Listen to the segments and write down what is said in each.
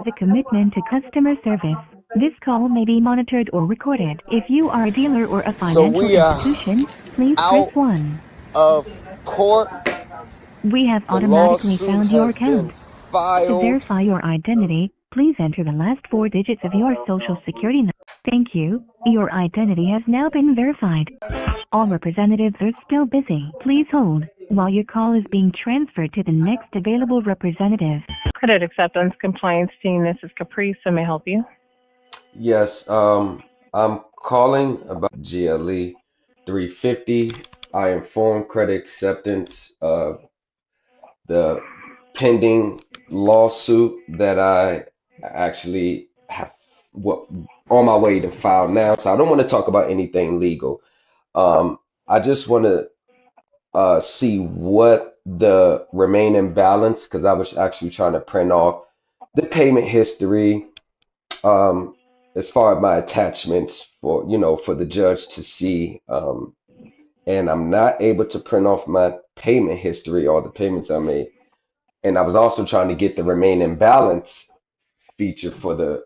a commitment to customer service. This call may be monitored or recorded. If you are a dealer or a financial institution, please press 1. Of court. We have automatically found your account. To verify your identity, please enter the last 4 digits of your social security number. Thank you. Your identity has now been verified. All representatives are still busy. Please hold while your call is being transferred to the next available representative. Credit Acceptance Compliance Team, this is Caprice. May I help you? Yes, I'm calling about GLE 350. I informed Credit Acceptance of the pending lawsuit that I actually have on my way to file now. So I don't want to talk about anything legal. I just want to see what the remaining balance, because I was actually trying to print off the payment history as far as my attachments for, for the judge to see. And I'm not able to print off my payment history or the payments I made. And I was also trying to get the remaining balance feature for the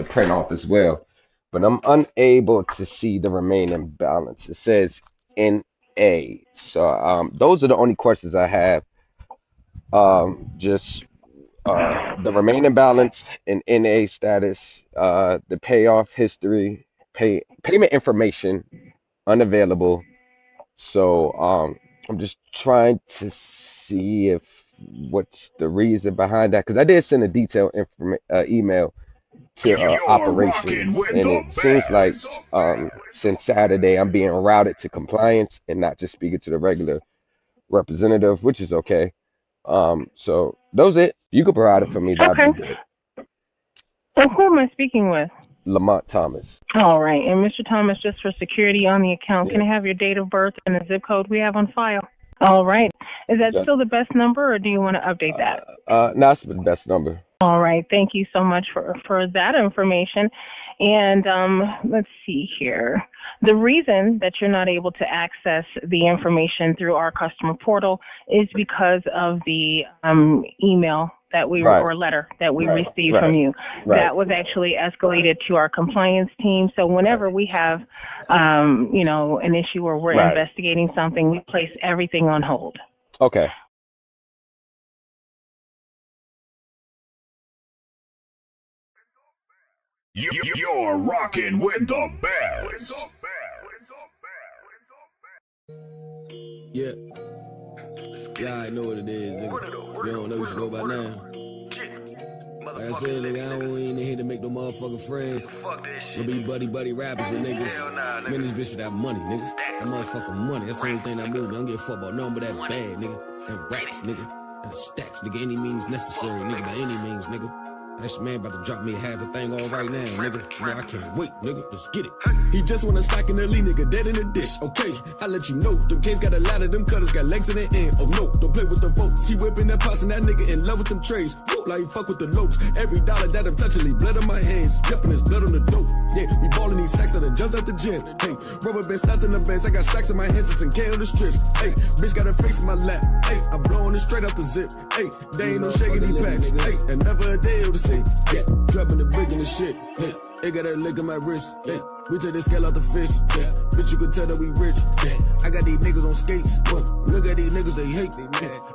print off as well. But I'm unable to see the remaining balance. It says NA. So those are the only questions I have. Just the remaining balance and NA status, the payoff history, payment information unavailable. So I'm just trying to see what's the reason behind that, because I did send a detailed email to operations, and it seems like since Saturday I'm being routed to compliance and not just speaking to the regular representative, which is okay. So those it. You could provide it for me. That'd be good. So who am I speaking with? Lamont Thomas. All right. And Mr. Thomas, just for security on the account, can I have your date of birth and the zip code we have on file? All right. Is that still the best number, or do you want to update that? No, it's the best number. All right. Thank you so much for that information. And let's see here. The reason that you're not able to access the information through our customer portal is because of the email that we or letter that we received from you. That was actually escalated to our compliance team. So whenever we have, an issue or we're investigating something, we place everything on hold. Okay. You're rocking with the best. Yeah, I know what it is, nigga. You don't know what you know by now. Like I said, nigga, I don't even here to make no motherfucking friends. Gonna be buddy rappers with niggas. Man, this bitch with that money, nigga. That motherfucking money. That's the only thing that moved. I don't give a fuck about nothing but that bag, nigga. And racks, nigga. And stacks, nigga. Any means necessary, nigga. By any means, nigga. That man about to drop me half a thing all right now, nigga. Now I can't wait, nigga. Let's get it. He just wanna stack in the lead, nigga. Dead in the dish. Okay, I let you know. Them kids got a lot of them cutters, got legs in the end. Oh no, don't play with the folks. He whipping that pots and that nigga in love with them trays. Woo, like he fuck with the lopes. Every dollar that I'm touching, leave blood on my hands. Yup, and there's blood on the dope. Yeah, we ballin' these stacks that done jumped out the gym. Hey, rubber band stopped in the bands. I got stacks in my hands, it's in K on the strips. Hey, bitch got her face in my lap. Hey, I'm blowing it straight out the zip. Hey, they ain't no shaking these packs. Hey, and never a day able to say. Yeah. Dropping the brick in the shit, hey, they got that lick in my wrist, hey, we take the scale out the fish, yeah, bitch you can tell that we rich, yeah, I got these niggas on skates, look at these niggas, they hate me,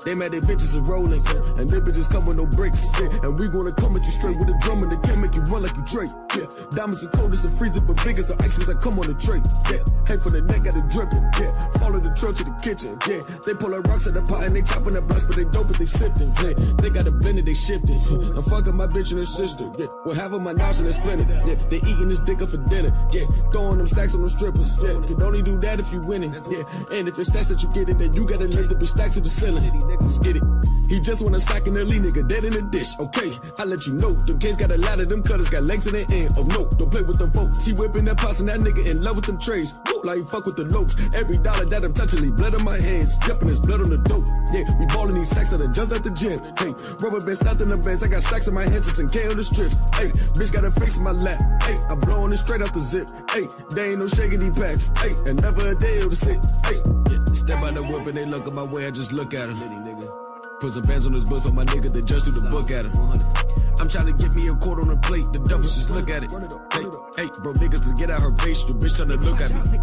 they mad their bitches are rolling, and they bitches come with no bricks, yeah, and we gonna come at you straight with a drum and they can't make you run like you Drake, yeah, diamonds are cold as a freezer, but big as the ice as I come on the tray, yeah, hang from the neck, got it dripping, yeah, follow the truck to the kitchen, yeah, they pull the rocks at the pot and they chopping the blocks, but they dope, but they sifting, yeah, they got a blend and they shifting, I'm fucking my bitch and her sister, yeah, well, half of my knowledge and they splinter. Yeah, they eating this dick up for dinner. Yeah, throwing them stacks on them strippers. Yeah, can only do that if you winning. Yeah, and if it's stacks that you get in, then you gotta lift the bitch stacks to the ceiling. Let's get it. He just wanna stack in the lead, nigga, dead in the dish. Okay, I let you know. Them kids got a lot of them cutters, got legs in their end. Oh no, don't play with them folks. He whipping that pots and that nigga in love with them trays. Woo, like he fuck with the lopes. Every dollar that I'm touching, leave blood on my hands. Yup, and there's blood on the dope. Yeah, we ballin' these stacks that done jumped out the gym. Hey, rubber band stopped in the bands. I got stacks in my hands, it's in K on the strips. Hey, bitch got her face in my lap. Hey, I'm blowing it straight out the zip. Hey, they ain't no shaking these packs. Hey, and never a day able to sit. Hey, yeah, step out the whip and they look at my way. I just look at her. Put some bands on his book for my nigga that just threw the book at him. I'm I'm trying to get me a quart on a plate. The devils just look at it. Hey, bro, niggas, but get out her face. The bitch trying to look at me.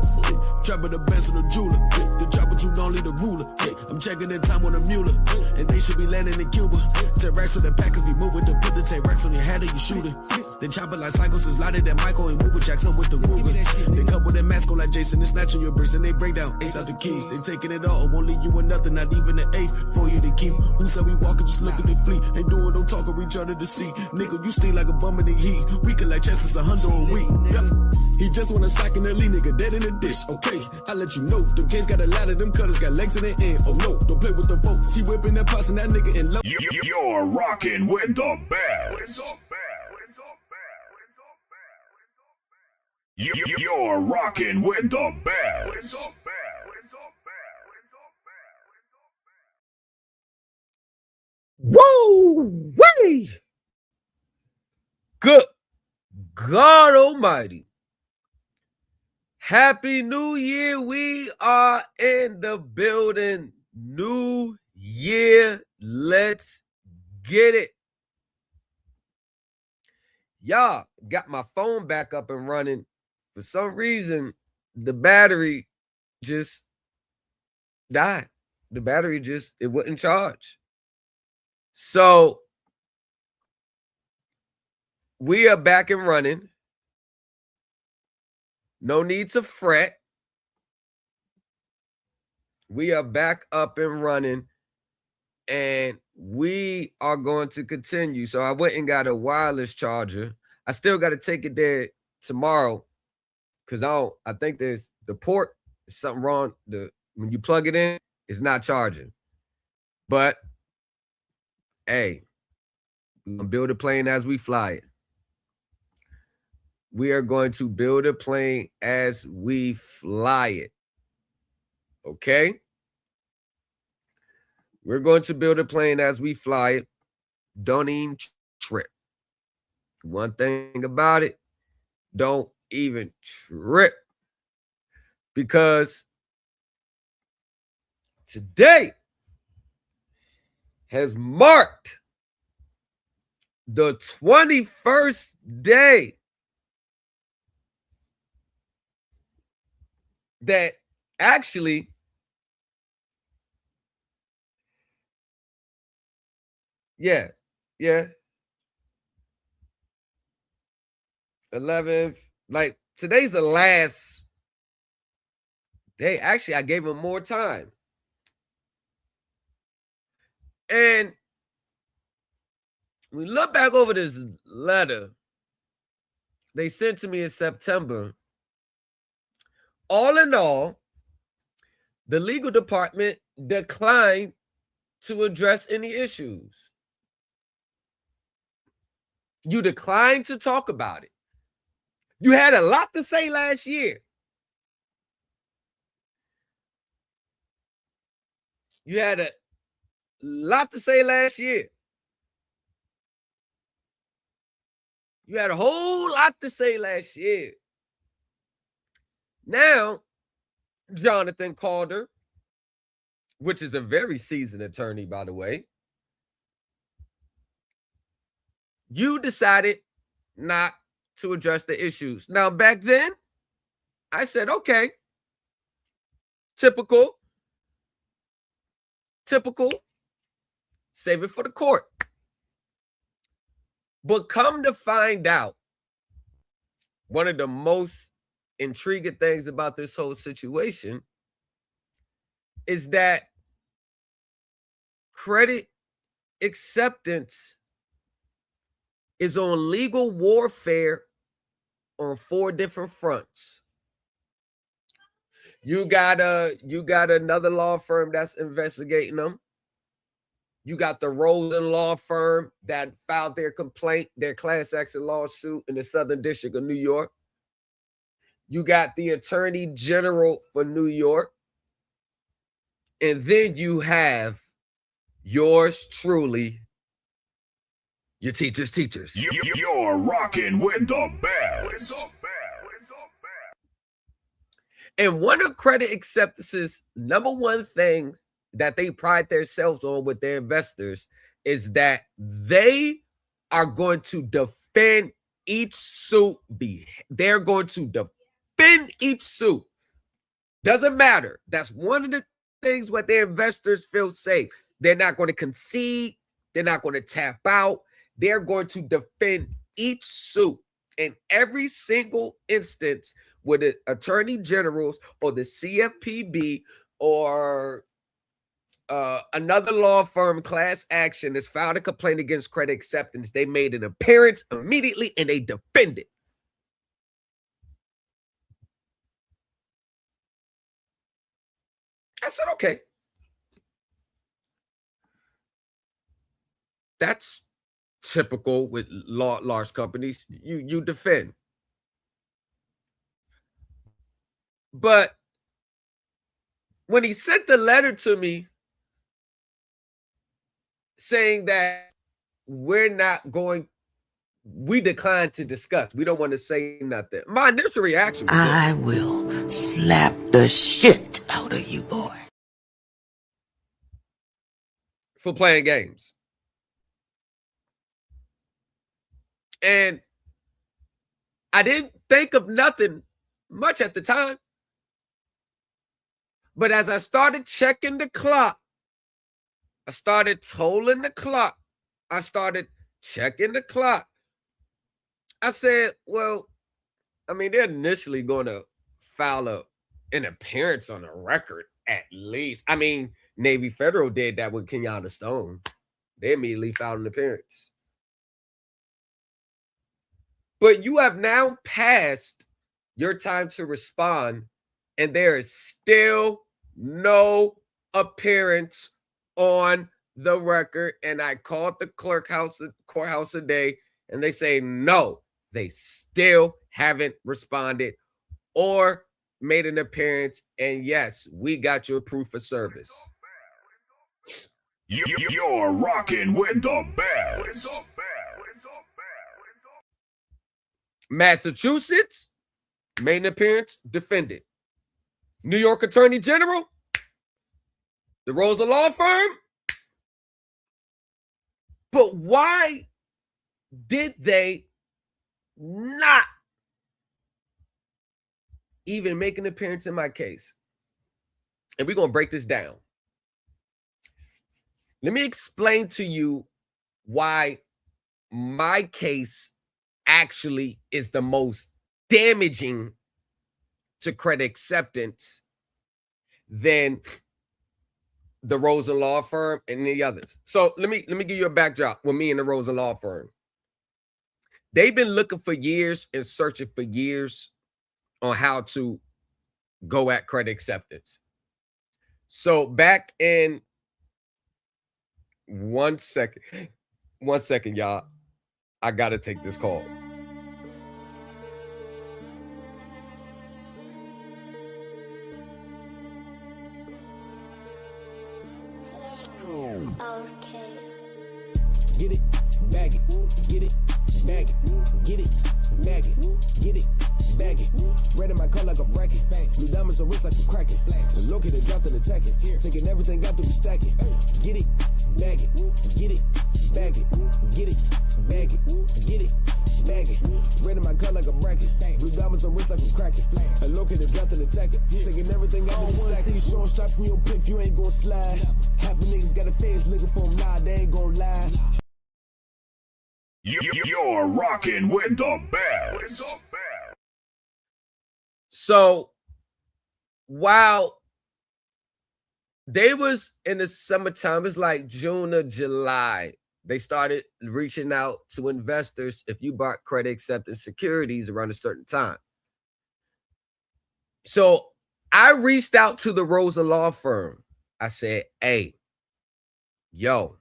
Trapping the best on the jeweler. The dropper too long, leave the ruler. I'm checking the time on the Mueller. And they should be landing in Cuba. 10 racks on the pack, cause we move with the put the 10 racks on your head and you shoot it. Then chopper like cycles is lighter than Michael and Wooper Jackson with the Ruger. They come with that mask on like Jason and snatching your bricks and they break down ace out the keys. They taking it all, won't leave you with nothing, not even an eighth for you to keep. Who said we walking, just look at the fleet. Ain't doing no talking, we trying to see. Nigga, you stay like a bum in the heat. We can like Chester's 100 a week. Yep. He just wanna stack in the lead, nigga, dead in the dish. Okay, I let you know. Them kids got a ladder, them cutters got legs in the end. Oh no, don't play with the folks. He whipping that pots and that nigga in love. You're rocking with the best. You're rocking with the best. Whoa! Way! Good God Almighty. Happy New Year. We are in the building. New Year. Let's get it. Y'all got my phone back up and running. For some reason, the battery just died. The battery it wouldn't charge. So we are back and running. No need to fret. We are back up and running. And we are going to continue. So I went and got a wireless charger. I still got to take it there tomorrow. Because I think there's the port, there's something wrong. When you plug it in, it's not charging. But hey, we're gonna build a plane as we fly it. We are going to build a plane as we fly it. Okay? We're going to build a plane as we fly it. Don't even trip. One thing about it, don't even trip. Because today has marked the 21st day that actually yeah 11th, like today's the last day. Actually, I gave him more time. And we look back over this letter they sent to me in September. All in all, the legal department declined to address any issues. You declined to talk about it. You had a lot to say last year. You had a lot to say last year. You had a whole lot to say last year. Now, Jonathan Calder, which is a very seasoned attorney, by the way, you decided not to address the issues. Now, back then, I said, okay, typical, save it for the court. But come to find out, one of the most intriguing things about this whole situation is that credit acceptance is on legal warfare on 4 different fronts. You got another law firm that's investigating them. You got the Rosen law firm that filed their complaint, their class action lawsuit in the Southern District of New York. You got the Attorney General for New York. And then you have yours truly, your teacher's teachers. You're rocking with the best. And one of credit acceptance's number one things that they pride themselves on with their investors is that they are going to defend each suit. They're going to defend each suit. Doesn't matter. That's one of the things where their investors feel safe. They're not going to concede. They're not going to tap out. They're going to defend each suit in every single instance where the attorney generals or the CFPB or another law firm class action has filed a complaint against credit acceptance. They made an appearance immediately and they defended. I said, okay. That's typical with large companies. You defend. But when he sent the letter to me saying that we declined to discuss, we don't want to say nothing, my initial reaction was I will slap the shit out of you, boy. For playing games. And I didn't think of nothing much at the time. But as I started checking the clock, I started tolling the clock. I started checking the clock. I said, well, I mean, they're initially going to file an appearance on the record at least. I mean, Navy Federal did that with Kenyatta Stone. They immediately filed an appearance. But you have now passed your time to respond, and there is still no appearance on the record. And I called the courthouse today, and they say no, they still haven't responded or made an appearance. And yes, we got your proof of service. You're rocking with the best. Massachusetts made an appearance, defended. New York Attorney General, the Rosa Law Firm. But why did they not even make an appearance in my case? And we're going to break this down. Let me explain to you why my case actually is the most damaging to credit acceptance than the Rosen Law Firm and the others. So let me give you a backdrop with me and the Rosen Law Firm. They've been looking for years and searching for years on how to go at credit acceptance. So back in one second, y'all. I gotta take this call. Okay. Get it, bag it, get it, bag it, get it, bag it, get it, bag it. Red in my car like a bracket. Blue diamonds on wrist like a cracket. Located, dropped and attack it. Taking everything out to be stacking. Get it, bag it, get it, bag it, get it, bag it, get it, bag it. Red in my car like a bracket. Blue diamonds on wrist like a cracket. Located, dropped and attack it. Taking everything out to be stacking. See you showing strap from your pimp, you ain't gon' slide. Happy niggas got a face looking for them, nah, they ain't gon' lie. You're rocking with the best. So while they was in the summertime, it's like June or July, they started reaching out to investors if you bought credit acceptance securities around a certain time. So I reached out to the Rosa Law Firm. I said, hey, yo,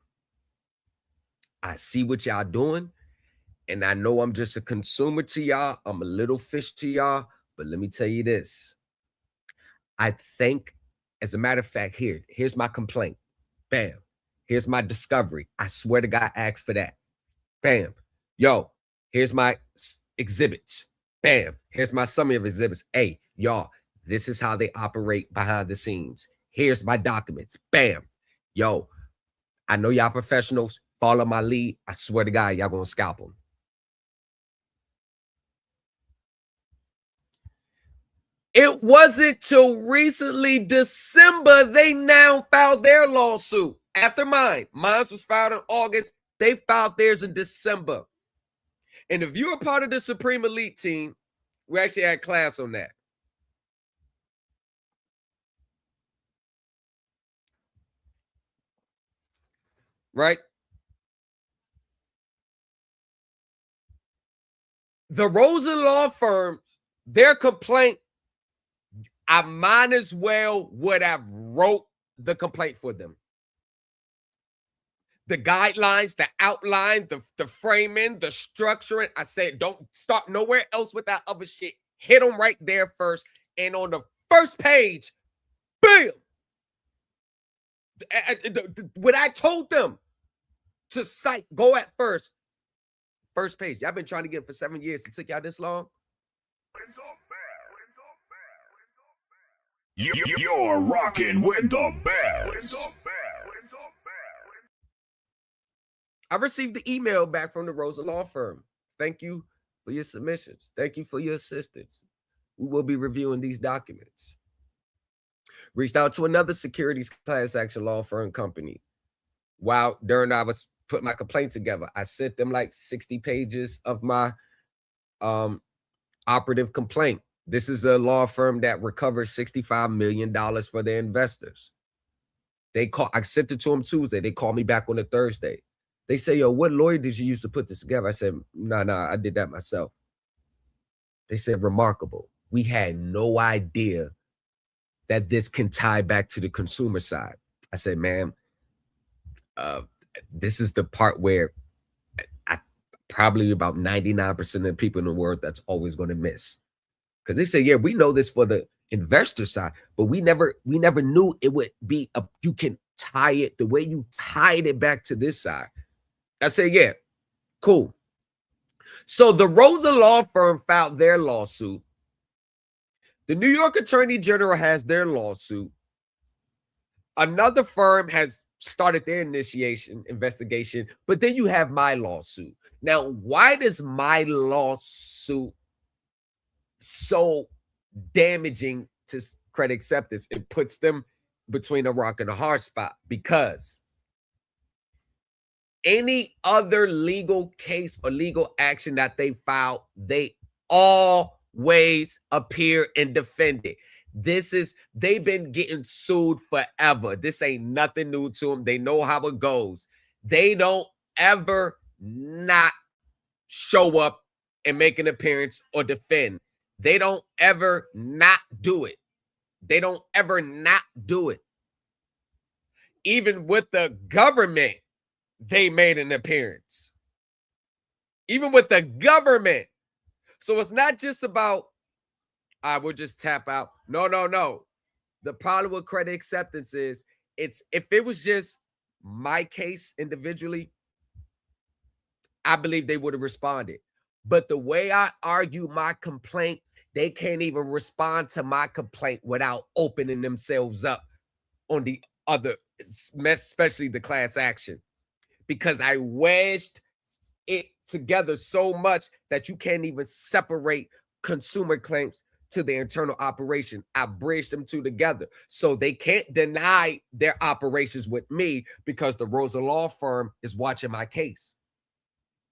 I see what y'all doing. And I know I'm just a consumer to y'all. I'm a little fish to y'all. But let me tell you this. I think, as a matter of fact, here's my complaint. Bam. Here's my discovery. I swear to God, I asked for that. Bam. Yo, here's my exhibits. Bam. Here's my summary of exhibits. Hey, y'all, this is how they operate behind the scenes. Here's my documents. Bam. Yo, I know y'all professionals. follow my lead, I swear to God, y'all gonna scalp them. It wasn't till recently December they now filed their lawsuit after mine. Mine was filed in August. They filed theirs in December. And if you're a part of the Supreme Elite team, we actually had class on that. Right? The Rosen law firms, their complaint, I might as well would have wrote the complaint for them. The guidelines, the outline, the framing, the structuring. I said, don't start nowhere else with that other shit. Hit them right there first. And on the first page, bam! When I told them to cite, go at first page. Y'all been trying to get it for 7 years. It took y'all this long? You're rocking with the best. I received the email back from the Rosa Law Firm. Thank you for your submissions. Thank you for your assistance. We will be reviewing these documents. Reached out to another securities class action law firm company. While during I was putting my complaint together, I sent them like 60 pages of my operative complaint. This is a law firm that recovers $65 million for their investors. I sent it to them Tuesday. They called me back on a Thursday. They say, yo, what lawyer did you use to put this together? I said, nah, I did that myself. They said, remarkable. We had no idea that this can tie back to the consumer side. I said, ma'am, this is the part where I probably about 99% of the people in the world that's always going to miss. Because they say, yeah, we know this for the investor side, but we never knew it would be you can tie it the way you tied it back to this side. I said, yeah, cool. So the Rosa Law Firm filed their lawsuit. The New York Attorney General has their lawsuit. Another firm has started their investigation, but then you have my lawsuit. Now, why does my lawsuit so damaging to credit acceptance? It puts them between a rock and a hard spot, because any other legal case or legal action that they file, they always appear and defend it. They've been getting sued forever. This ain't nothing new to them. They know how it goes. They don't ever not show up and make an appearance or defend. They don't ever not do it. They don't ever not do it. Even with the government, they made an appearance. Even with the government. So it's not just about, I will just tap out. No. The problem with credit acceptance is, if it was just my case individually, I believe they would have responded. But the way I argue my complaint, they can't even respond to my complaint without opening themselves up on the other, especially the class action, because I wedged it together so much that you can't even separate consumer claims to the internal operation. I bridged them two together. So they can't deny their operations with me, because the Rosa Law Firm is watching my case.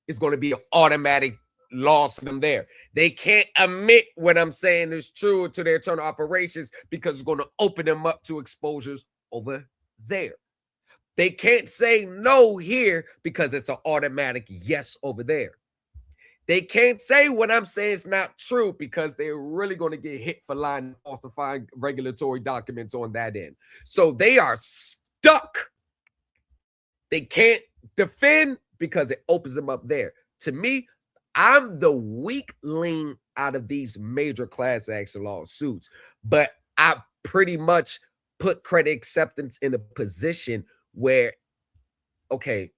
It's going to be an automatic loss for them there. They can't admit what I'm saying is true to their internal operations, because it's going to open them up to exposures over there. They can't say no here, because it's an automatic yes over there. They can't say what I'm saying is not true, because they're really going to get hit for lying and falsifying regulatory documents on that end. So they are stuck. They can't defend because it opens them up there. To me, I'm the weakling out of these major class action lawsuits, but I pretty much put credit acceptance in a position where, okay,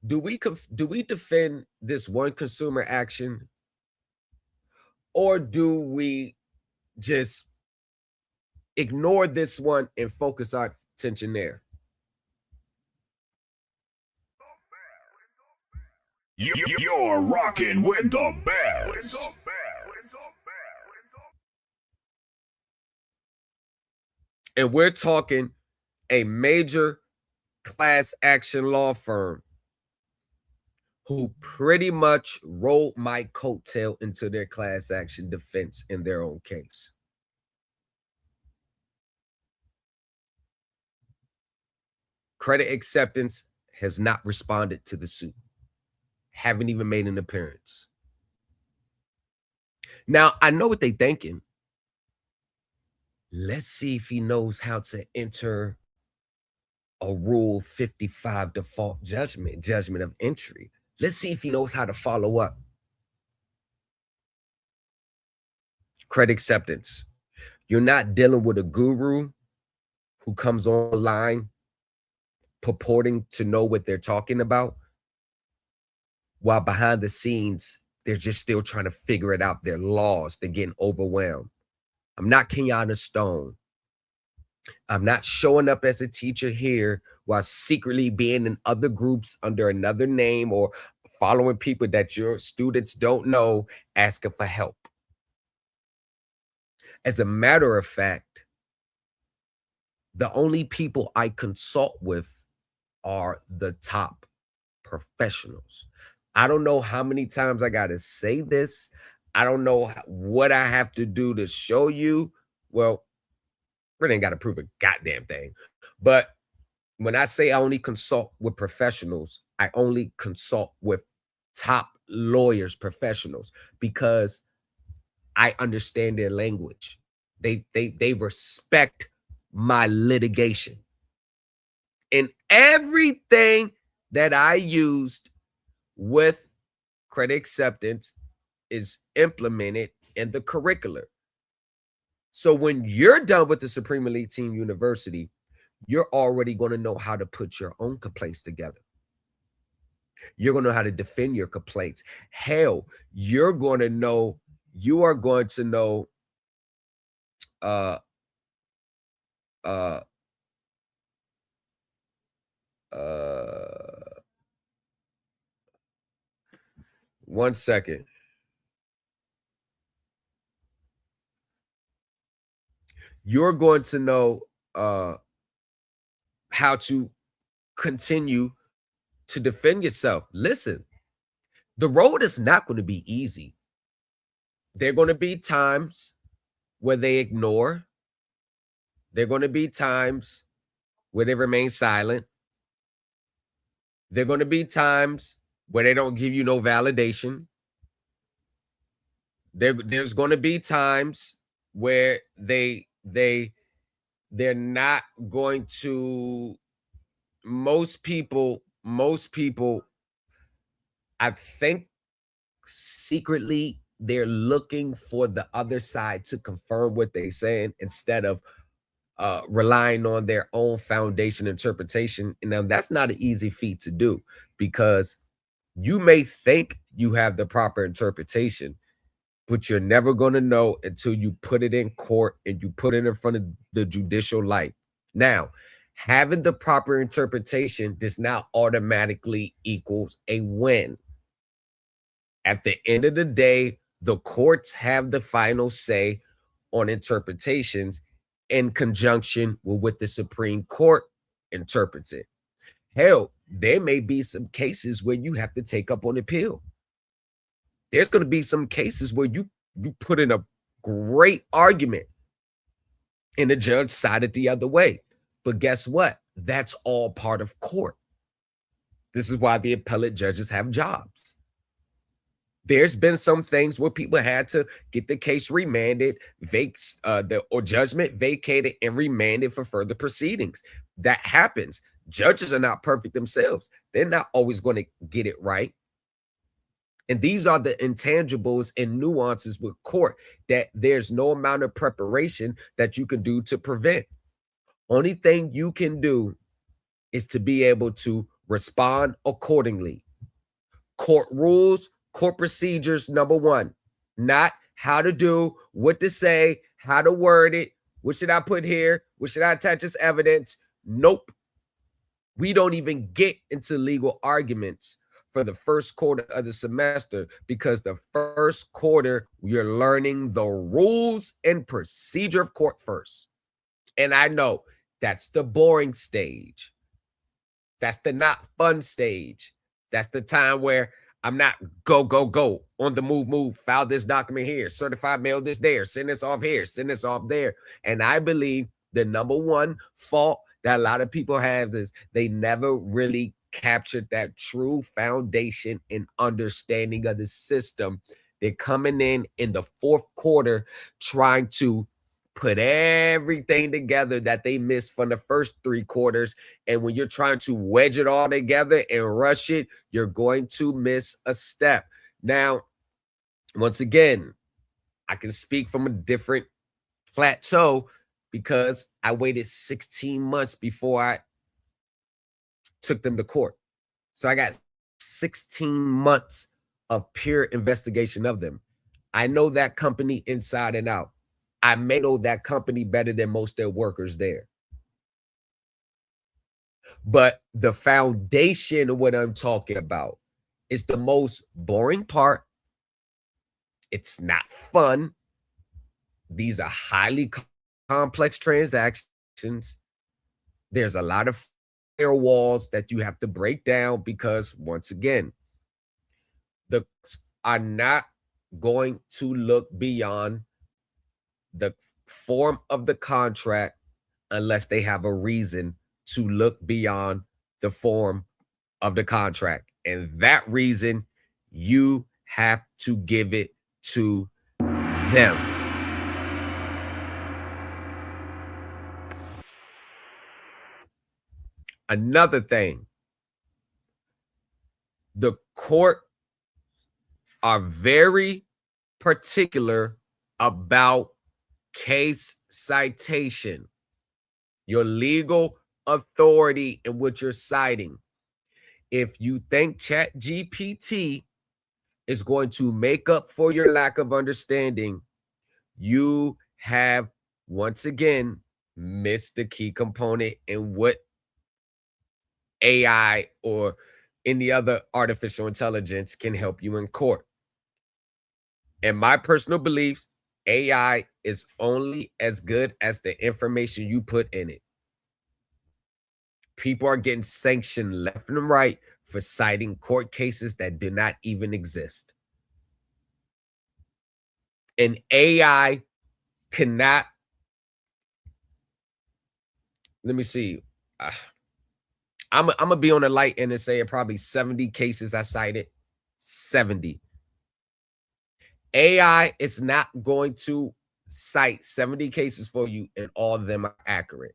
do we defend this one consumer action, or do we just ignore this one and focus our attention there? You're rocking with the best. And we're talking a major class action law firm who pretty much rolled my coattail into their class action defense in their own case. Credit Acceptance has not responded to the suit, haven't even made an appearance. Now, I know what they're thinking. Let's see if he knows how to enter a Rule 55 default judgment of entry. Let's see if he knows how to follow up. Credit Acceptance. You're not dealing with a guru who comes online purporting to know what they're talking about, while behind the scenes, they're just still trying to figure it out. Their laws, they're getting overwhelmed. I'm not Kenyatta Stone. I'm not showing up as a teacher here while secretly being in other groups under another name or following people that your students don't know, asking for help. As a matter of fact, the only people I consult with are the top professionals. I don't know how many times I got to say this. I don't know what I have to do to show you. Well, really ain't got to prove a goddamn thing. But when I say I only consult with professionals, I only consult with top lawyers, professionals, because I understand their language. They respect my litigation. And everything that I used with Credit Acceptance is implemented in the curriculum. So when you're done with the Supreme Elite Team University, you're already going to know how to put your own complaints together. You're going to know how to defend your complaints. Hell, you are going to know one second. You're going to know how to continue to defend yourself. Listen, the road is not going to be easy. There are going to be times where they ignore. There are going to be times where they remain silent. There are going to be times where they don't give you no validation. There's going to be times where they're not going to. Most people, I think secretly they're looking for the other side to confirm what they're saying instead of relying on their own foundation interpretation. And now that's not an easy feat to do, because you may think you have the proper interpretation, but you're never going to know until you put it in court and you put it in front of the judicial light. Now, having the proper interpretation does not automatically equals a win. At the end of the day, the courts have the final say on interpretations in conjunction with what the Supreme Court interprets it. Hell, there may be some cases where you have to take up on appeal. There's going to be some cases where you put in a great argument and the judge sided the other way. But guess what? That's all part of court. This is why the appellate judges have jobs. There's been some things where people had to get the case remanded, or judgment vacated and remanded for further proceedings. That happens. Judges are not perfect themselves. They're not always going to get it right. And these are the intangibles and nuances with court that there's no amount of preparation that you can do to prevent. Only thing you can do is to be able to respond accordingly. Court rules, court procedures, number one, not how to do, what to say, how to word it, what should I put here, what should I attach as evidence? Nope. We don't even get into legal arguments for the first quarter of the semester, because the first quarter, you're learning the rules and procedure of court first. And I know that's the boring stage. That's the not fun stage. That's the time where I'm not go, go, go, on the move, move, file this document here, certified mail this there, send this off here, send this off there. And I believe the number one fault that a lot of people have is they never really captured that true foundation and understanding of the system. They're coming in the fourth quarter trying to put everything together that they missed from the first three quarters. And when you're trying to wedge it all together and rush it, you're going to miss a step. Now, once again, I can speak from a different plateau because I waited 16 months before I took them to court. So I got 16 months of pure investigation of them. I know that company inside and out. I may know that company better than most of their workers there. But the foundation of what I'm talking about is the most boring part. It's not fun. These are highly complex transactions. There's a lot of firewalls that you have to break down because, once again, the are not going to look beyond the form of the contract unless they have a reason to look beyond the form of the contract. And that reason, you have to give it to them. Another thing, the court are very particular about case citation, your legal authority in what you're citing. If you think ChatGPT is going to make up for your lack of understanding, you have once again missed the key component in what AI or any other artificial intelligence can help you in court. In my personal beliefs, AI is only as good as the information you put in it. People are getting sanctioned left and right for citing court cases that do not even exist. And AI cannot, let me see. I'm going to be on the light end and say probably 70 cases I cited. 70. AI is not going to cite 70 cases for you and all of them are accurate.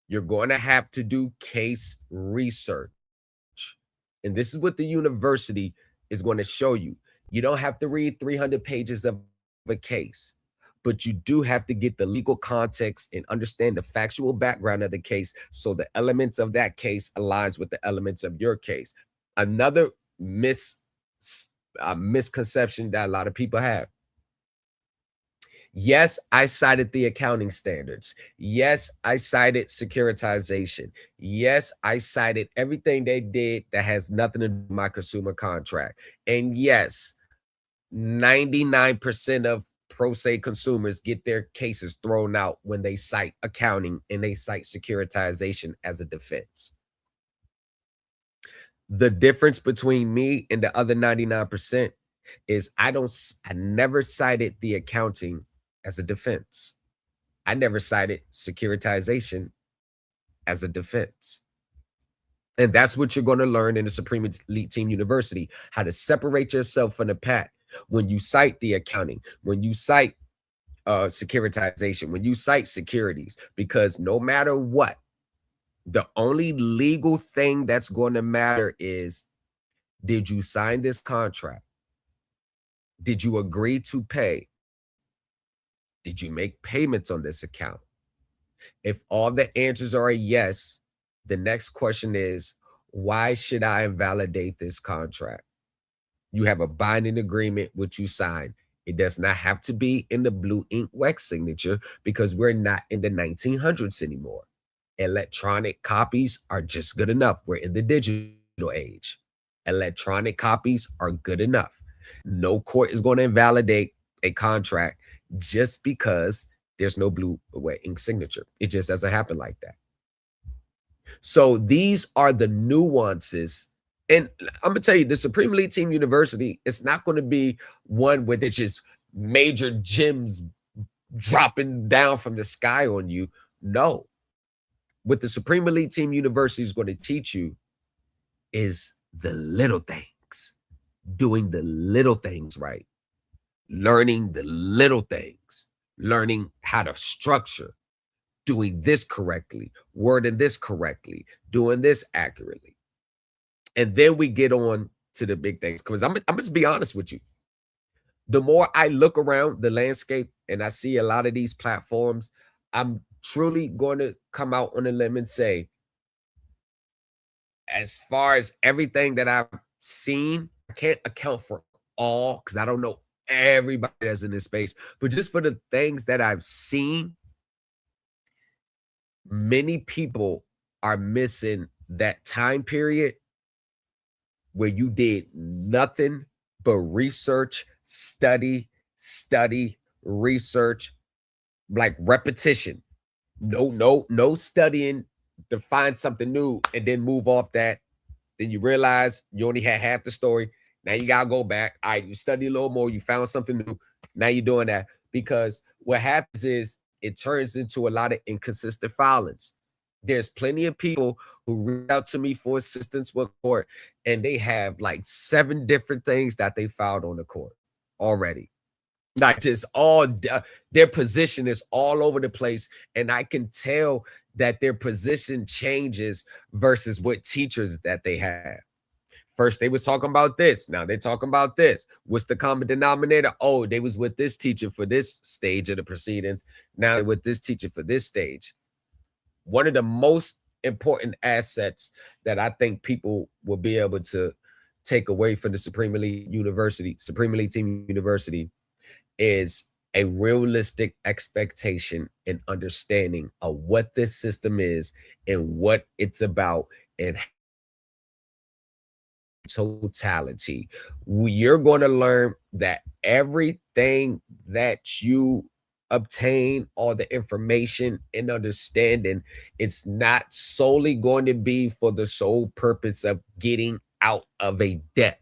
You're going to have to do case research. And this is what the university is going to show you. You don't have to read 300 pages of a case, but you do have to get the legal context and understand the factual background of the case so the elements of that case aligns with the elements of your case. Another misconception that a lot of people have. Yes, I cited the accounting standards. Yes, I cited securitization. Yes, I cited everything they did that has nothing to do with my consumer contract. And yes, 99% of pro se consumers get their cases thrown out when they cite accounting and they cite securitization as a defense. The difference between me and the other 99% is I never cited the accounting as a defense. I never cited securitization as a defense. And that's what you're going to learn in the Supreme Elite Team University, how to separate yourself from the pack when you cite the accounting, when you cite securitization, when you cite securities, because no matter what, the only legal thing that's going to matter is, did you sign this contract? Did you agree to pay? Did you make payments on this account? If all the answers are a yes, the next question is, why should I invalidate this contract? You have a binding agreement which you sign. It does not have to be in the blue ink wax signature because we're not in the 1900s anymore. Electronic copies are just good enough. We're in the digital age. Electronic copies are good enough. No court is going to invalidate a contract just because there's no blue ink signature. It just doesn't happen like that. So these are the nuances. And I'm gonna tell you, the Supreme Elite Team University, it's not going to be one where there's just major gems dropping down from the sky on you. No. What the Supreme Elite Team University is going to teach you is the little things, doing the little things right, learning the little things, learning how to structure, doing this correctly, wording this correctly, doing this accurately. And then we get on to the big things. Because I'm just be honest with you. The more I look around the landscape and I see a lot of these platforms, I'm truly going to come out on a limb and say, as far as everything that I've seen, I can't account for all because I don't know everybody that's in this space, but just for the things that I've seen, many people are missing that time period where you did nothing but research, study, research, like repetition. No studying to find something new and then move off that. Then you realize you only had half the story. Now you gotta go back. All right, you study a little more, you found something new. Now you're doing that. Because what happens is it turns into a lot of inconsistent filings. There's plenty of people who reach out to me for assistance with court, and they have like 7 different things that they filed on the court already. Like just all their position is all over the place, and I can tell that their position changes versus what teachers that they have. First, they was talking about this. Now they're talking about this. What's the common denominator? Oh, they was with this teacher for this stage of the proceedings. Now they're with this teacher for this stage. One of the most important assets that I think people will be able to take away from the Supreme Elite Team University, is a realistic expectation and understanding of what this system is and what it's about and totality. You're going to learn that everything that you obtain, all the information and understanding, it's not solely going to be for the sole purpose of getting out of a debt,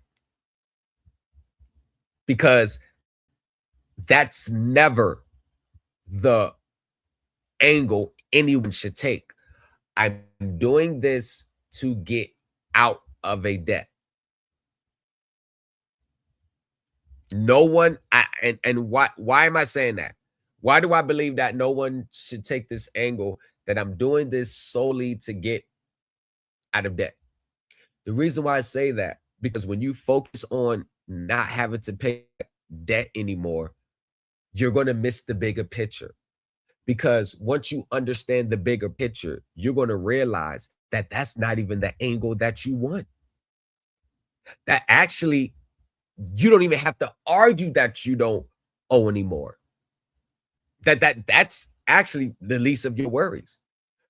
because that's never the angle anyone should take. I'm doing this to get out of a debt. No one, and why am I saying that? Why do I believe that no one should take this angle that I'm doing this solely to get out of debt? The reason why I say that, because when you focus on not having to pay debt anymore, you're going to miss the bigger picture. Because once you understand the bigger picture, you're going to realize that that's not even the angle that you want. That actually, you don't even have to argue that you don't owe anymore. That's actually the least of your worries,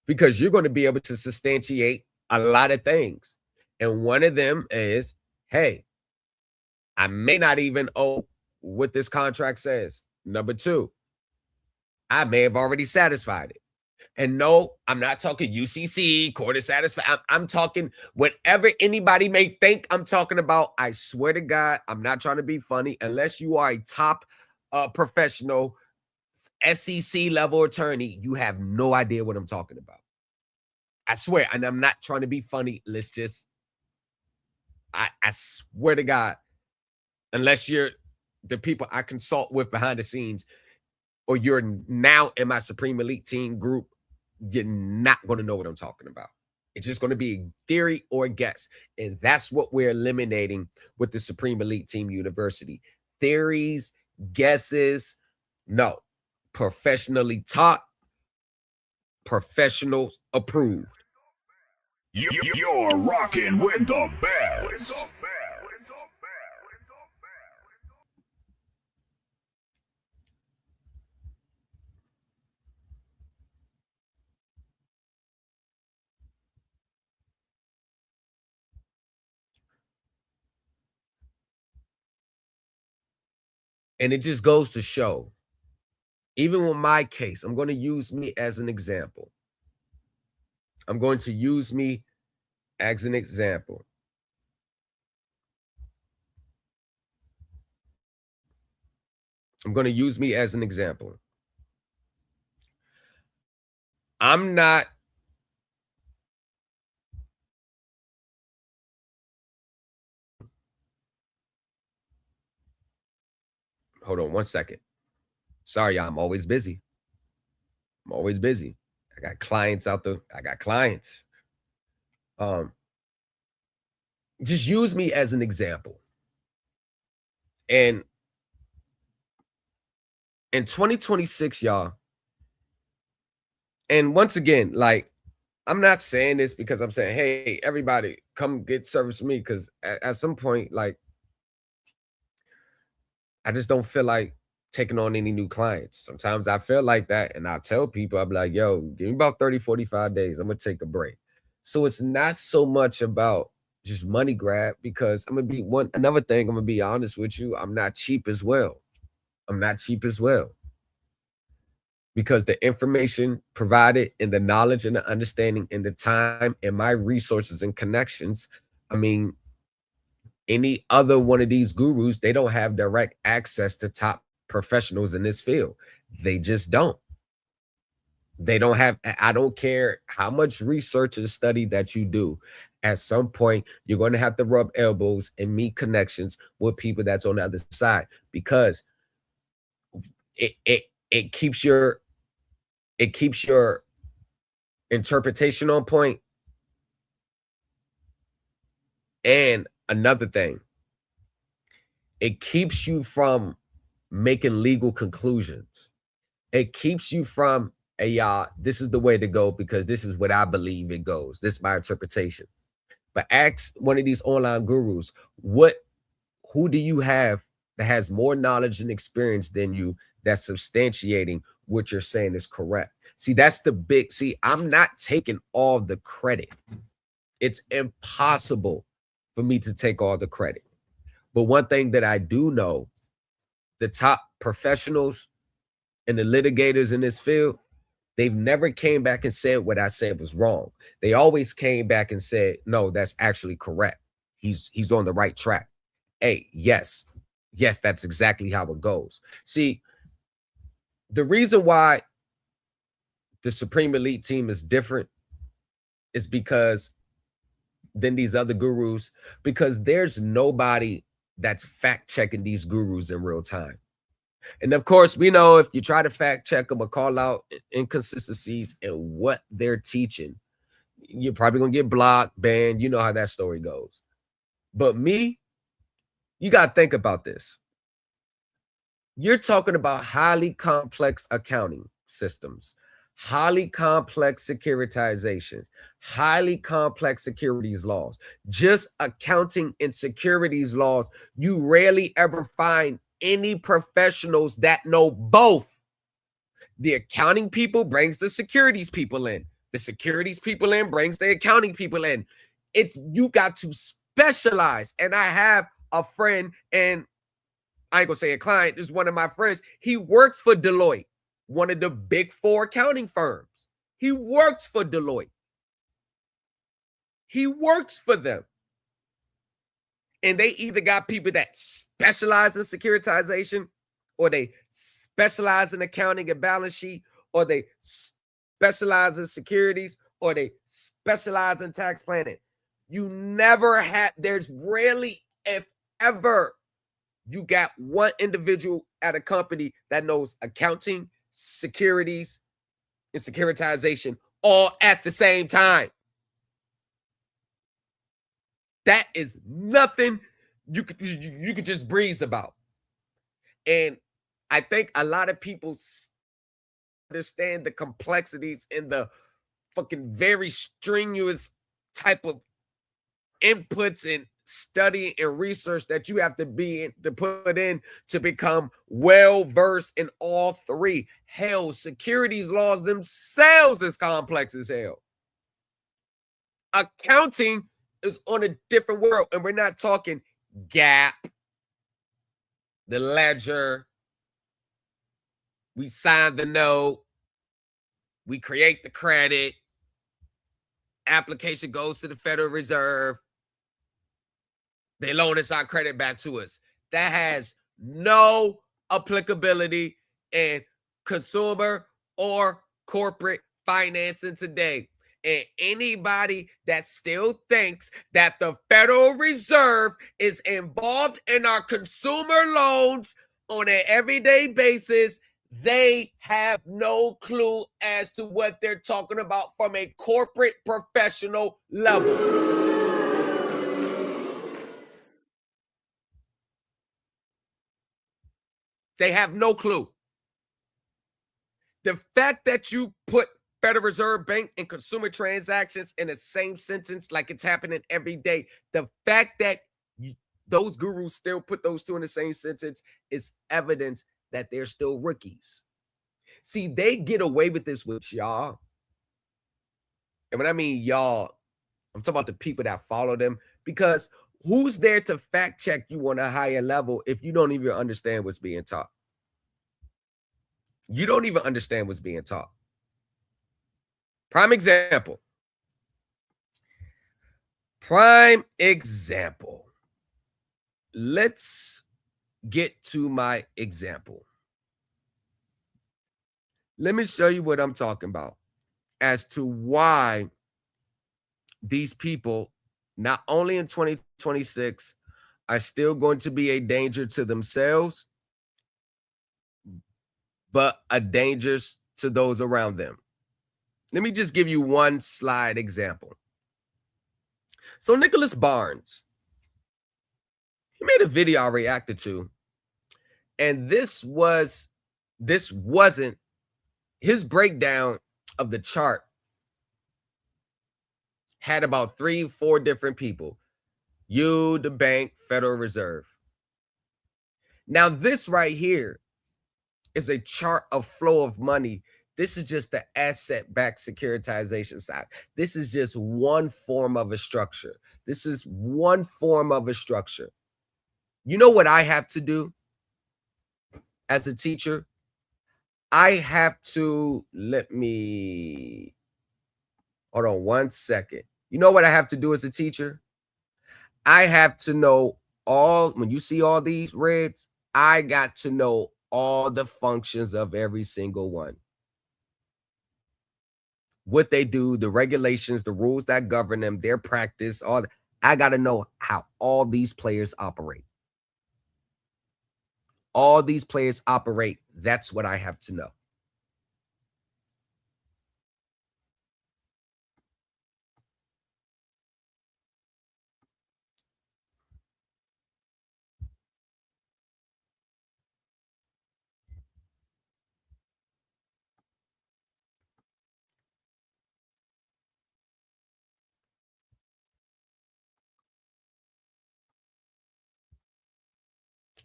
because you're going to be able to substantiate a lot of things. And one of them is, hey, I may not even owe what this contract says. Number 2, I may have already satisfied it. And no, I'm not talking UCC, court is satisfied. I'm talking whatever anybody may think I'm talking about. I swear to God, I'm not trying to be funny. Unless you are a top professional SEC level attorney, you have no idea what I'm talking about. I swear, and I'm not trying to be funny. Let's just, I swear to God, unless you're the people I consult with behind the scenes, or you're now in my Supreme Elite Team group, you're not going to know what I'm talking about. It's just going to be a theory or a guess. And that's what we're eliminating with the Supreme Elite Team University. Theories, guesses, no. Professionally taught, professionals approved. You're rocking with the best. And it just goes to show, even with my case, I'm going to use me as an example. I'm going to use me as an example. I'm going to use me as an example. I'm not hold on one second. Sorry, y'all, I'm always busy. I'm always busy. I got clients out there. I got clients. Just use me as an example. And in 2026, y'all, and once again, like, I'm not saying this because I'm saying, hey, everybody, come get service from me. Because at some point, like, I just don't feel like taking on any new clients. Sometimes I feel like that. And I tell people, I'll be like, yo, give me about 30, 45 days. I'm going to take a break. So it's not so much about just money grab, because I'm going to be another thing. I'm going to be honest with you. I'm not cheap as well. I'm not cheap as well. Because the information provided and the knowledge and the understanding and the time and my resources and connections, I mean, any other one of these gurus, they don't have direct access to top professionals in this field. They just don't. They don't have, I don't care how much research and study that you do. At some point, you're going to have to rub elbows and meet connections with people that's on the other side, because it keeps your interpretation on point. And another thing, it keeps you from making legal conclusions. It keeps you from, hey, y'all, this is the way to go because this is what I believe it goes. This is my interpretation. But ask one of these online gurus, who do you have that has more knowledge and experience than you that's substantiating what you're saying is correct? See, that's the big, I'm not taking all the credit. It's impossible for me to take all the credit. But one thing that I do know, the top professionals and the litigators in this field, they've never came back and said what I said was wrong. They always came back and said, no, that's actually correct. He's on the right track. Hey, yes, that's exactly how it goes. See, the reason why the Supreme Elite team is different is because than these other gurus, because there's nobody that's fact checking these gurus in real time. And of course, we know if you try to fact check them or call out inconsistencies in what they're teaching, you're probably going to get blocked, banned. You know how that story goes. But me, you got to think about this. You're talking about highly complex accounting systems, highly complex securitizations, highly complex securities laws. Just accounting and securities laws, you rarely ever find any professionals that know both. The accounting people brings the securities people in. The securities people in brings the accounting people in. You got to specialize. And I have a friend, and I ain't gonna say a client, is one of my friends. He works for Deloitte, one of the big 4 accounting firms. He works for Deloitte. He works for them. And they either got people that specialize in securitization, or they specialize in accounting and balance sheet, or they specialize in securities, or they specialize in tax planning. You never have, there's rarely, if ever, you got one individual at a company that knows accounting, securities, and securitization all at the same time. That is nothing you could just breeze about. And I think a lot of people understand the complexities and the fucking very strenuous type of inputs and study and research that you have to put in to become well versed in all 3. Hell, securities laws themselves is complex as hell. Accounting is on a different world, and we're not talking GAAP. the ledger, we sign the note, we create the credit, application goes to the Federal Reserve, they loan us our credit back to us. That has no applicability in consumer or corporate financing today. And anybody that still thinks that the Federal Reserve is involved in our consumer loans on an everyday basis, they have no clue as to what they're talking about from a corporate professional level. They have no clue. The fact that you put Federal Reserve Bank and consumer transactions in the same sentence like it's happening every day, the fact that those gurus still put those two in the same sentence is evidence that they're still rookies. See, they get away with this with y'all. And when I mean y'all, I'm talking about the people that follow them, because who's there to fact check you on a higher level if you don't even understand what's being taught? You don't even understand what's being taught. Prime example. Let's get to my example. Let me show you what I'm talking about as to why these people, not only in 2026, are still going to be a danger to themselves, but a danger to those around them. Let me just give you one slide example. So Nicholas Barnes, he made a video I reacted to, and this wasn't his breakdown of the chart. Had about 3-4 different people. You, the bank, Federal Reserve. Now this right here is a chart of flow of money. This is just the asset-backed securitization side. This is just one form of a structure. This is one form of a structure. You know what I have to do as a teacher? I have to, hold on one second. You know what I have to do as a teacher? I have to know when you see all these reds, I got to know all the functions of every single one. What they do, the regulations, the rules that govern them, their practice, I got to know how all these players operate. All these players operate. That's what I have to know.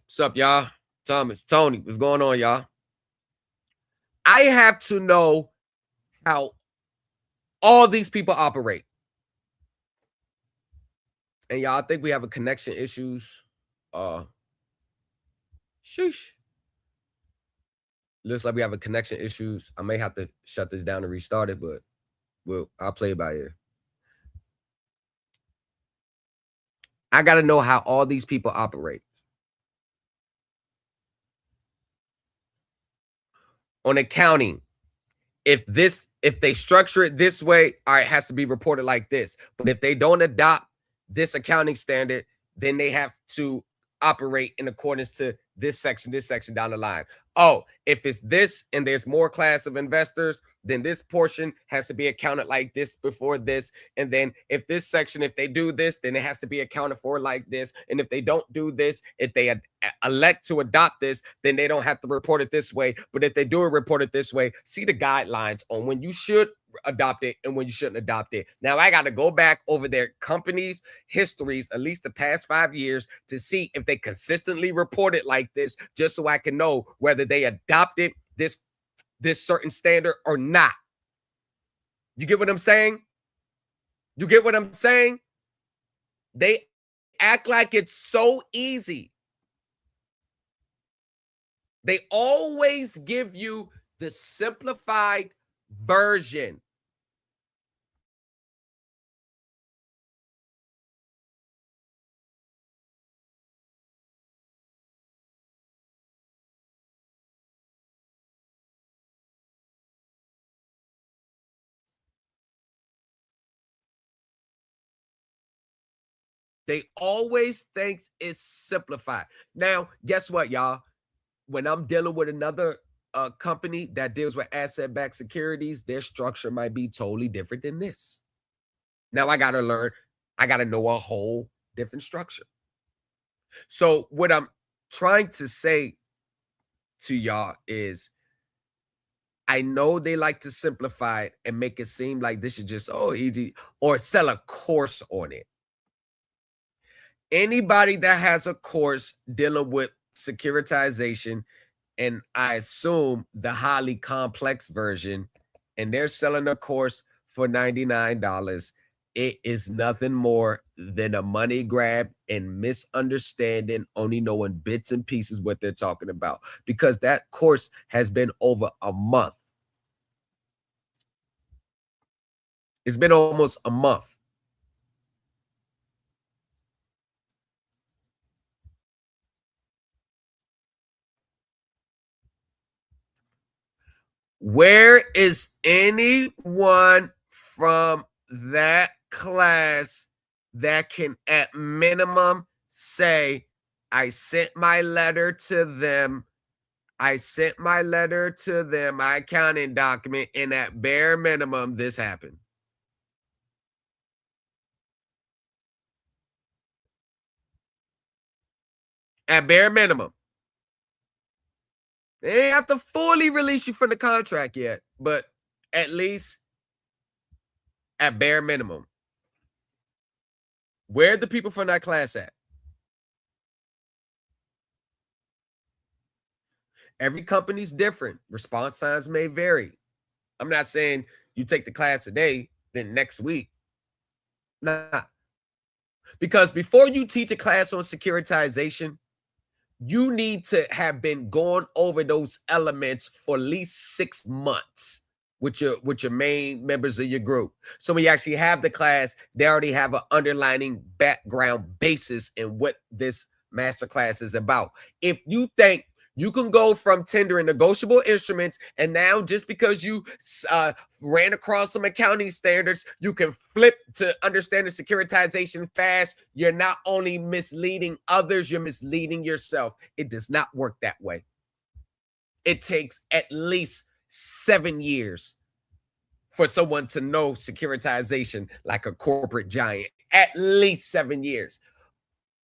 What's up, y'all? Thomas, Tony, what's going on, y'all? I have to know how all these people operate. And y'all, I think we have a connection issues. Sheesh. Looks like we have a connection issues. I may have to shut this down and restart it, but I'll play it by ear. I got to know how all these people operate. On accounting, if they structure it this way, all right, it has to be reported like this. But if they don't adopt this accounting standard, then they have to operate in accordance to this section down the line. Oh, if it's this and there's more class of investors, then this portion has to be accounted like this before this. And then if this section, if they do this, then it has to be accounted for like this. And if they don't do this, if they elect to adopt this, then they don't have to report it this way. But if they do report it this way, see the guidelines on when you should adopt it and when you shouldn't adopt it. Now I got to go back over their companies' histories, at least the past 5 years, to see if they consistently report it like this, just so I can know whether they adopted this certain standard or not. You get what I'm saying? You get what I'm saying? They act like it's so easy. They always give you the simplified version. They always think it's simplified. Now, guess what, y'all? When I'm dealing with another company that deals with asset-backed securities, their structure might be totally different than this. Now I got to learn, I got to know a whole different structure. So what I'm trying to say to y'all is, I know they like to simplify it and make it seem like this is just, oh, easy, or sell a course on it. Anybody that has a course dealing with securitization, and I assume the highly complex version, and they're selling a course for $99, it is nothing more than a money grab and misunderstanding, only knowing bits and pieces what they're talking about, because that course has been over a month. It's been almost a month. Where is anyone from that class that can at minimum say, I sent my letter to them, my accounting document, and at bare minimum, this happened? At bare minimum. They ain't have to fully release you from the contract yet, but at least at bare minimum. Where are the people from that class at? Every company's different. Response times may vary. I'm not saying you take the class today, then next week. Nah. Because before you teach a class on securitization, you need to have been going over those elements for at least 6 months with your main members of your group. So when you actually have the class, they already have an underlining background basis in what this master class is about. If you think you can go from tendering negotiable instruments, and now just because you ran across some accounting standards, you can flip to understanding securitization fast, you're not only misleading others, you're misleading yourself. It does not work that way. It takes at least 7 years for someone to know securitization like a corporate giant. At least 7 years.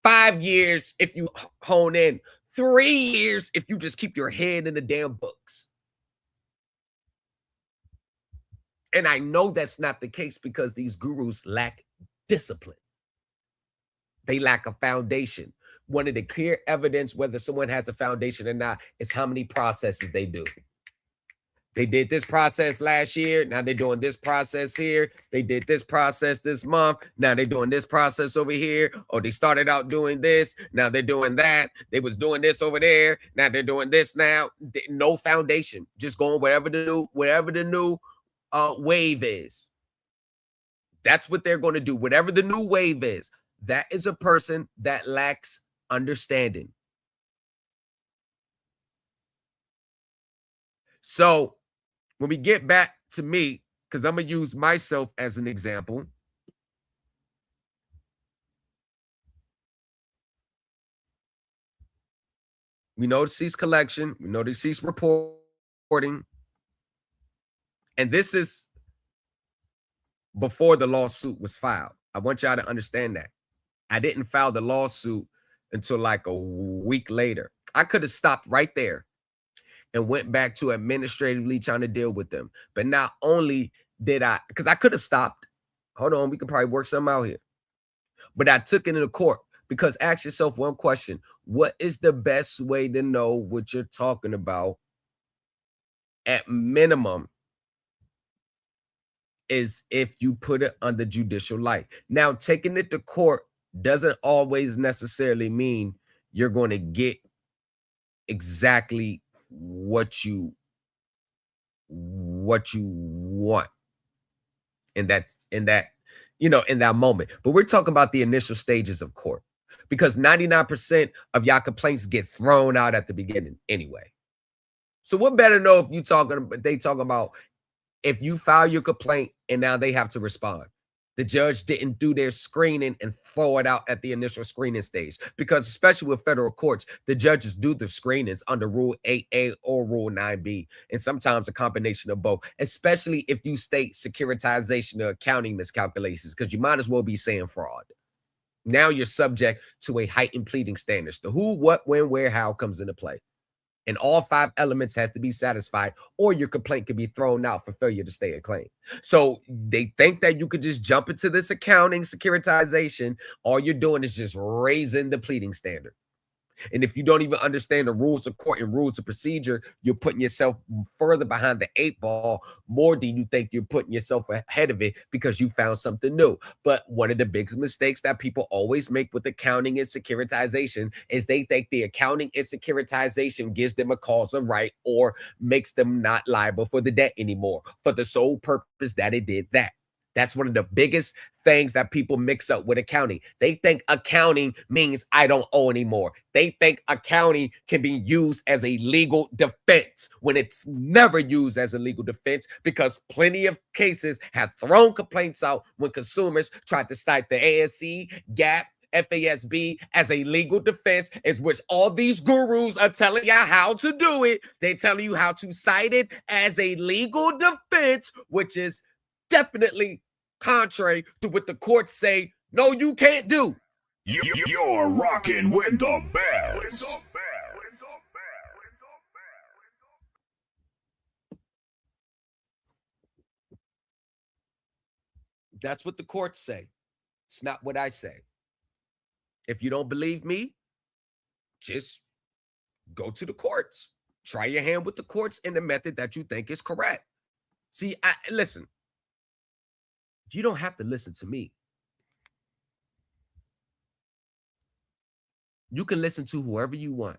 5 years if you hone in. 3 years if you just keep your head in the damn books. And I know that's not the case because these gurus lack discipline. They lack a foundation. One of the clear evidence whether someone has a foundation or not is how many processes they do. They did this process last year. Now they're doing this process here. They did this process this month. Now they're doing this process over here. Or they started out doing this. Now they're doing that. They was doing this over there. Now they're doing this now. No foundation. Just going wherever the new wave is. That's what they're going to do. Whatever the new wave is. That is a person that lacks understanding. So when we get back to me, because I'm going to use myself as an example. We know to cease collection. We know to cease reporting. And this is before the lawsuit was filed. I want y'all to understand that. I didn't file the lawsuit until like a week later. I could have stopped right there and went back to administratively trying to deal with them. But not only did I, because I could have stopped. Hold on, we could probably work something out here. But I took it into court because ask yourself one question. What is the best way to know what you're talking about? At minimum, is if you put it under judicial light. Now, taking it to court doesn't always necessarily mean you're going to get exactly what you want in that in that moment. But we're talking about the initial stages of court, because 99% of y'all complaints get thrown out at the beginning anyway. So what better know if they talking about if you file your complaint and now they have to respond. The judge didn't do their screening and throw it out at the initial screening stage, because especially with federal courts, the judges do the screenings under Rule 8A or Rule 9B, and sometimes a combination of both, especially if you state securitization or accounting miscalculations, because you might as well be saying fraud. Now you're subject to a heightened pleading standards. The who, what, when, where, how comes into play. And all 5 elements has to be satisfied, or your complaint could be thrown out for failure to state a claim. So they think that you could just jump into this accounting securitization. All you're doing is just raising the pleading standard. And if you don't even understand the rules of court and rules of procedure, you're putting yourself further behind the 8 ball more than you think you're putting yourself ahead of it, because you found something new. But one of the biggest mistakes that people always make with accounting and securitization is they think the accounting and securitization gives them a cause of right or makes them not liable for the debt anymore, for the sole purpose that it did that. That's one of the biggest things that people mix up with accounting. They think accounting means I don't owe anymore. They think accounting can be used as a legal defense when it's never used as a legal defense, because plenty of cases have thrown complaints out when consumers tried to cite the ASC, GAAP, FASB as a legal defense, is which all these gurus are telling you how to do it. They're telling you how to cite it as a legal defense, which is definitely contrary to what the courts say, no, you can't do. You're rocking with the best. That's what the courts say. It's not what I say. If you don't believe me, just go to the courts. Try your hand with the courts in the method that you think is correct. See, listen. You don't have to listen to me. You can listen to whoever you want.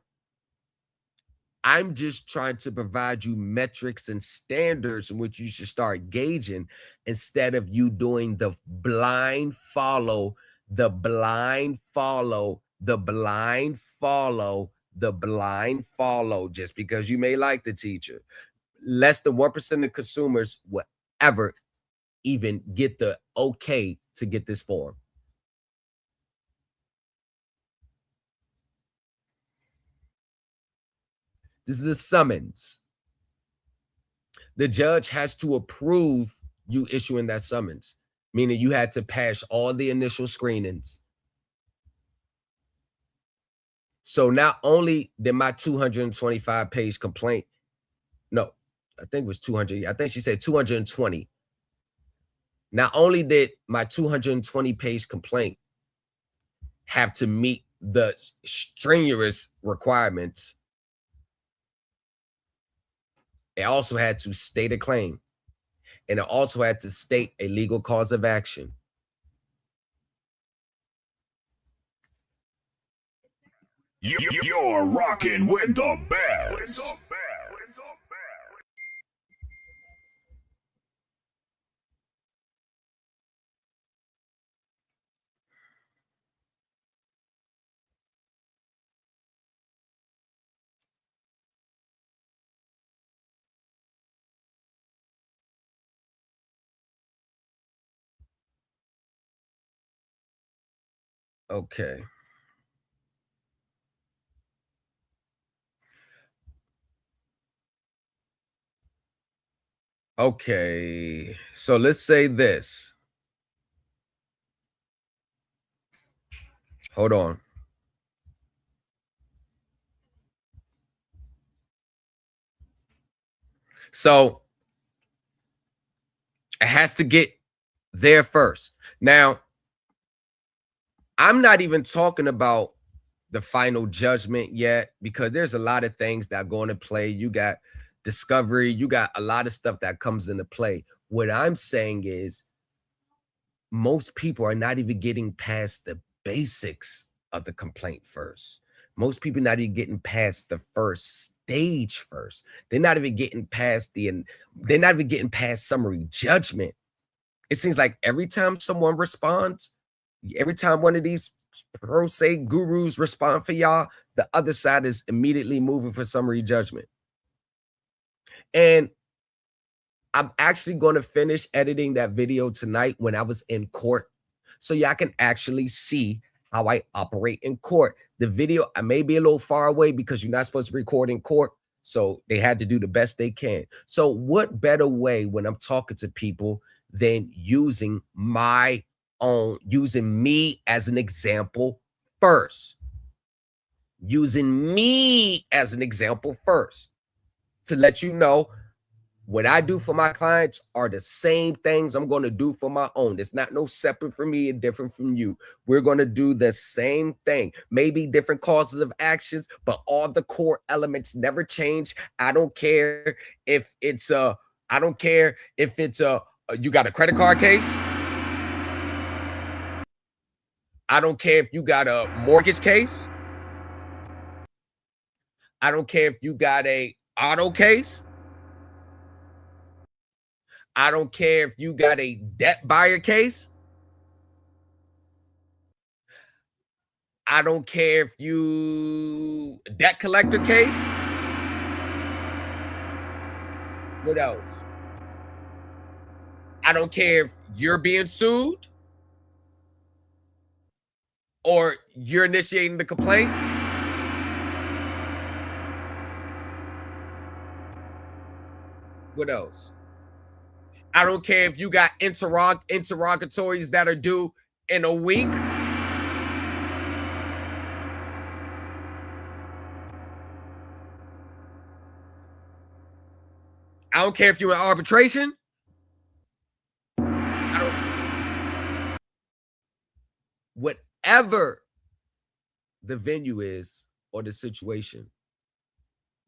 I'm just trying to provide you metrics and standards in which you should start gauging, instead of you doing the blind follow, the blind follow, the blind follow, the blind follow, just because you may like the teacher. Less than 1% of consumers will ever even get the okay to get this form. This is a summons. The judge has to approve you issuing that summons, meaning you had to pass all the initial screenings. So not only did my 225-page complaint, no, I think it was 200. I think she said 220. Not only did my 220-page complaint have to meet the strenuous requirements, it also had to state a claim, and it also had to state a legal cause of action. You're rocking with the best. Okay. Okay. So let's say this. Hold on. So it has to get there first. Now, I'm not even talking about the final judgment yet, because there's a lot of things that go into play. You got discovery, you got a lot of stuff that comes into play. What I'm saying is most people are not even getting past the basics of the complaint first. Most people not even getting past the first stage first. They're not even getting past summary judgment. It seems like every time someone responds, every time one of these pro se gurus respond for y'all, the other side is immediately moving for summary judgment. And I'm actually going to finish editing that video tonight when I was in court, so y'all can actually see how I operate in court. The video, I may be a little far away because you're not supposed to record in court, so they had to do the best they can. So what better way when I'm talking to people than using me as an example first? Using me as an example first to let you know what I do for my clients are the same things I'm going to do for my own. It's not no separate from me and different from you. We're going to do the same thing, maybe different causes of actions, but all the core elements never change. I don't care if it's you got a credit card case. I don't care if you got a mortgage case. I don't care if you got a auto case. I don't care if you got a debt buyer case. I don't care if you debt collector case. What else? I don't care if you're being sued or you're initiating the complaint. What else? I don't care if you got interrogatories that are due in a week. I don't care if you're in arbitration. Whatever the venue is or the situation,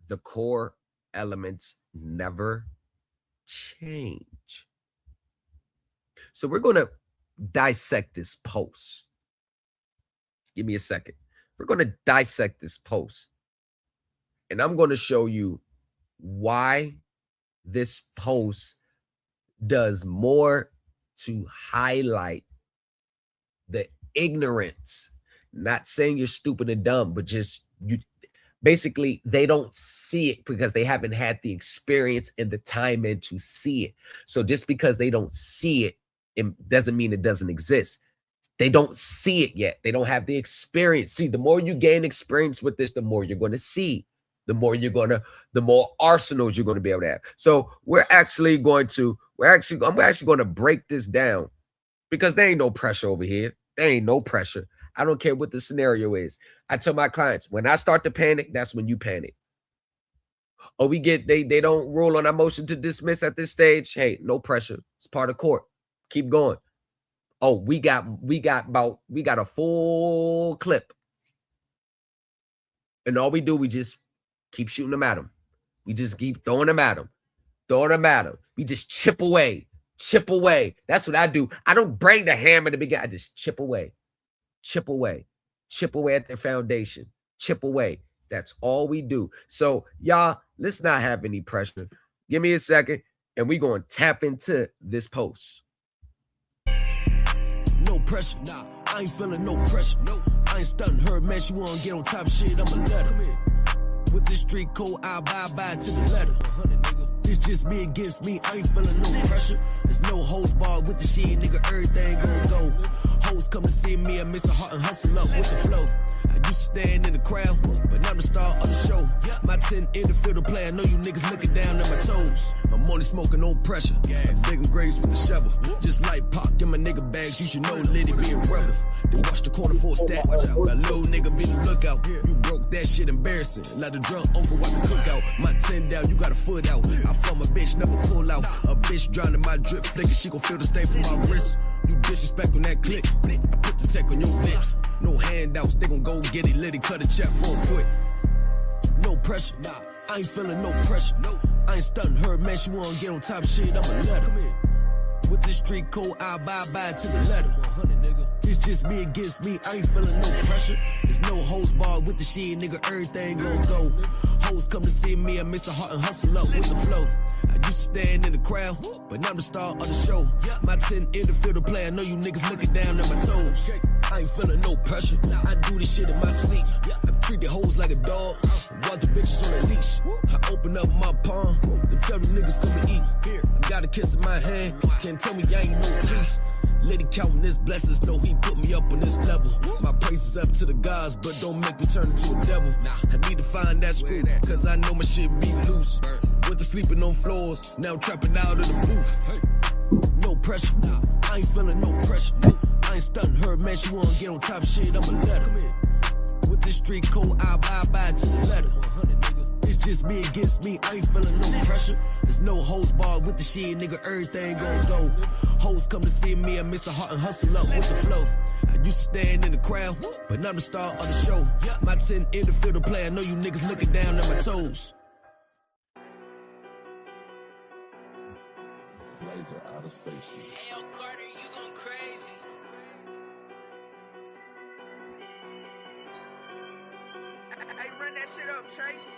the core elements never change. So we're going to dissect this post. Give me a second. We're going to dissect this post. And I'm going to show you why this post does more to highlight the ignorance. Not saying you're stupid and dumb, but just you. Basically, they don't see it because they haven't had the experience and the time in to see it. So just because they don't see it, it doesn't mean it doesn't exist. They don't see it yet. They don't have the experience. See, the more you gain experience with this, the more you're going to see. The more arsenals you're going to be able to have. So I'm actually going to break this down because there ain't no pressure over here. There ain't no pressure. I don't care what the scenario is. I tell my clients, when I start to panic, that's when you panic. Or they don't rule on our motion to dismiss at this stage. Hey, no pressure. It's part of court. Keep going. Oh, we got a full clip. And all we do, we just keep shooting them at them. We just keep throwing them at them. We just chip away. That's what I do. I don't bring the hammer to begin. I just chip away at their foundation, chip away. That's all we do. So y'all, let's not have any pressure. Give me a second and we're going to tap into this post. No pressure, nah, I ain't feeling no pressure. No, I ain't stunting her, man. She wanna get on top shit, I'ma let her. With the street code, I abide to the letter. It's just me against me, I ain't feeling no pressure. There's no hoes barred with the shit, nigga, everything gon' go. Hoes come to see me, I miss a heart and hustle up with the flow. I used to stand in the crowd, but now I'm the star of the show. My 10 in the field of play, I know you niggas looking down at my toes. I'm only smoking no pressure, I'm digging graves with the shovel. Just like Pac in my nigga bags, you should know Liddy be a rebel. They watch the corner for a stack, watch out. My little nigga be the lookout. You broke that shit embarrassing, like the drunk uncle watch the cookout. My 10 down, you got a foot out. I fuck my bitch, never pull out. A bitch drowning my drip flicking, she gon' feel the stain from my wrist. You disrespect on that click, I put the tech on your lips. No handouts, they gon' go get it litty, cut a check for a quick. No pressure, nah, I ain't feeling no pressure. No, I ain't stunting her, man, she wanna get on top shit, I'ma let her. With this street code, I abide to the letter. It's just me against me, I ain't feeling no pressure. There's no hoes barred with the shit, nigga, everything gon' go. Hoes come to see me, I miss a heart and hustle up with the flow. I used to stand in the crowd, but now I'm the star of the show. My 10 in the field to play, I know you niggas looking down at my toes. I ain't feeling no pressure, I do this shit in my sleep. I treat the hoes like a dog, want the bitches on a leash. I open up my palm, then tell the niggas come to eat. I got a kiss in my hand, can't tell me I ain't no peace. Let it counting his blessings, know he put me up on this level. My praise is up to the gods, but don't make me turn into a devil. I need to find that screw, cause I know my shit be loose. Went to sleeping on floors, now trapping out of the booth. No pressure, I ain't feeling no pressure. I ain't stunting her, man, she wanna get on top of shit, I'ma let her. With this street code, I abide to the letter. It's just me against me, I ain't feeling no pressure. There's no hoes barred with the shit, nigga, everything gon' go. Hoes come to see me, I miss a heart and hustle up with the flow. I used to stand in the crowd, but now I'm the star of the show. My 10 in the field to play, I know you niggas looking down at my toes. Blazer out of space. Hey, yo, Carter, you going crazy. Hey, run that shit up, Chase.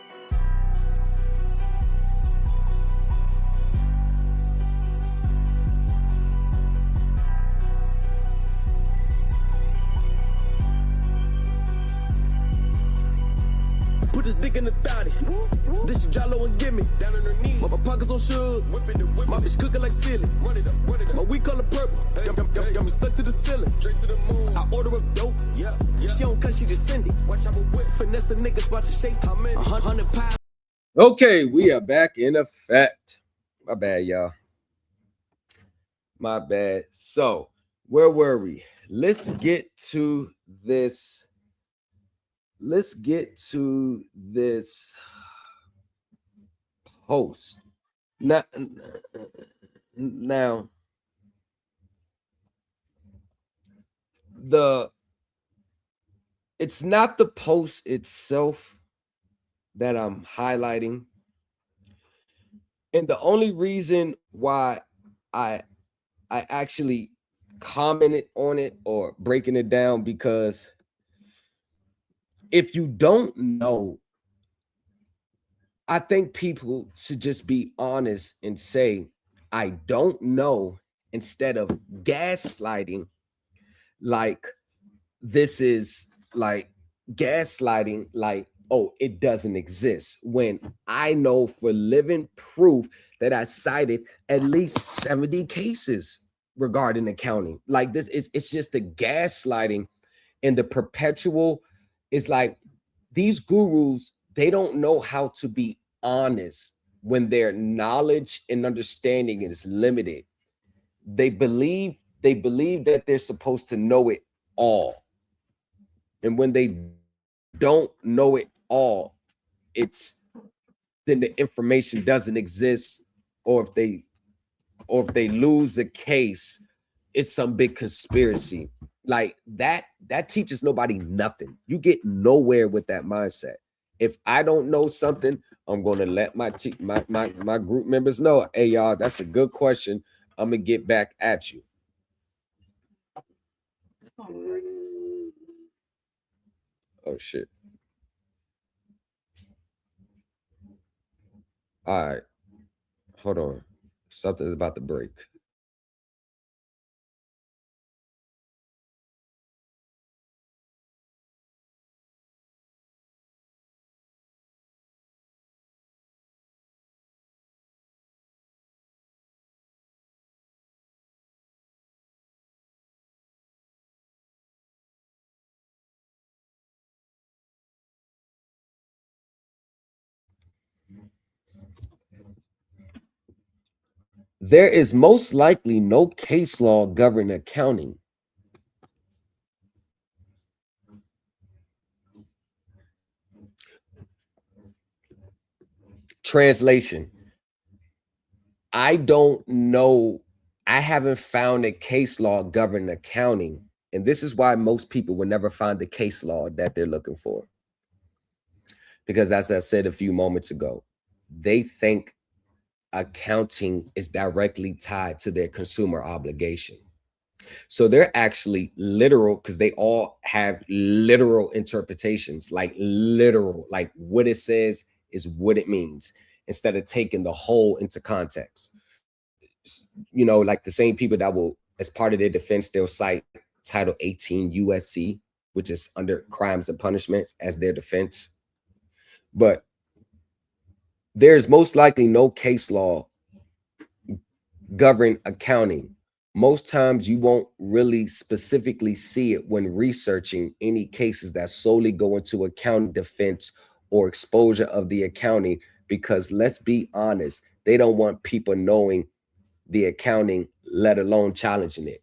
Put this dick in the thotty. This is Jalo and gimme. Down on her knees. My pockets on sugar. My bitch cooking like silly. My weed color purple. Got me stuck to the ceiling. Straight to the moon. I order up dope. Yeah. She don't cut, she just send it. Watch out with finesse the niggas watch the shape. How many? 100 pounds. Okay, we are back in effect. My bad, y'all. My bad. So, where were we? Let's get to this. Let's get to this post. Now it's not the post itself that I'm highlighting. And the only reason why I actually commented on it or breaking it down, because if you don't know, I think people should just be honest and say, I don't know, instead of gaslighting. Like, this is like gaslighting, like, oh, it doesn't exist, when I know for living proof that I cited at least 70 cases regarding accounting. Like, this is, it's just the gaslighting and the perpetual. It's like these gurus, they don't know how to be honest when their knowledge and understanding is limited. They believe that they're supposed to know it all. And when they don't know it all, then the information doesn't exist, or if they lose a case, it's some big conspiracy. Like that teaches nobody nothing. You get nowhere with that mindset. If I don't know something, I'm going to let my group members know, hey, y'all, that's a good question. I'm going to get back at you. Oh, shit. All right. Hold on. Something's about to break. There is most likely no case law governing accounting. Translation. I don't know. I haven't found a case law governing accounting. And this is why most people will never find the case law that they're looking for. Because as I said a few moments ago, they think accounting is directly tied to their consumer obligation. So they're actually literal because they all have literal interpretations, like literal, like what it says is what it means, instead of taking the whole into context. You know, like the same people that will, as part of their defense, they'll cite Title 18 USC, which is under crimes and punishments, as their defense. But there's most likely no case law governing accounting. Most times you won't really specifically see it when researching any cases that solely go into accounting defense or exposure of the accounting, because let's be honest, they don't want people knowing the accounting, let alone challenging it.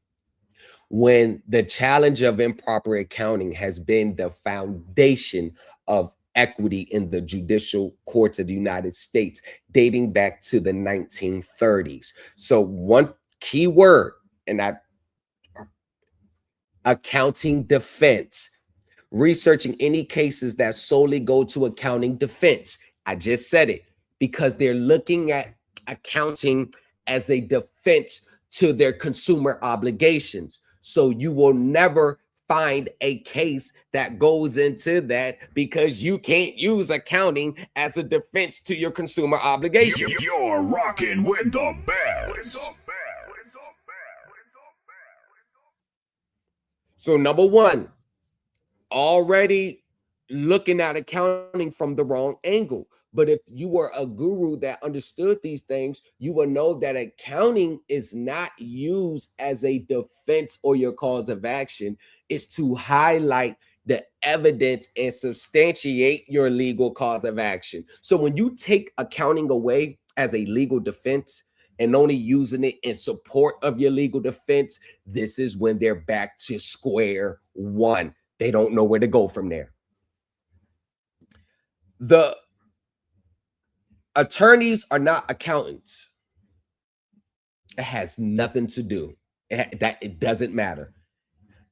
When the challenge of improper accounting has been the foundation of equity in the judicial courts of the United States, dating back to the 1930s. So one key word in that: accounting defense. Researching any cases that solely go to accounting defense. I just said it, because they're looking at accounting as a defense to their consumer obligations. So you will never find a case that goes into that, because you can't use accounting as a defense to your consumer obligations. You're rocking with the best. So number one, already looking at accounting from the wrong angle. But if you were a guru that understood these things, you will know that accounting is not used as a defense or your cause of action. It's to highlight the evidence and substantiate your legal cause of action. So when you take accounting away as a legal defense and only using it in support of your legal defense, this is when they're back to square one. They don't know where to go from there. The attorneys are not accountants. It has nothing to do. It doesn't matter.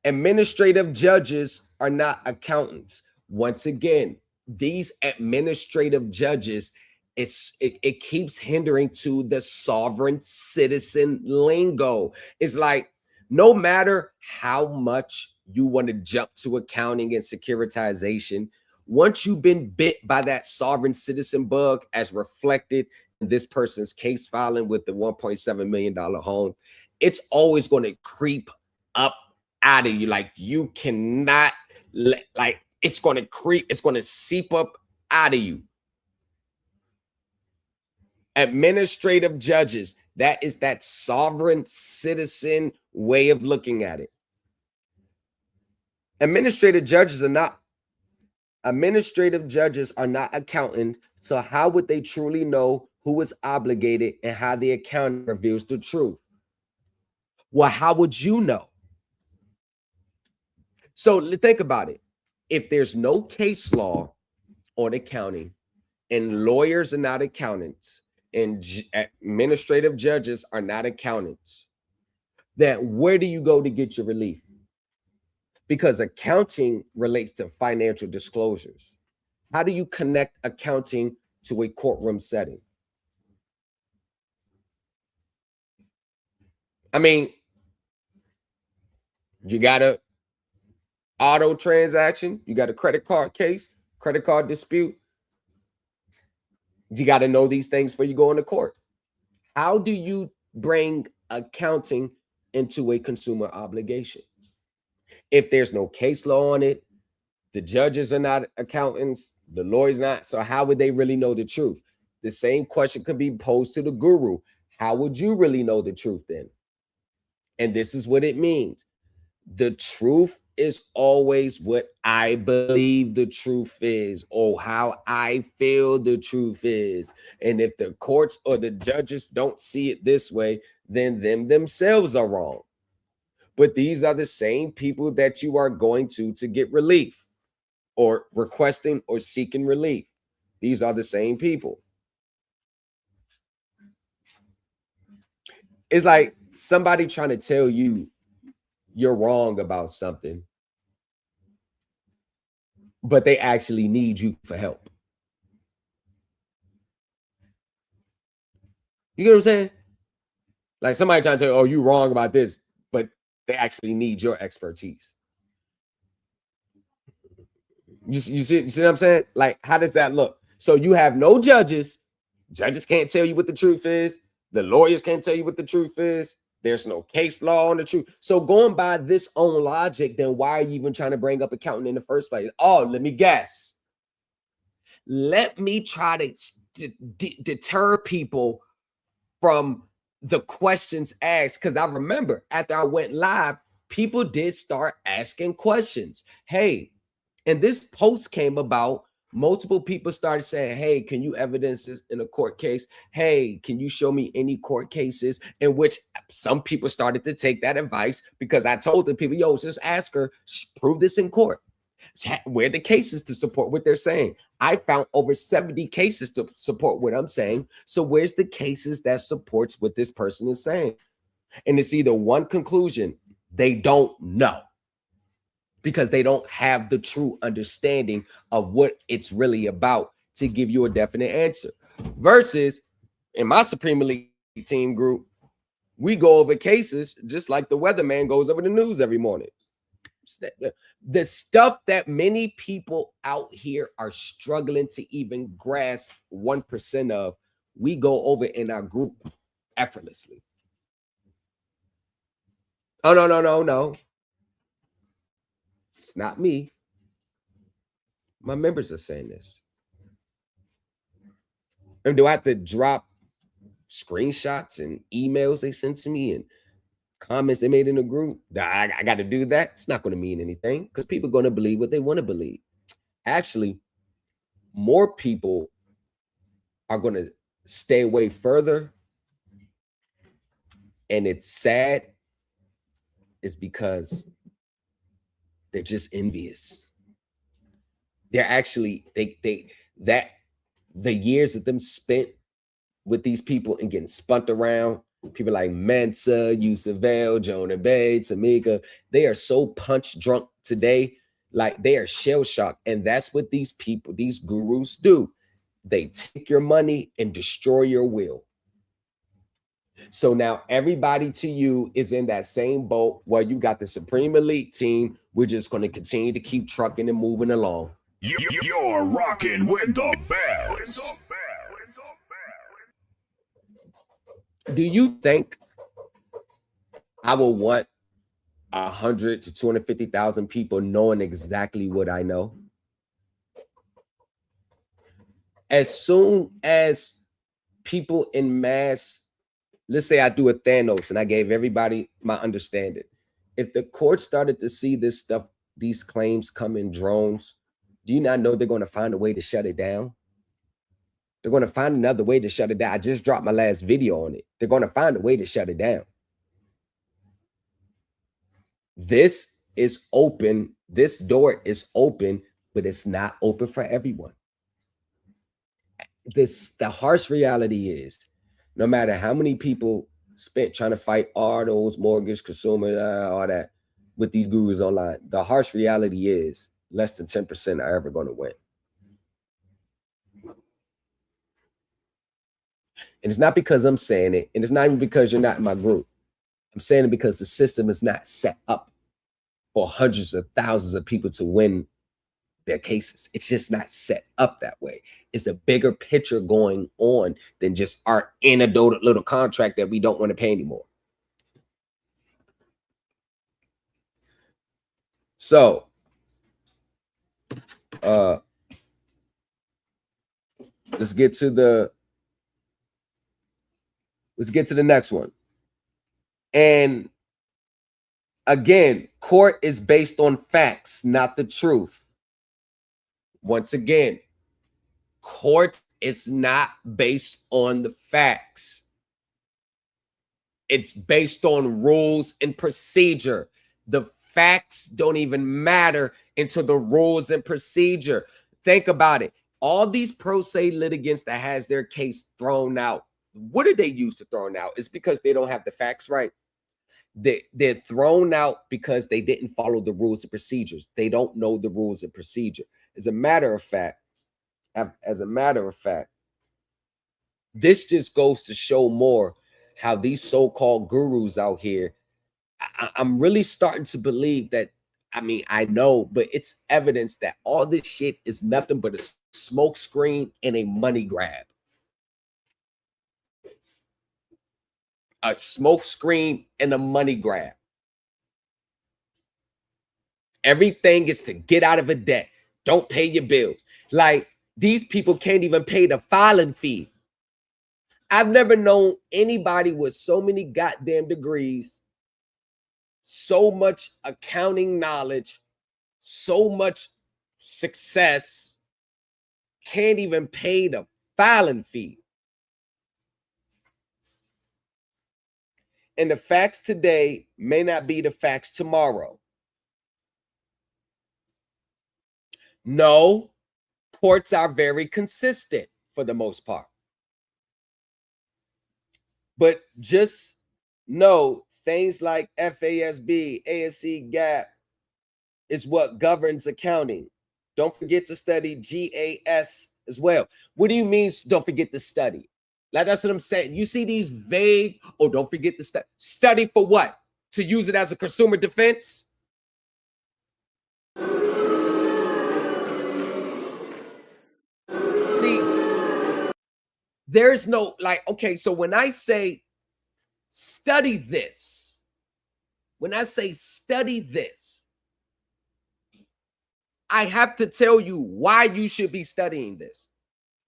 Administrative judges are not accountants. Once again, these administrative judges, it keeps hindering to the sovereign citizen lingo. It's like, no matter how much you want to jump to accounting and securitization, once you've been bit by that sovereign citizen bug, as reflected in this person's case filing with the $1.7 million home, it's always going to creep up out of you. Like, you cannot let, like, it's going to creep, it's going to seep up out of you. Administrative judges, that is that sovereign citizen way of looking at it. Administrative judges are not accountants. So how would they truly know who is obligated and how the accounting reveals the truth? Well, how would you know? So think about it. If there's no case law on accounting, and lawyers are not accountants, and administrative judges are not accountants, then where do you go to get your relief? Because accounting relates to financial disclosures. How do you connect accounting to a courtroom setting? I mean, you got a auto transaction, you got a credit card case, credit card dispute. You got to know these things before you go into court. How do you bring accounting into a consumer obligation? If there's no case law on it, the judges are not accountants, the lawyers not. So how would they really know the truth? The same question could be posed to the guru. How would you really know the truth then? And this is what it means. The truth is always what I believe the truth is, or how I feel the truth is. And if the courts or the judges don't see it this way, then them themselves are wrong. But these are the same people that you are going to get relief, or requesting or seeking relief. These are the same people. It's like somebody trying to tell you you're wrong about something, but they actually need you for help. You get what I'm saying? Like somebody trying to tell you, oh, you wrong about this, but They actually need your expertise. You see what I'm saying? Like, how does that look? So you have no judges. Judges can't tell you what the truth is. The lawyers can't tell you what the truth is. There's no case law on the truth. So going by this own logic, then why are you even trying to bring up accounting in the first place? Oh, let me guess. Let me try to deter people from the questions asked. Because I remember after I went live, people did start asking questions. Hey, and this post came about. Multiple people started saying, hey, can you evidence this in a court case? Hey, can you show me any court cases? In which some people started to take that advice, because I told the people, yo, just ask her, prove this in court. Where are the cases to support what they're saying? I found over 70 cases to support what I'm saying. So where's the cases that supports what this person is saying? And it's either one conclusion: they don't know, because they don't have the true understanding of what it's really about to give you a definite answer. Versus in my Supreme Elite team group, we go over cases just like the weatherman goes over the news every morning. The stuff that many people out here are struggling to even grasp 1% of, we go over in our group effortlessly. Oh, no. It's not me. My members are saying this. And do I have to drop screenshots and emails they sent to me and comments they made in the group? I got to do that. It's not going to mean anything, because people are going to believe what they want to believe. Actually, more people are going to stay away further. And it's sad. It's because they're just envious. They're actually, that the years of them spent with these people and getting spunt around, people like Mensa, Yusavelle, Jonah Bay, Tamika, they are so punch drunk today, like they are shell shocked. And that's what these people, these gurus do. They take your money and destroy your will. So now everybody to you is in that same boat where you got the Supreme Elite team. We're just going to continue to keep trucking and moving along. You're rocking with the best. Do you think I will want 100 to 250,000 people knowing exactly what I know? As soon as people in mass, let's say I do a Thanos and I gave everybody my understanding. If the court started to see this stuff, these claims come in drones, do you not know they're going to find a way to shut it down? They're going to find another way to shut it down. I just dropped my last video on it. They're going to find a way to shut it down. This is open. This door is open, but it's not open for everyone. The harsh reality is, no matter how many people spent trying to fight all those mortgage, consumer, all that with these gurus online, the harsh reality is less than 10% are ever going to win. And it's not because I'm saying it, and it's not even because you're not in my group. I'm saying it because the system is not set up for hundreds of thousands of people to win their cases. It's just not set up that way. It's a bigger picture going on than just our anecdotal little contract that we don't want to pay anymore. So, let's get to the next one. And again, court is based on facts, not the truth. Once again, court is not based on the facts. It's based on rules and procedure. The facts don't even matter until the rules and procedure. Think about it. All these pro se litigants that has their case thrown out, what did they use to throw it out? It's because they don't have the facts right. They're thrown out because they didn't follow the rules and procedures. They don't know the rules and procedure. As a matter of fact, this just goes to show more how these so-called gurus out here I'm really starting to believe that. I mean, I know, but it's evidence that all this shit is nothing but a smoke screen and a money grab. A smoke screen and a money grab. Everything is to get out of a debt. Don't pay your bills. Like, these people can't even pay the filing fee. I've never known anybody with so many goddamn degrees, so much accounting knowledge, so much success, can't even pay the filing fee. And the facts today may not be the facts tomorrow. No, courts are very consistent for the most part. But just know things like FASB, ASC GAAP is what governs accounting. Don't forget to study GAS as well. What do you mean don't forget to study? Like, that's what I'm saying. You see these vague, oh, don't forget to study. Study for what? To use it as a consumer defense? See, there's no, like, okay, so when I say study this, when I say study this, I have to tell you why you should be studying this.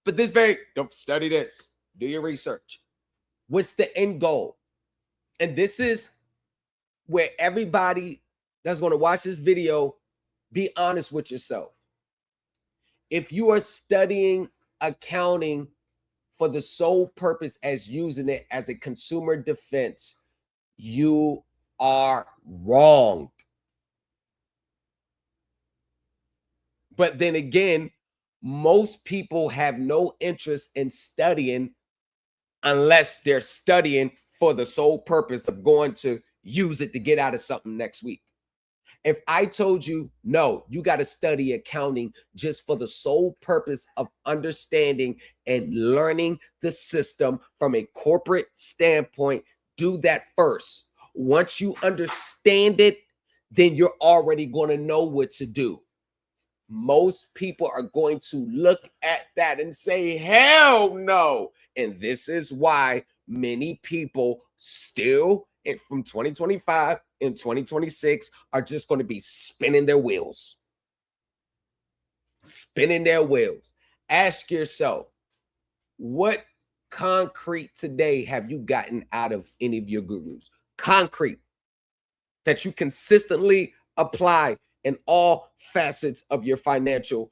But this don't study this. Do your research. What's the end goal? And this is where everybody that's going to watch this video, be honest with yourself. If you are studying accounting for the sole purpose as using it as a consumer defense, you are wrong. But then again, most people have no interest in studying unless they're studying for the sole purpose of going to use it to get out of something next week. If I told you, no, you got to study accounting just for the sole purpose of understanding and learning the system from a corporate standpoint, do that first. Once you understand it, then you're already going to know what to do. Most people are going to look at that and say, hell no. And this is why many people still, from 2025 and 2026, are just going to be spinning their wheels. Spinning their wheels. Ask yourself, what concrete today have you gotten out of any of your gurus? Concrete that you consistently apply in all facets of your financial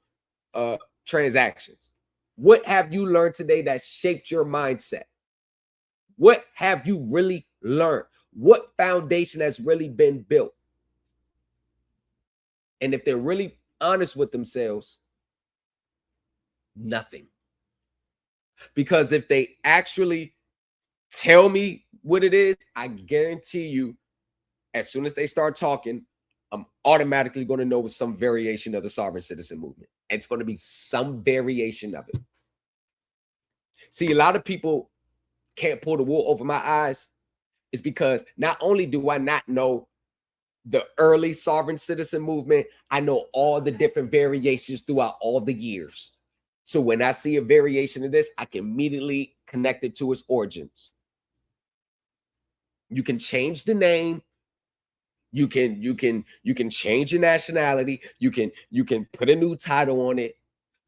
transactions. What have you learned today that shaped your mindset? What have you really learned? What foundation has really been built? And if they're really honest with themselves, nothing. Because if they actually tell me what it is, I guarantee you, as soon as they start talking, I'm automatically going to know it's some variation of the sovereign citizen movement. It's going to be some variation of it. See, a lot of people can't pull the wool over my eyes. Is because not only do I not know the early sovereign citizen movement, I know all the different variations throughout all the years. So when I see a variation of this, I can immediately connect it to its origins. You can change the name. You can change your nationality. You can put a new title on it,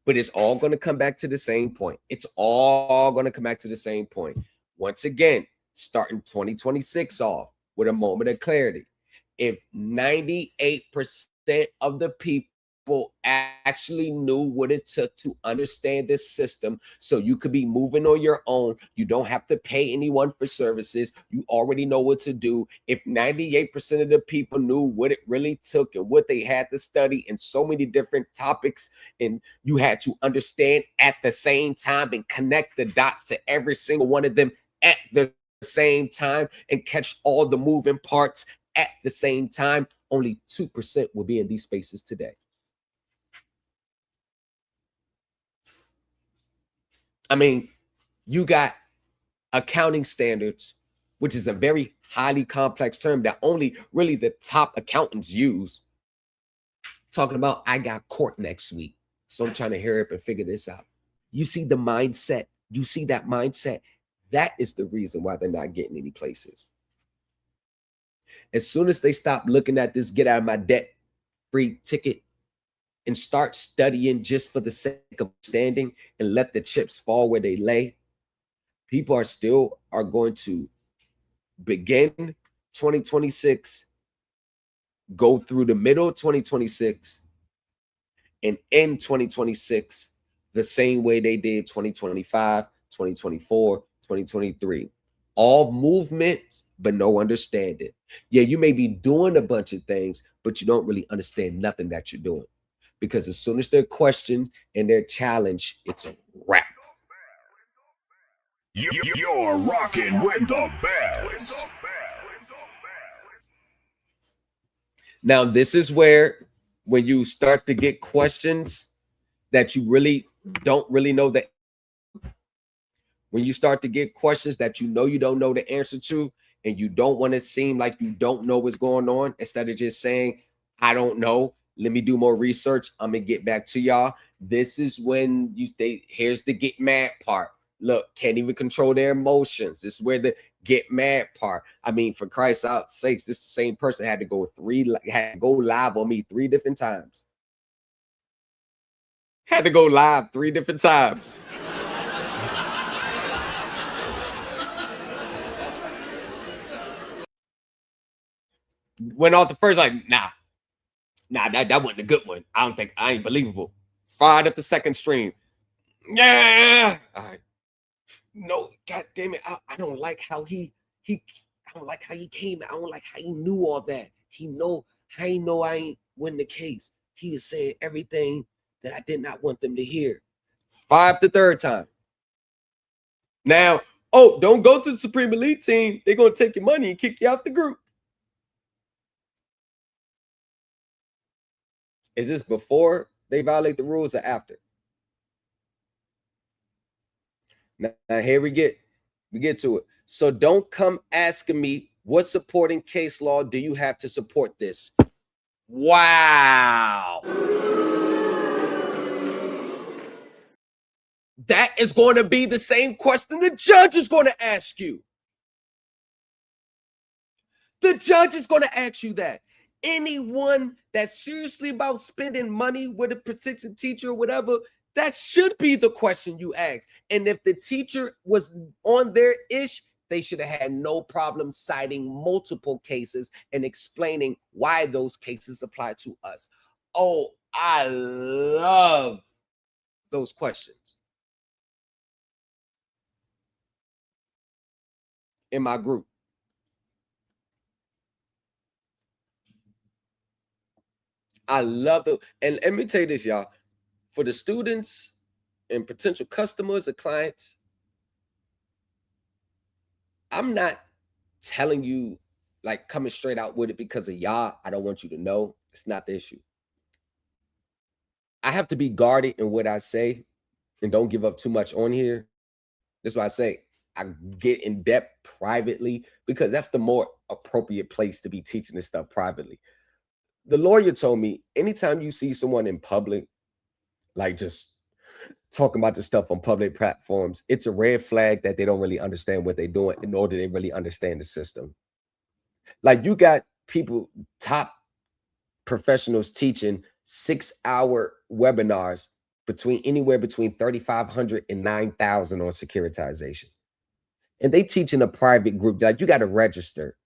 but it's all going to come back to the same point. It's all going to come back to the same point. Once again, starting 2026 off with a moment of clarity. If 98% of the people actually knew what it took to understand this system, so you could be moving on your own, you don't have to pay anyone for services, you already know what to do. If 98% of the people knew what it really took and what they had to study in so many different topics, and you had to understand at the same time and connect the dots to every single one of them at the same time and catch all the moving parts at the same time, only 2% will be in these spaces today. I mean, you got accounting standards which is a very highly complex term that only really the top accountants use. Talking about, I got court next week, so I'm trying to hurry up and figure this out. You see the mindset. You see that mindset. That is the reason why they're not getting any places. As soon as they stop looking at this get out of my debt free ticket and start studying just for the sake of standing and let the chips fall where they lay, people are going to begin 2026, go through the middle of 2026, and end 2026 the same way they did 2025, 2024, 2023. All movements, but no understanding. Yeah, you may be doing a bunch of things, but you don't really understand nothing that you're doing. Because as soon as they're questioned and they're challenged, it's a wrap. You're rocking with the best. Now, this is where when you start to get questions that you really don't really know when you start to get questions that you don't know the answer to, and you don't want to seem like you don't know what's going on, instead of just saying, I don't know, let me do more research, I'm gonna get back to y'all. This is when here's the get mad part. Look, can't even control their emotions. This is where the get mad part. I mean, for Christ's sakes, this same person had to go live on me 3 different times. Had to go live 3 different times. Went off the first, like, nah, that wasn't a good one. I ain't believable. Fired up the second stream. Yeah. All right. No, god damn it. I don't like how I don't like how he came. I don't like how he knew all that. I ain't win the case. He is saying everything that I did not want them to hear. 5 the third time. Now, don't go to the Supreme Elite team. They're gonna take your money and kick you out the group. Is this before they violate the rules or after? Now here we get to it. So don't come asking me what supporting case law do you have to support this. Wow. That is going to be the same question the judge is going to ask you. The judge is going to ask you that. Anyone that's seriously about spending money with a potential teacher or whatever, that should be the question you ask. And if the teacher was on their ish, they should have had no problem citing multiple cases and explaining why those cases apply to us. Oh, I love those questions in my group. I love it. And let me tell you this, y'all. For the students and potential customers or clients, I'm not telling you like coming straight out with it because of y'all. I don't want you to know. It's not the issue. I have to be guarded in what I say and don't give up too much on here. That's why I say I get in depth privately, because that's the more appropriate place to be teaching this stuff privately. The lawyer told me anytime you see someone in public, like just talking about this stuff on public platforms, it's a red flag that they don't really understand what they're doing, nor do they really understand the system. Like, you got people, top professionals teaching 6-hour webinars anywhere between 3,500 and 9,000 on securitization. And they teach in a private group. Like, you got to register.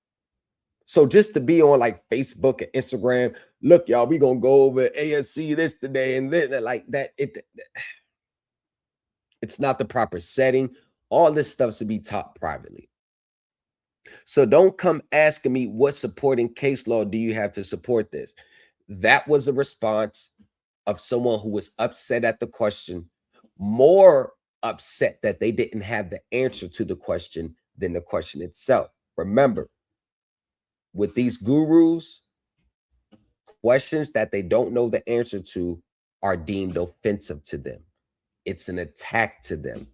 So just to be on like Facebook and Instagram, look, y'all, we gonna go over ASC this today and then like that. It's not the proper setting. All this stuff should be taught privately. So don't come asking me what supporting case law do you have to support this. That was a response of someone who was upset at the question, more upset that they didn't have the answer to the question than the question itself. Remember, with these gurus, questions that they don't know the answer to are deemed offensive to them. It's an attack to them.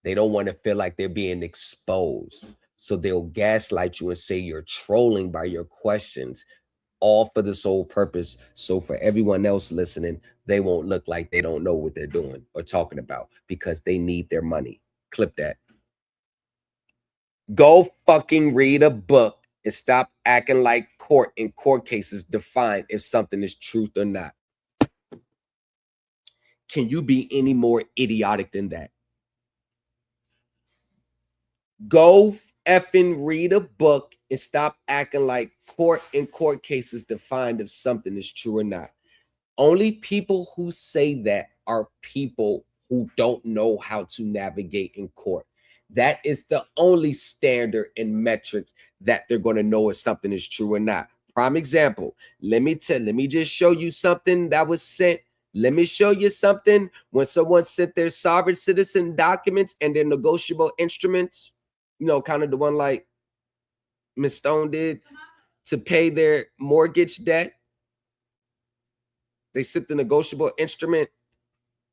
They don't want to feel like they're being exposed. So they'll gaslight you and say you're trolling by your questions, all for the sole purpose. So for everyone else listening, they won't look like they don't know what they're doing or talking about because they need their money. Clip that. Go fucking read a book and stop acting like court and court cases define if something is truth or not. Can you be any more idiotic than that? Go effing read a book and stop acting like court and court cases defined if something is true or not. Only people who say that are people who don't know how to navigate in court. That is the only standard and metrics that they're going to know if something is true or not. Prime example, let me just show you something that was sent. Let me show you something when someone sent their sovereign citizen documents and their negotiable instruments, kind of the one like Ms. Stone did to pay their mortgage debt. They sent the negotiable instrument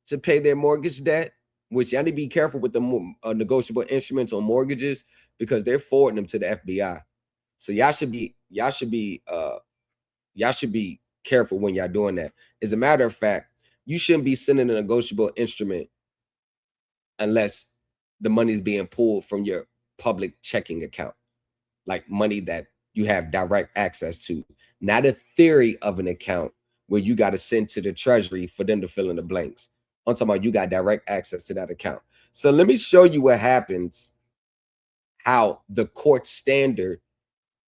to pay their mortgage debt, which y'all need to be careful with the negotiable instruments on mortgages because they're forwarding them to the FBI. So y'all should be careful when y'all doing that. As a matter of fact, you shouldn't be sending a negotiable instrument unless the money is being pulled from your public checking account, like money that you have direct access to, not a theory of an account where you got to send to the treasury for them to fill in the blanks. I'm talking about you got direct access to that account. So let me show you what happens, how the court standard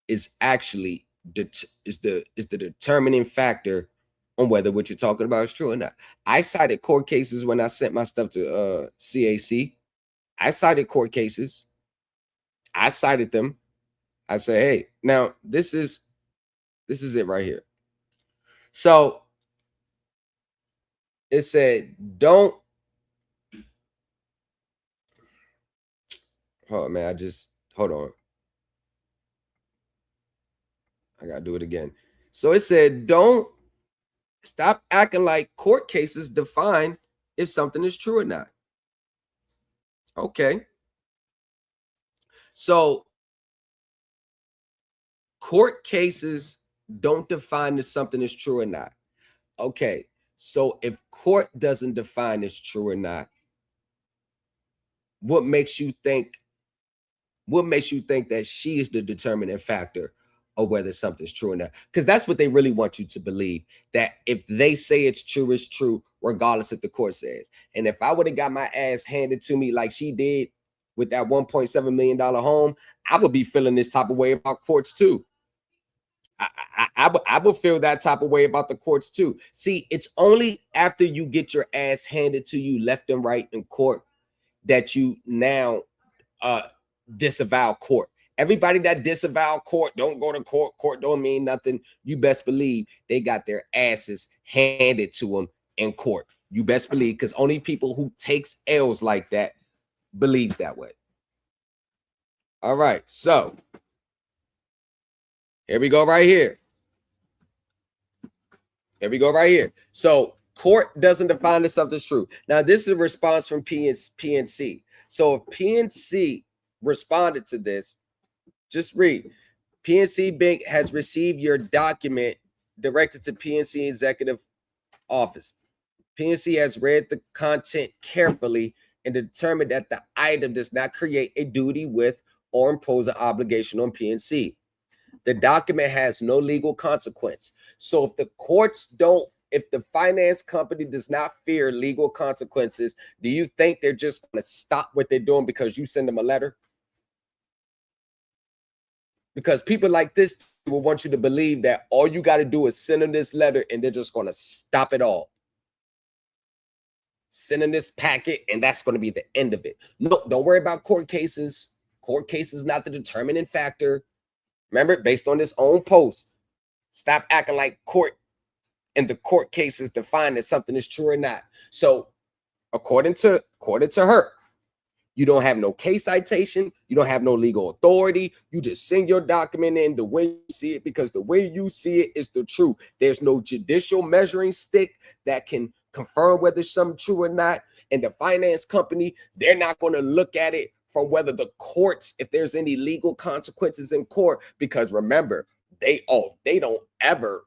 is actually the determining factor on whether what you're talking about is true or not. I cited court cases when I sent my stuff to CAC. I cited court cases. I cited them. I say, hey, now this is it right here. So it said, don't. Oh man, hold on. I gotta do it again. So it said, don't stop acting like court cases define if something is true or not. Okay. So court cases don't define if something is true or not. Okay. So if court doesn't define it's true or not, what makes you think that she is the determining factor of whether something's true or not? Because that's what they really want you to believe, that if they say it's true, regardless if the court says. And if I would have got my ass handed to me like she did with that $1.7 million home, I would be feeling this type of way about courts too. I would feel that type of way about the courts too. See, it's only after you get your ass handed to you left and right in court that you now disavow court. Everybody that disavow court, don't go to court, court don't mean nothing. You best believe they got their asses handed to them in court. You best believe, because only people who takes L's like that believes that way. All right, so here we go right here. Here we go right here. So court doesn't define if something's true. Now, this is a response from PNC. So if PNC responded to this, just read. PNC Bank has received your document directed to PNC Executive Office. PNC has read the content carefully and determined that the item does not create a duty with or impose an obligation on PNC. The document has no legal consequence. So if the courts if the finance company does not fear legal consequences, do you think they're just going to stop what they're doing because you send them a letter? Because people like this will want you to believe that all you got to do is send them this letter and they're just going to stop it all. Send them this packet and that's going to be the end of it. No, don't worry about court cases. Court cases not the determining factor. Remember, based on this own post, stop acting like court and the court cases define that something is true or not. So according to her, you don't have no case citation. You don't have no legal authority. You just send your document in the way you see it because the way you see it is the truth. There's no judicial measuring stick that can confirm whether something's true or not. And the finance company, they're not going to look at it from whether the courts, if there's any legal consequences in court, because remember, they don't ever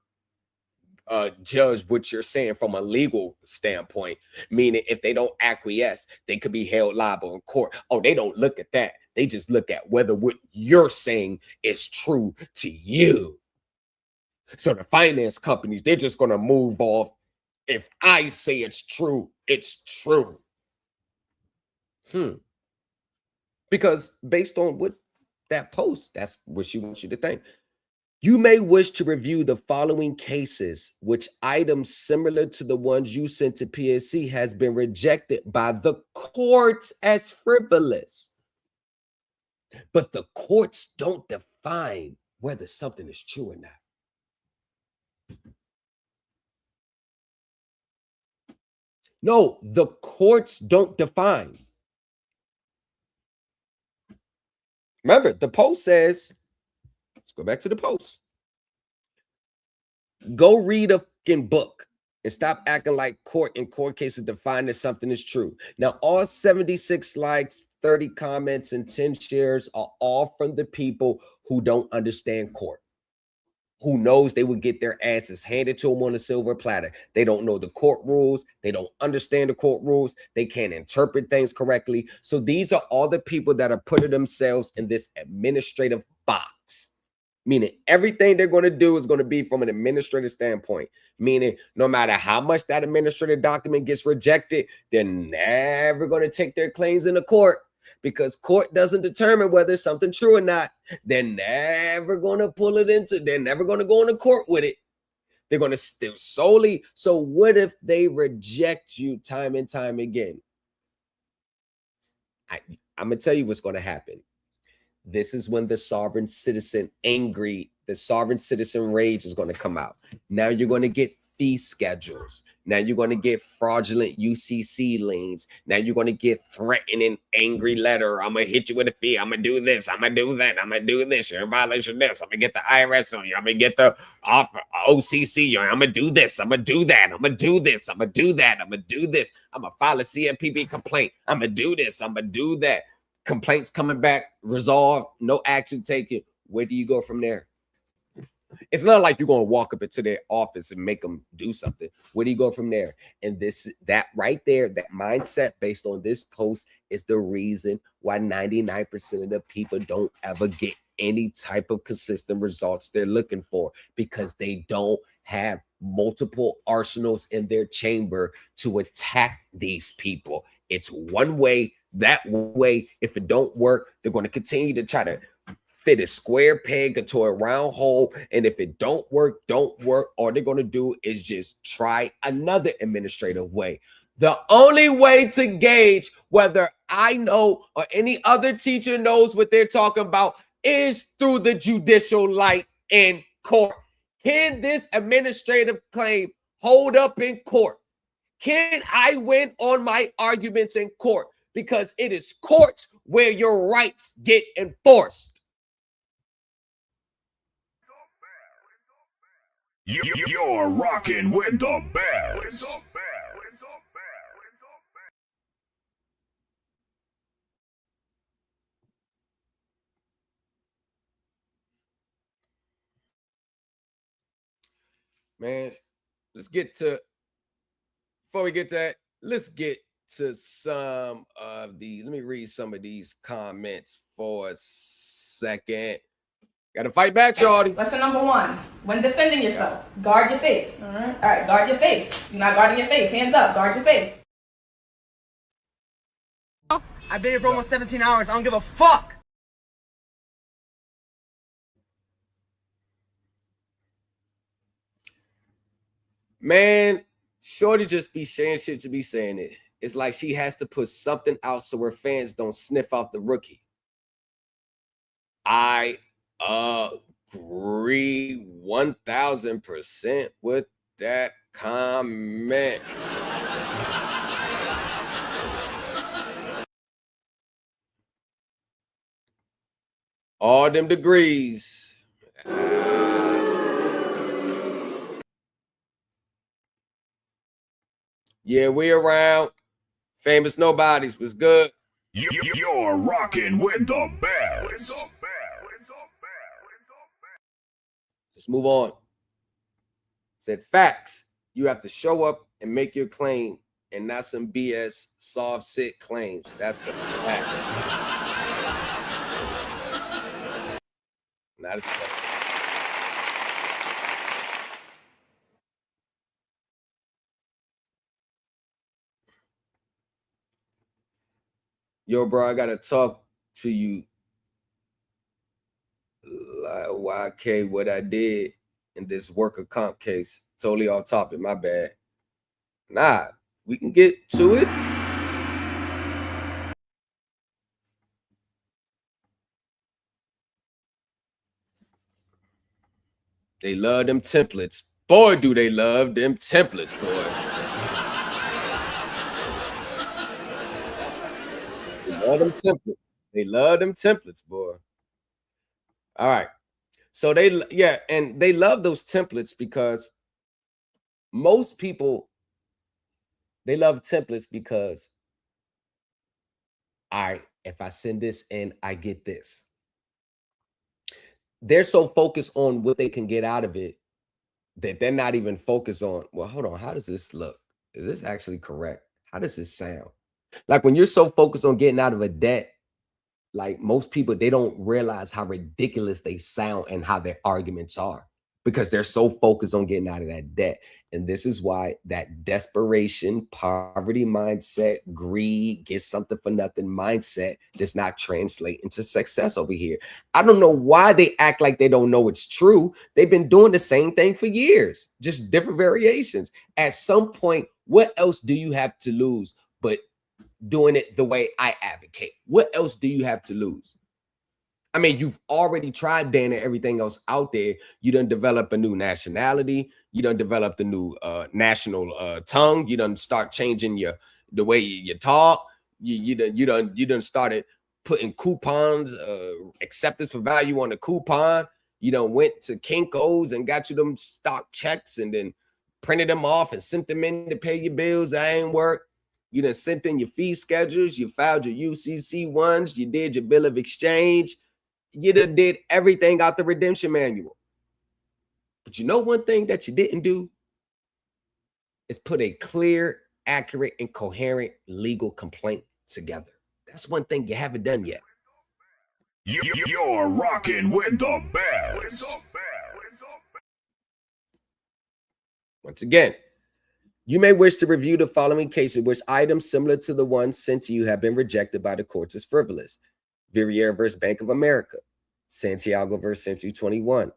judge what you're saying from a legal standpoint, meaning if they don't acquiesce, they could be held liable in court. Oh, they don't look at that. They just look at whether what you're saying is true to you. So the finance companies, they're just going to move off. If I say it's true, it's true. Because based on what that post, that's what she wants you to think. You may wish to review the following cases, which items similar to the ones you sent to PSC has been rejected by the courts as frivolous. But the courts don't define whether something is true or not. No, the courts don't define. Remember, the post says, let's go back to the post. Go read a fucking book and stop acting like court and court cases define that something is true. Now, all 76 likes, 30 comments, and 10 shares are all from the people who don't understand court, who knows they would get their asses handed to them on a silver platter. They don't know the court rules. They don't understand the court rules. They can't interpret things correctly. So these are all the people that are putting themselves in this administrative box, meaning everything they're going to do is going to be from an administrative standpoint, meaning no matter how much that administrative document gets rejected, they're never going to take their claims into court. Because court doesn't determine whether it's something true or not. They're never going to pull it into, they're never going to go into court with it. They're going to still solely. So what if they reject you time and time again? I'm going to tell you what's going to happen. This is when the sovereign citizen the sovereign citizen rage is going to come out. Now you're going to get fee schedules. Now you're going to get fraudulent UCC liens. Now you're going to get threatening angry letter. I'm going to hit you with a fee. I'm going to do this. I'm going to do that. I'm going to do this. You're in violation of this. I'm going to get the IRS on you. I'm going to get the OCC. I'm going to do this. I'm going to do that. I'm going to do this. I'm going to do that. I'm going to do this. I'm going to file a CMPB complaint. I'm going to do this. I'm going to do that. Complaints coming back, resolved, no action taken. Where do you go from there? It's not like you're going to walk up into their office and make them do something. Where do you go from there? And that right there, that mindset based on this post is the reason why 99% of the people don't ever get any type of consistent results they're looking for, because they don't have multiple arsenals in their chamber to attack these people. It's one way, that way. If it don't work, they're going to continue to try to fit a square peg into a round hole. And if it don't work, all they're going to do is just try another administrative way. The only way to gauge whether I know or any other teacher knows what they're talking about is through the judicial light in court. Can this administrative claim hold up in court? Can I win on my arguments in court? Because it is courts where your rights get enforced. You're rocking with the best. Man, let's get to, before we get to that, let's get to some of the, let me read some of these comments for a second. Got to fight back, shorty. Lesson number 1, when defending yourself, guard your face. All right, guard your face. You're not guarding your face. Hands up, guard your face. I've been here for almost 17 hours. I don't give a fuck. Man, shorty just be saying shit to be saying it. It's like she has to put something out so her fans don't sniff out the rookie. I agree 1000% with that comment. All them degrees. Yeah, we around. Famous nobodies was good. You're rocking with the best. Let's move on. Said facts. You have to show up and make your claim and not some BS soft sit claims. That's a fact. Not as fact. Yo, bro, I gotta talk to you. YK, what I did in this worker comp case. Totally off topic, my bad. Nah, we can get to it. They love them templates. Boy, do they love them templates, boy. They love them templates. They love them templates, boy. All right. So and they love those templates because most people, they love templates because, all right, if I send this in, I get this. They're so focused on what they can get out of it that they're not even focused on, well, hold on, how does this look? Is this actually correct? How does this sound? Like when you're so focused on getting out of a debt, like most people, they don't realize how ridiculous they sound and how their arguments are because they're so focused on getting out of that debt. And this is why that desperation, poverty mindset, greed, get something for nothing mindset does not translate into success over here. I don't know why they act like they don't know it's true. They've been doing the same thing for years, just different variations. At some point, what else do you have to lose but doing it the way I advocate? What else do you have to lose? I mean, you've already tried banning everything else out there. You done develop a new nationality. You done develop the new national tongue. You done start changing the way you talk. You done started putting coupons, acceptance for value on the coupon. You done went to Kinko's and got you them stock checks and then printed them off and sent them in to pay your bills. That ain't work. You done sent in your fee schedules. You filed your UCC ones. You did your bill of exchange. You done did everything out the redemption manual. But you know one thing that you didn't do is put a clear, accurate, and coherent legal complaint together. That's one thing you haven't done yet. You're rocking with the best. Once again, you may wish to review the following cases in which items similar to the ones sent to you have been rejected by the courts as frivolous. Verrier versus Bank of America, Santiago versus Century 21,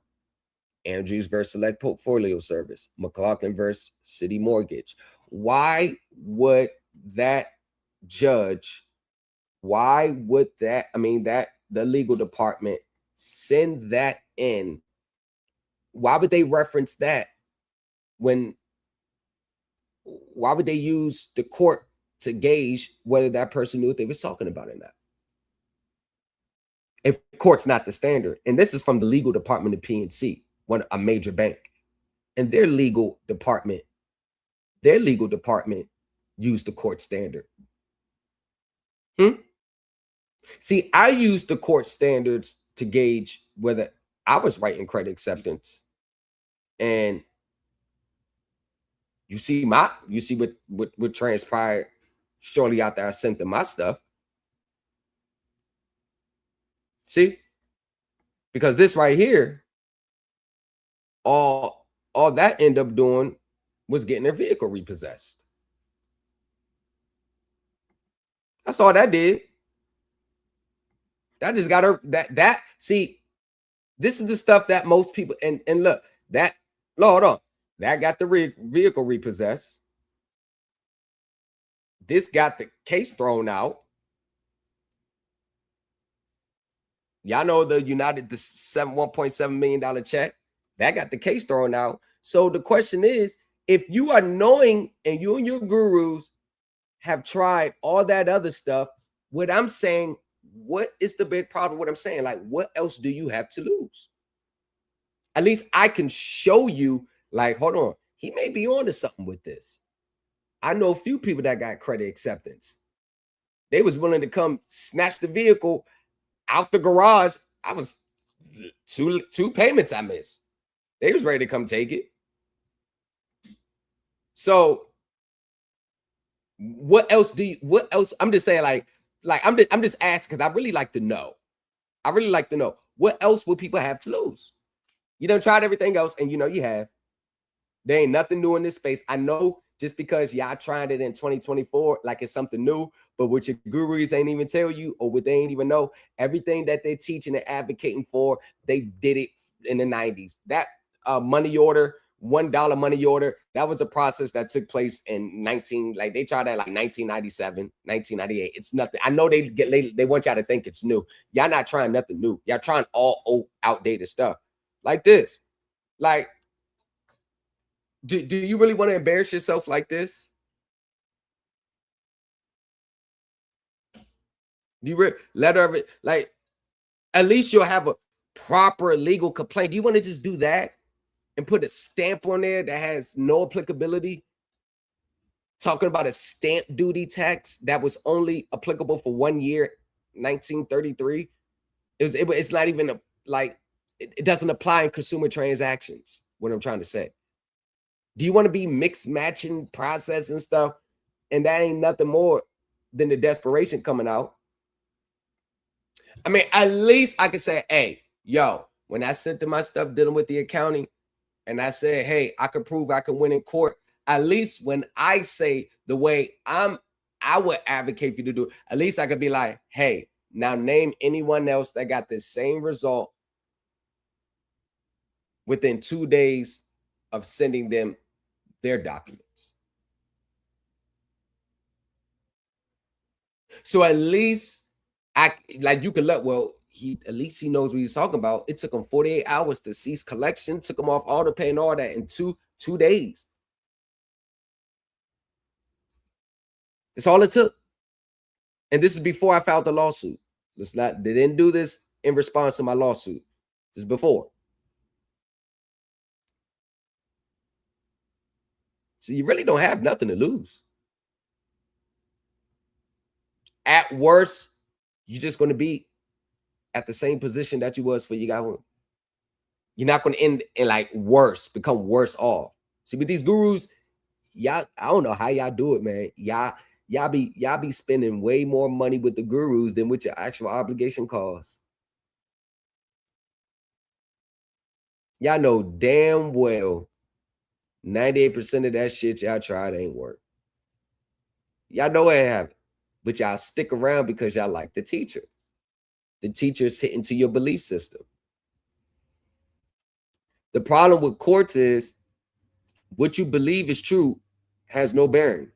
Andrews versus Select Portfolio Service, McLaughlin versus City Mortgage. Why would that judge, that the legal department send that in? Why would they reference that why would they use the court to gauge whether that person knew what they was talking about or not? If court's not the standard, and this is from the legal department of PNC, a major bank, and their legal department used the court standard. See, I used the court standards to gauge whether I was right in credit acceptance, and you see what transpired shortly after I sent them my stuff. See, because this right here, all that ended up doing was getting their vehicle repossessed. That's all that did. That just got her see, this is the stuff that most people and look, hold on. That got the vehicle repossessed. This got the case thrown out. Y'all know the $1.7 million check. That got the case thrown out. So the question is, if you are knowing and you and your gurus have tried all that other stuff, what I'm saying, what is the big problem? What I'm saying, like, what else do you have to lose? At least I can show you, like, hold on, he may be on to something with this. I know a few people that got credit acceptance. They was willing to come snatch the vehicle out the garage. I was two payments I missed. They was ready to come take it. So what else? I'm just saying, like I'm just asking because I really like to know. I really like to know what else would people have to lose? You done tried everything else, and you know you have. There ain't nothing new in this space. I know just because y'all tried it in 2024, like it's something new, but what your gurus ain't even tell you or what they ain't even know, everything that they're teaching and advocating for, they did it in the 90s. That money order, $1 money order, that was a process that took place in they tried that like 1997, 1998. It's nothing. I know they want y'all to think it's new. Y'all not trying nothing new. Y'all trying all old, outdated stuff like this. Like, do you really want to embarrass yourself like this? Do you letter of it? Like, at least you'll have a proper legal complaint. Do you want to just do that and put a stamp on there that has no applicability? Talking about a stamp duty tax that was only applicable for 1 year, 1933. It's not even it doesn't apply in consumer transactions. What I'm trying to say. Do you want to be mixed matching process and stuff? And that ain't nothing more than the desperation coming out. I mean, at least I could say, hey, yo, when I sent to my stuff dealing with the accounting and I said, hey, I can prove I can win in court. At least when I say the way I would advocate for you to do, at least I could be like, hey, now name anyone else that got the same result within 2 days of sending them their documents. So at least you could at least he knows what he's talking about. It took him 48 hours to cease collection, took him off auto pay and all that in two days. That's all it took. And this is before I filed the lawsuit. They didn't do this in response to my lawsuit. This is before. So you really don't have nothing to lose. At worst, you're just going to be at the same position that you was for you got one. You're not going to end in become worse off. See, with these gurus, y'all, I don't know how y'all do it, man. Y'all be spending way more money with the gurus than what your actual obligation costs. Y'all know damn well 98% of that shit y'all tried ain't work. Y'all know it happened, but y'all stick around because y'all like the teacher. The teacher's hitting to your belief system. The problem with courts is what you believe is true has no bearing.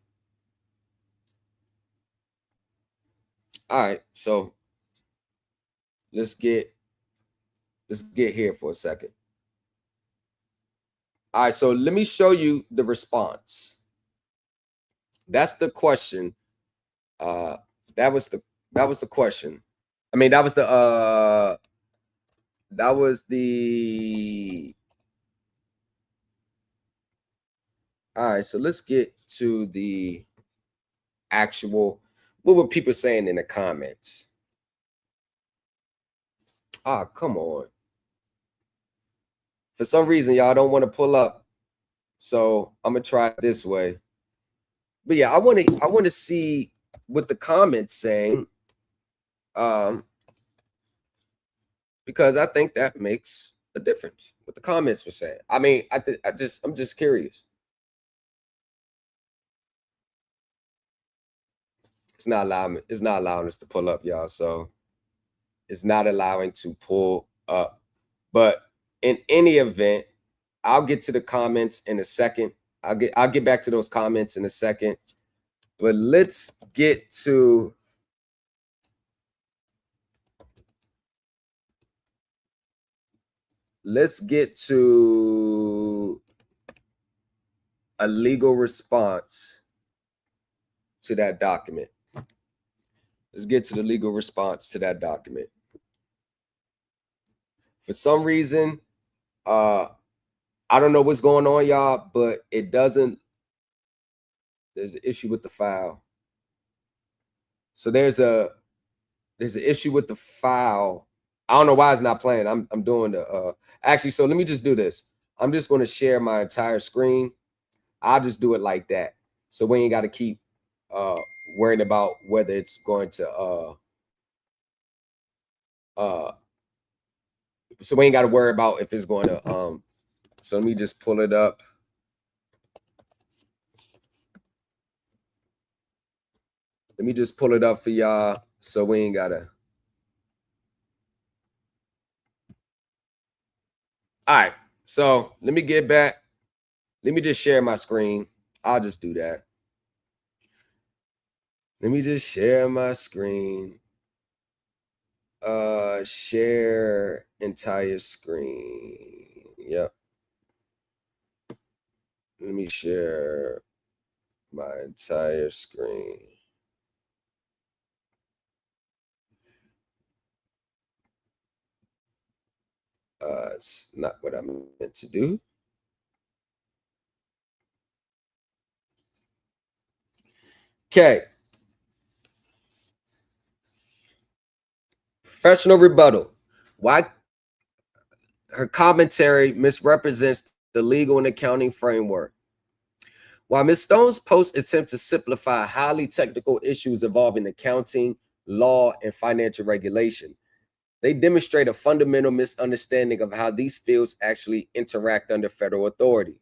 All right, so let's get here for a second. All right, so let me show you the response. That's the question. That was the question. I mean, that was the all right, so let's get to the actual, what were people saying in the comments? Ah, come on. For some reason, y'all don't want to pull up. So I'm gonna try it this way. But yeah, I want to see what the comments saying. Because I think that makes a difference. What the comments were saying. I mean, I'm just curious. It's not allowing us to pull up, y'all. So it's not allowing to pull up. But in any event, I'll get to the comments in a second. I'll get back to those comments in a second. But let's get to a legal response to that document. Let's get to the legal response to that document. For some reason, I don't know what's going on, y'all, but there's an issue with the file. So there's an issue with the file. I don't know why it's not playing. I'm doing the actually, so let me just do this. I'm just going to share my entire screen. I'll just do it like that. So we ain't got to keep worrying about whether it's going to so we ain't got to worry about if it's going to so let me just pull it up. Let me just pull it up for y'all so we ain't got to. All right. So let me get back. Let me just share my screen. I'll just do that. Let me just share my screen. Share entire screen. Yep. Let me share my entire screen. It's not what I'm meant to do. Okay. Professional rebuttal. Why her commentary misrepresents the legal and accounting framework. While Ms. Stone's posts attempt to simplify highly technical issues involving accounting, law, and financial regulation, they demonstrate a fundamental misunderstanding of how these fields actually interact under federal authority.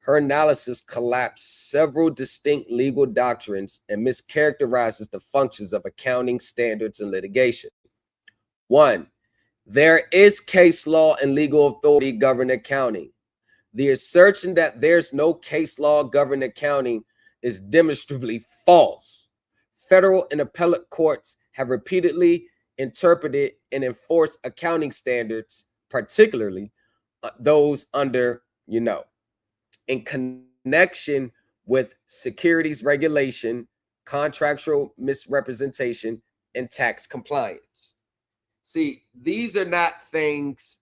Her analysis collapsed several distinct legal doctrines and mischaracterizes the functions of accounting standards and litigation. 1. There is case law and legal authority governing accounting. The assertion that there's no case law governing accounting is demonstrably false. Federal and appellate courts have repeatedly interpreted and enforced accounting standards, particularly those under, in connection with securities regulation, contractual misrepresentation, and tax compliance. See, these are not things.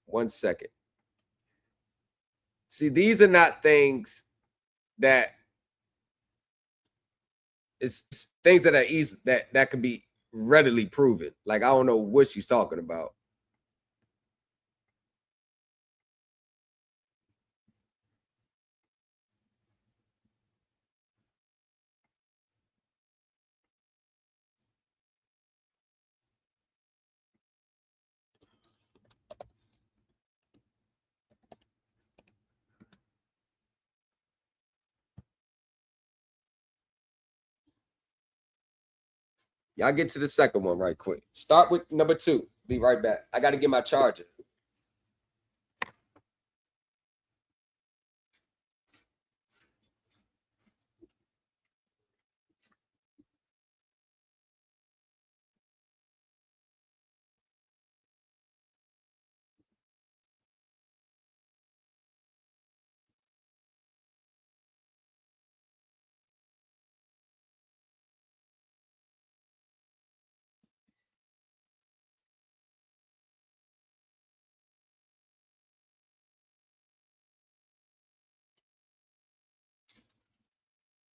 One second. See, these are not things that it's things that are easy that can be readily proven. Like, I don't know what she's talking about. Y'all get to the second one right quick. Start with number 2. Be right back. I got to get my charger.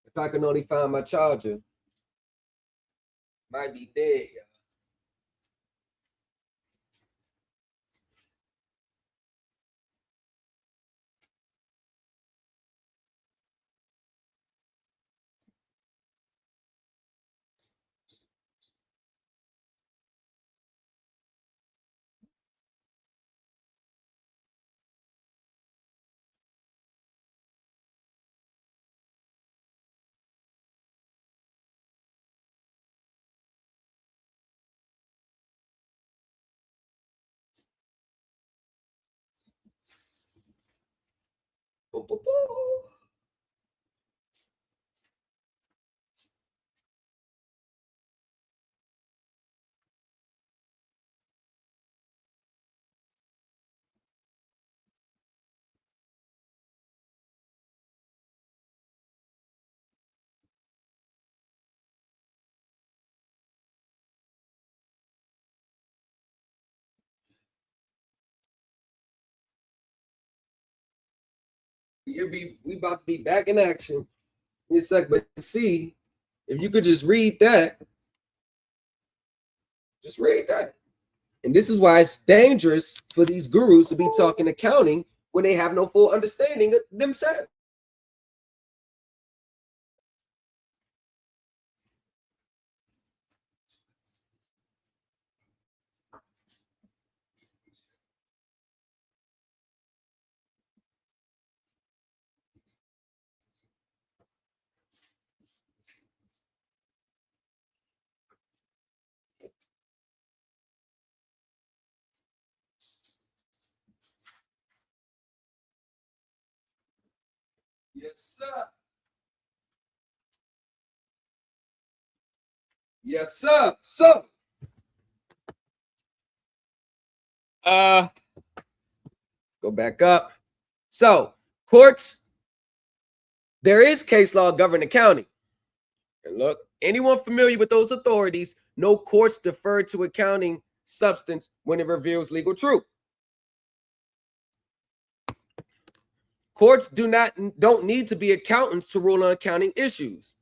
If I can only find my charger, might be dead. We about to be back in action in a sec, but see, if you could just read that, And this is why it's dangerous for these gurus to be talking accounting when they have no full understanding of themselves. Yes, sir. Yes, sir. So, go back up. So, courts, there is case law governing accounting. And look, anyone familiar with those authorities, no courts defer to accounting substance when it reveals legal truth. Courts don't need to be accountants to rule on accounting issues.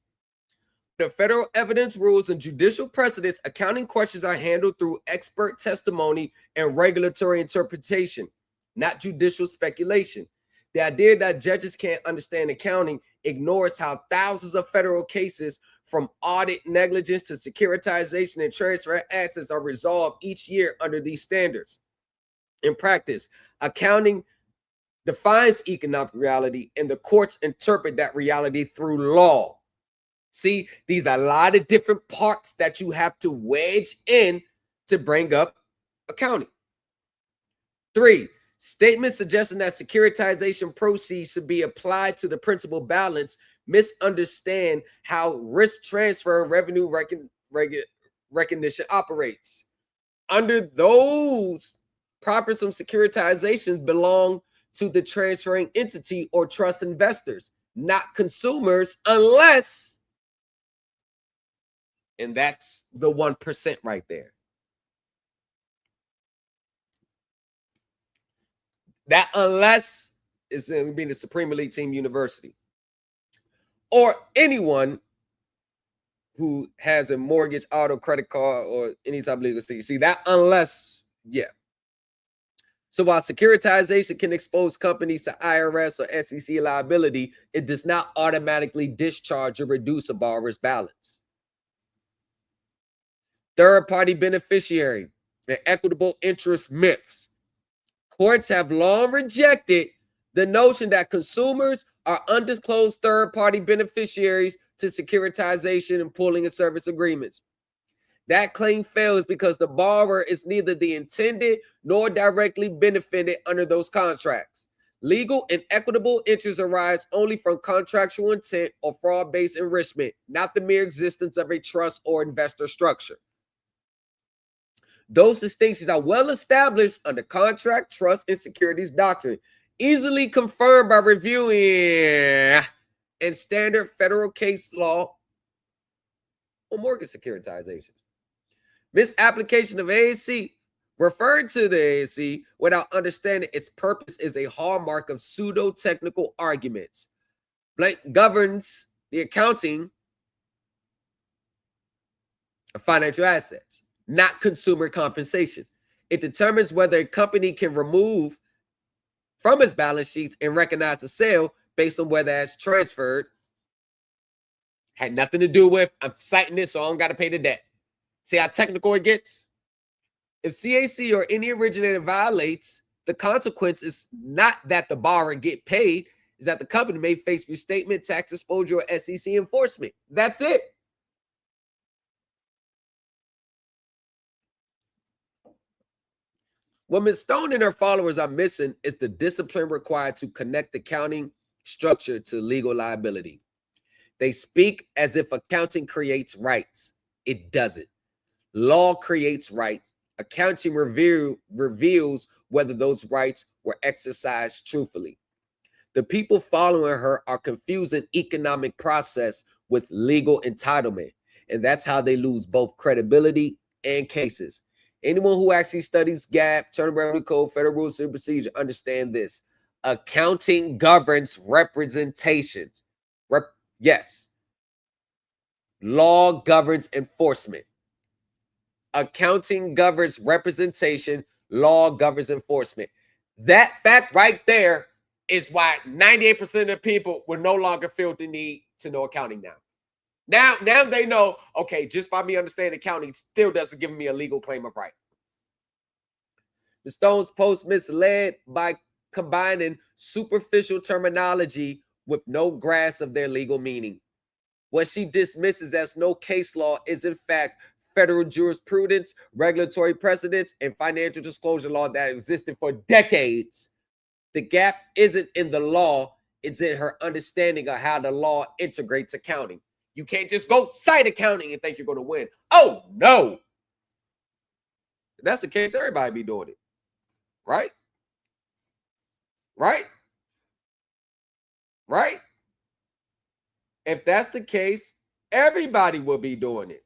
The federal evidence rules and judicial precedents, accounting questions are handled through expert testimony and regulatory interpretation, not judicial speculation. The idea that judges can't understand accounting ignores how thousands of federal cases, from audit negligence to securitization and transfer assets, are resolved each year under these standards. In practice, accounting defines economic reality, and the courts interpret that reality through law. See, these are a lot of different parts that you have to wedge in to bring up accounting. 3, statements suggesting that securitization proceeds should be applied to the principal balance misunderstand how risk transfer and revenue recognition operates. Under those, profits from securitizations belong to the transferring entity or trust investors, not consumers, unless, and that's the 1% right there. That unless is being the Supreme Elite Team University or anyone who has a mortgage, auto, credit card, or any type of legal estate. See that unless, yeah. So while securitization can expose companies to IRS or SEC liability, it does not automatically discharge or reduce a borrower's balance. Third-party beneficiary and equitable interest myths. Courts have long rejected the notion that consumers are undisclosed third-party beneficiaries to securitization and pooling and service agreements. That claim fails because the borrower is neither the intended nor directly benefited under those contracts. Legal and equitable interests arise only from contractual intent or fraud-based enrichment, not the mere existence of a trust or investor structure. Those distinctions are well established under contract, trust, and securities doctrine, easily confirmed by reviewing and standard federal case law on mortgage securitizations. Misapplication of AAC, referring to the AAC without understanding its purpose, is a hallmark of pseudo-technical arguments. Blank governs the accounting of financial assets, not consumer compensation. It determines whether a company can remove from its balance sheets and recognize a sale based on whether it's transferred. Had nothing to do with, I'm citing this so I don't got to pay the debt. See how technical it gets? If CAC or any originator violates, the consequence is not that the borrower get paid, is that the company may face restatement, tax exposure, or SEC enforcement. That's it. What Ms. Stone and her followers are missing is the discipline required to connect accounting structure to legal liability. They speak as if accounting creates rights. It doesn't. Law creates rights. Accounting reveals whether those rights were exercised truthfully. The people following her are confusing economic process with legal entitlement, and that's how they lose both credibility and cases. Anyone who actually studies GAAP, Internal Revenue Code, Federal Rules of Procedure understand this. Accounting governs representations. Yes. Law governs enforcement. Accounting governs representation. Law governs enforcement. That fact right there is why 98% of the people will no longer feel the need to know accounting now. Now they know, okay, just by me understanding accounting still doesn't give me a legal claim of right. The Stone's post misled by combining superficial terminology with no grasp of their legal meaning. What she dismisses as no case law is in fact federal jurisprudence, regulatory precedents, and financial disclosure law that existed for decades. The gap isn't in the law, it's in her understanding of how the law integrates accounting. You can't just go cite accounting and think you're going to win. Oh, no. If that's the case, everybody be doing it. Right? Right? Right? If that's the case, everybody will be doing it.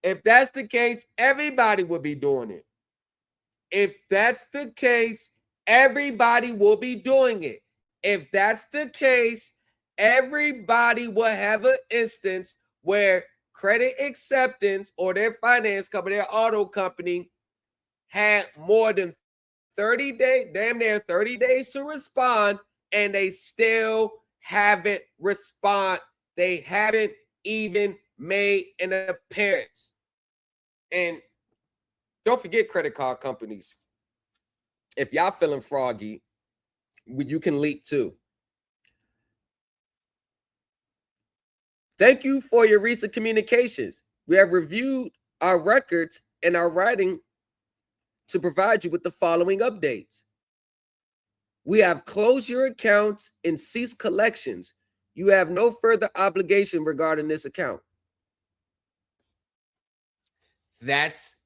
If that's the case, everybody will be doing it. If that's the case, everybody will be doing it. If that's the case, everybody will have an instance where credit acceptance or their finance company, their auto company had more than 30 days, damn near 30 days to respond, and they still haven't responded. They haven't even made an appearance. And don't forget, credit card companies, if y'all feeling froggy, you can leak too. Thank you for your recent communications. We have reviewed our records and our writing to provide you with the following updates. We have closed your accounts and ceased collections. You have no further obligation regarding this account. That's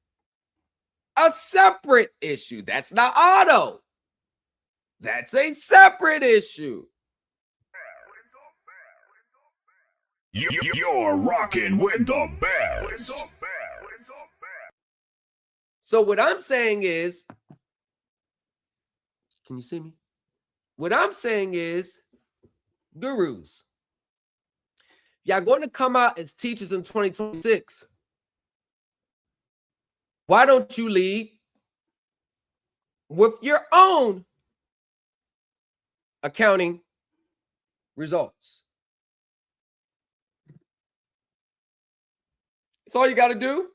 a separate issue. That's not auto. That's a separate issue. You're rocking with the best. So what I'm saying is, can you see me? What I'm saying is, gurus, y'all going to come out as teachers in 2026. Why don't you lead with your own accounting results? That's all you got to do.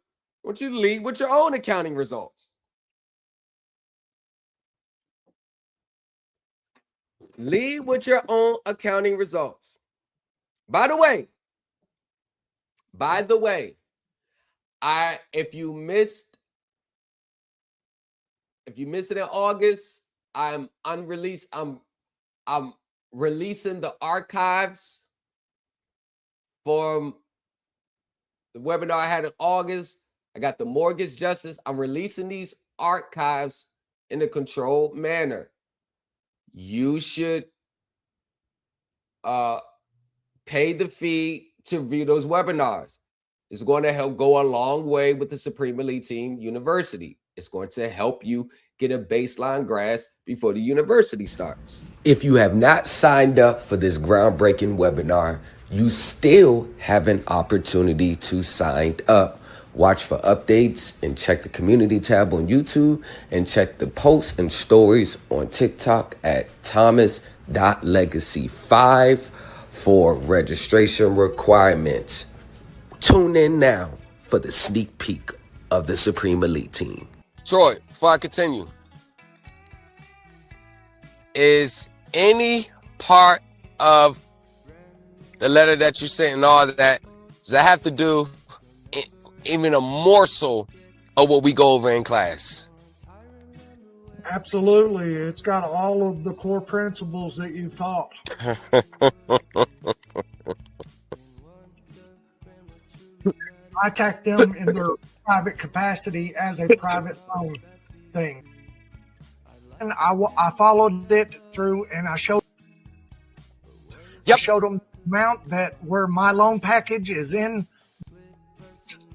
I want you to lead with your own accounting results. Lead with your own accounting results. By the way, if you missed it in August, I'm releasing the archives from the webinar I had in August. I got the mortgage justice. I'm releasing these archives in a controlled manner. You should pay the fee to view those webinars. It's going to help go a long way with the Supreme Elite Team University. It's going to help you get a baseline grasp before the university starts. If you have not signed up for this groundbreaking webinar, you still have an opportunity to sign up. Watch for updates and check the community tab on YouTube and check the posts and stories on TikTok at thomas.legacy5 for registration requirements. Tune in now for the sneak peek of the Supreme Elite Team. Troy, before I continue, is any part of the letter that you sent and all that, does that have to do even a morsel of what we go over in class? Absolutely. It's got all of the core principles that you've taught. I attacked them in their private capacity as a private loan thing. And I followed it through and I showed them the amount that where my loan package is in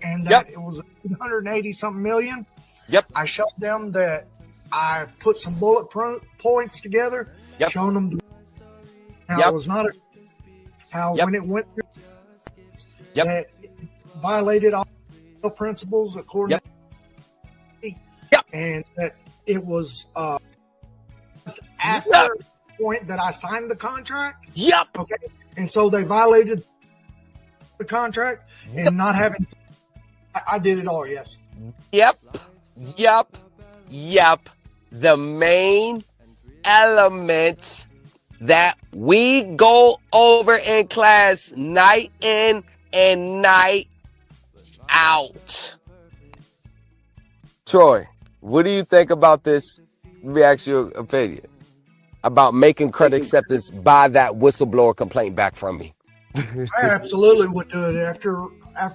and that it was 180 something million. Yep. I showed them that I put some bullet points together, showing them how it was not how when it went through that it violated all principles according to and that it was after the point that I signed the contract. Okay. And so they violated the contract and not having. I did it all. Yes. Yep. The main elements that we go over in class night in and night out. Troy, what do you think about this? Let me ask your opinion about making credit acceptance by that whistleblower complaint back from me. I absolutely would do it after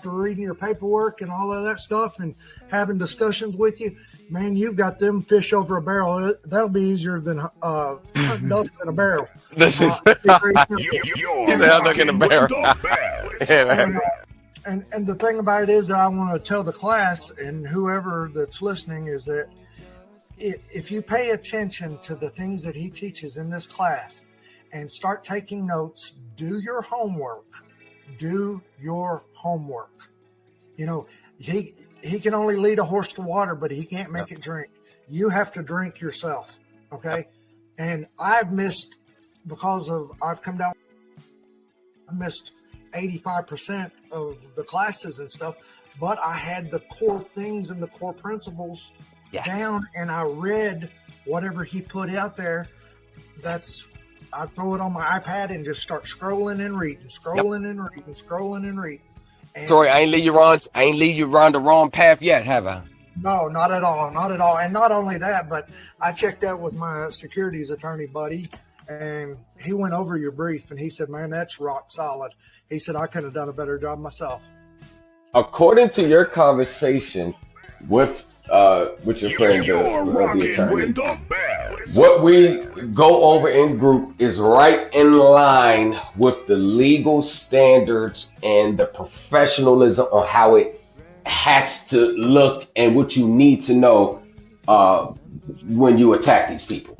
reading your paperwork and all of that stuff and having discussions with you. Man, you've got them fish over a barrel. That'll be easier than hunting ducks in a barrel. You're in a barrel. And the thing about it is that I want to tell the class and whoever that's listening is that if you pay attention to the things that he teaches in this class and start taking notes, do your homework. Do your homework. You know, he can only lead a horse to water, but he can't make it drink. You have to drink yourself. Okay. And I've missed I've come down, I missed 85% of the classes and stuff, but I had the core things and the core principles down, and I read whatever he put out there. I throw it on my iPad and just start scrolling and reading. And Sorry, I ain't lead you around the wrong path yet, have I? No, not at all. And not only that, but I checked out with my securities attorney buddy, and he went over your brief, and he said, man, that's rock solid. He said, I could have done a better job myself. According to your conversation with your friend, the attorney, what we go over in group is right in line with the legal standards and the professionalism on how it has to look and what you need to know when you attack these people.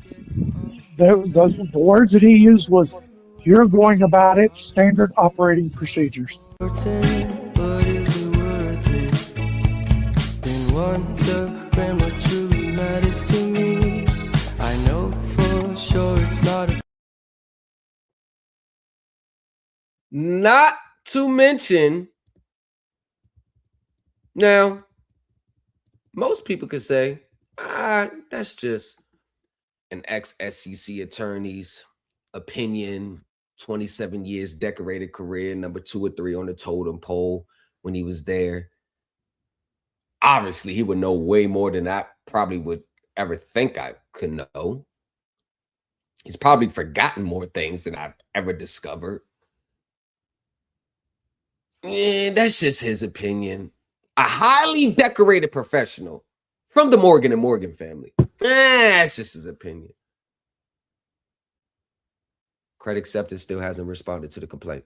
The words that he used was, you're going about it standard operating procedures. Not to mention, now, most people could say, that's just an ex-SEC attorney's opinion, 27 years decorated career, number 2 or 3 on the totem pole when he was there. Obviously, he would know way more than I probably would ever think I could know. He's probably forgotten more things than I've ever discovered. That's just his opinion. A highly decorated professional from the Morgan & Morgan family. That's just his opinion. Credit acceptance still hasn't responded to the complaint.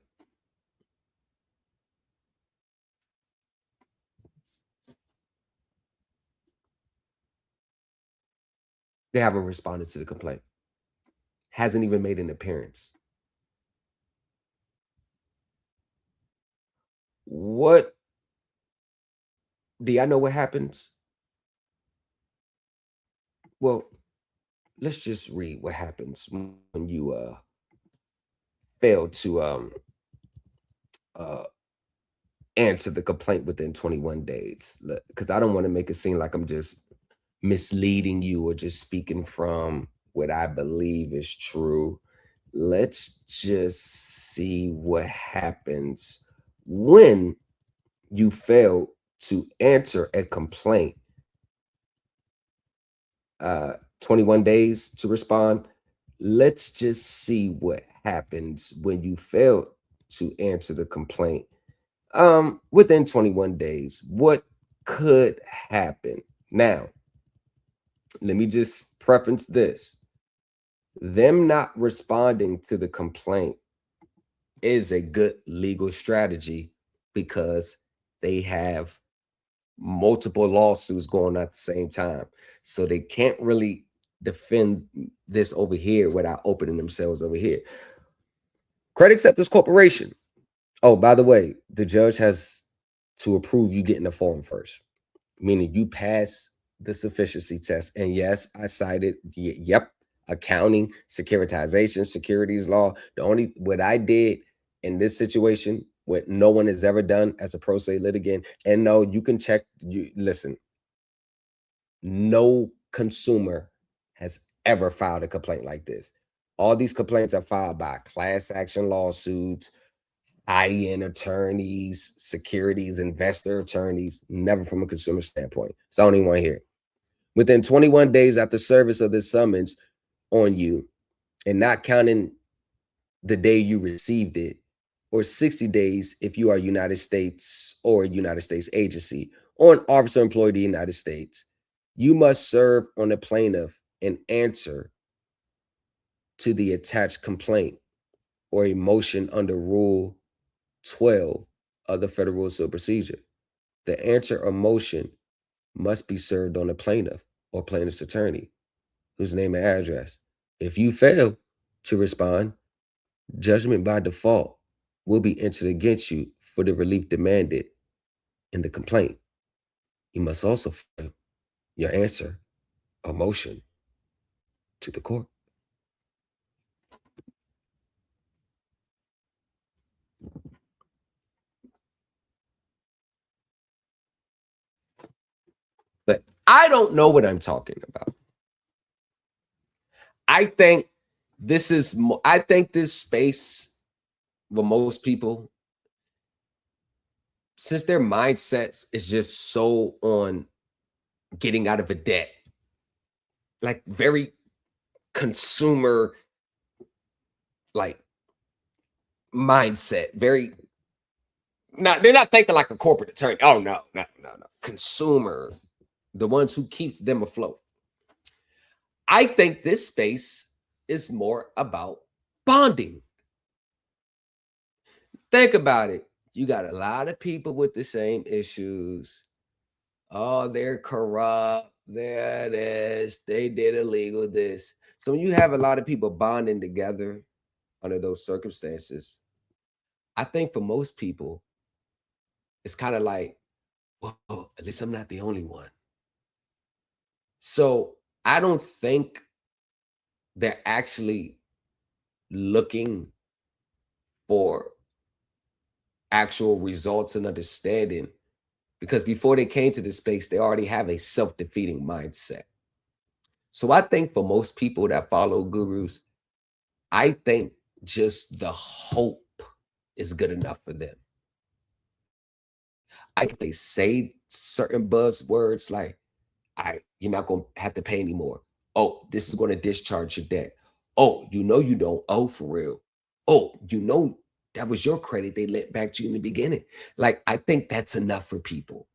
They haven't responded to the complaint. Hasn't even made an appearance. What? Do y'all know what happens? Well, let's just read what happens when you fail to answer the complaint within 21 days. Because I don't want to make it seem like I'm just misleading you or just speaking from what I believe is true. Let's just see what happens when you fail to answer a complaint. 21 days to respond. Let's just see what happens when you fail to answer the complaint within 21 days. What could happen? Now, let me just preface this. Them not responding to the complaint is a good legal strategy because they have multiple lawsuits going on at the same time. So they can't really defend this over here without opening themselves over here. Credit Acceptance Corporation. Oh, by the way, the judge has to approve you getting the form first, meaning you pass the sufficiency test. And yes, I cited, yep, accounting, securitization, securities law. The only, what I did in this situation, what no one has ever done as a pro se litigant, and no, you can check, listen, no consumer has ever filed a complaint like this. All these complaints are filed by class action lawsuits, IN attorneys, securities, investor attorneys, never from a consumer standpoint. So I don't even want to hear it. Within 21 days after service of this summons on you, and not counting the day you received it, or 60 days if you are United States or United States agency, or an officer employed in the United States, you must serve on the plaintiff an answer to the attached complaint or a motion under Rule 12 of the Federal Rules of Procedure. The answer or motion must be served on the plaintiff or plaintiff's attorney, whose name and address. If you fail to respond, judgment by default will be entered against you for the relief demanded in the complaint. You must also file your answer or motion to the court. But I don't know what I'm talking about. I think this space with most people, since their mindsets is just so on getting out of a debt, like very consumer, like mindset, very, they're not thinking like a corporate attorney. Oh, no. Consumer, the ones who keeps them afloat. I think this space is more about bonding. Think about it. You got a lot of people with the same issues. Oh, they're corrupt. They're this. They did illegal this. So when you have a lot of people bonding together under those circumstances, I think for most people, it's kind of like, well, at least I'm not the only one. So I don't think they're actually looking for actual results and understanding, because before they came to this space, they already have a self-defeating mindset. So I think for most people that follow gurus, I think just the hope is good enough for them. I think they say certain buzzwords like, you're not going to have to pay anymore. Oh, this is going to discharge your debt. Oh, you don't owe for real. Oh, that was your credit they lent back to you in the beginning. Like, I think that's enough for people.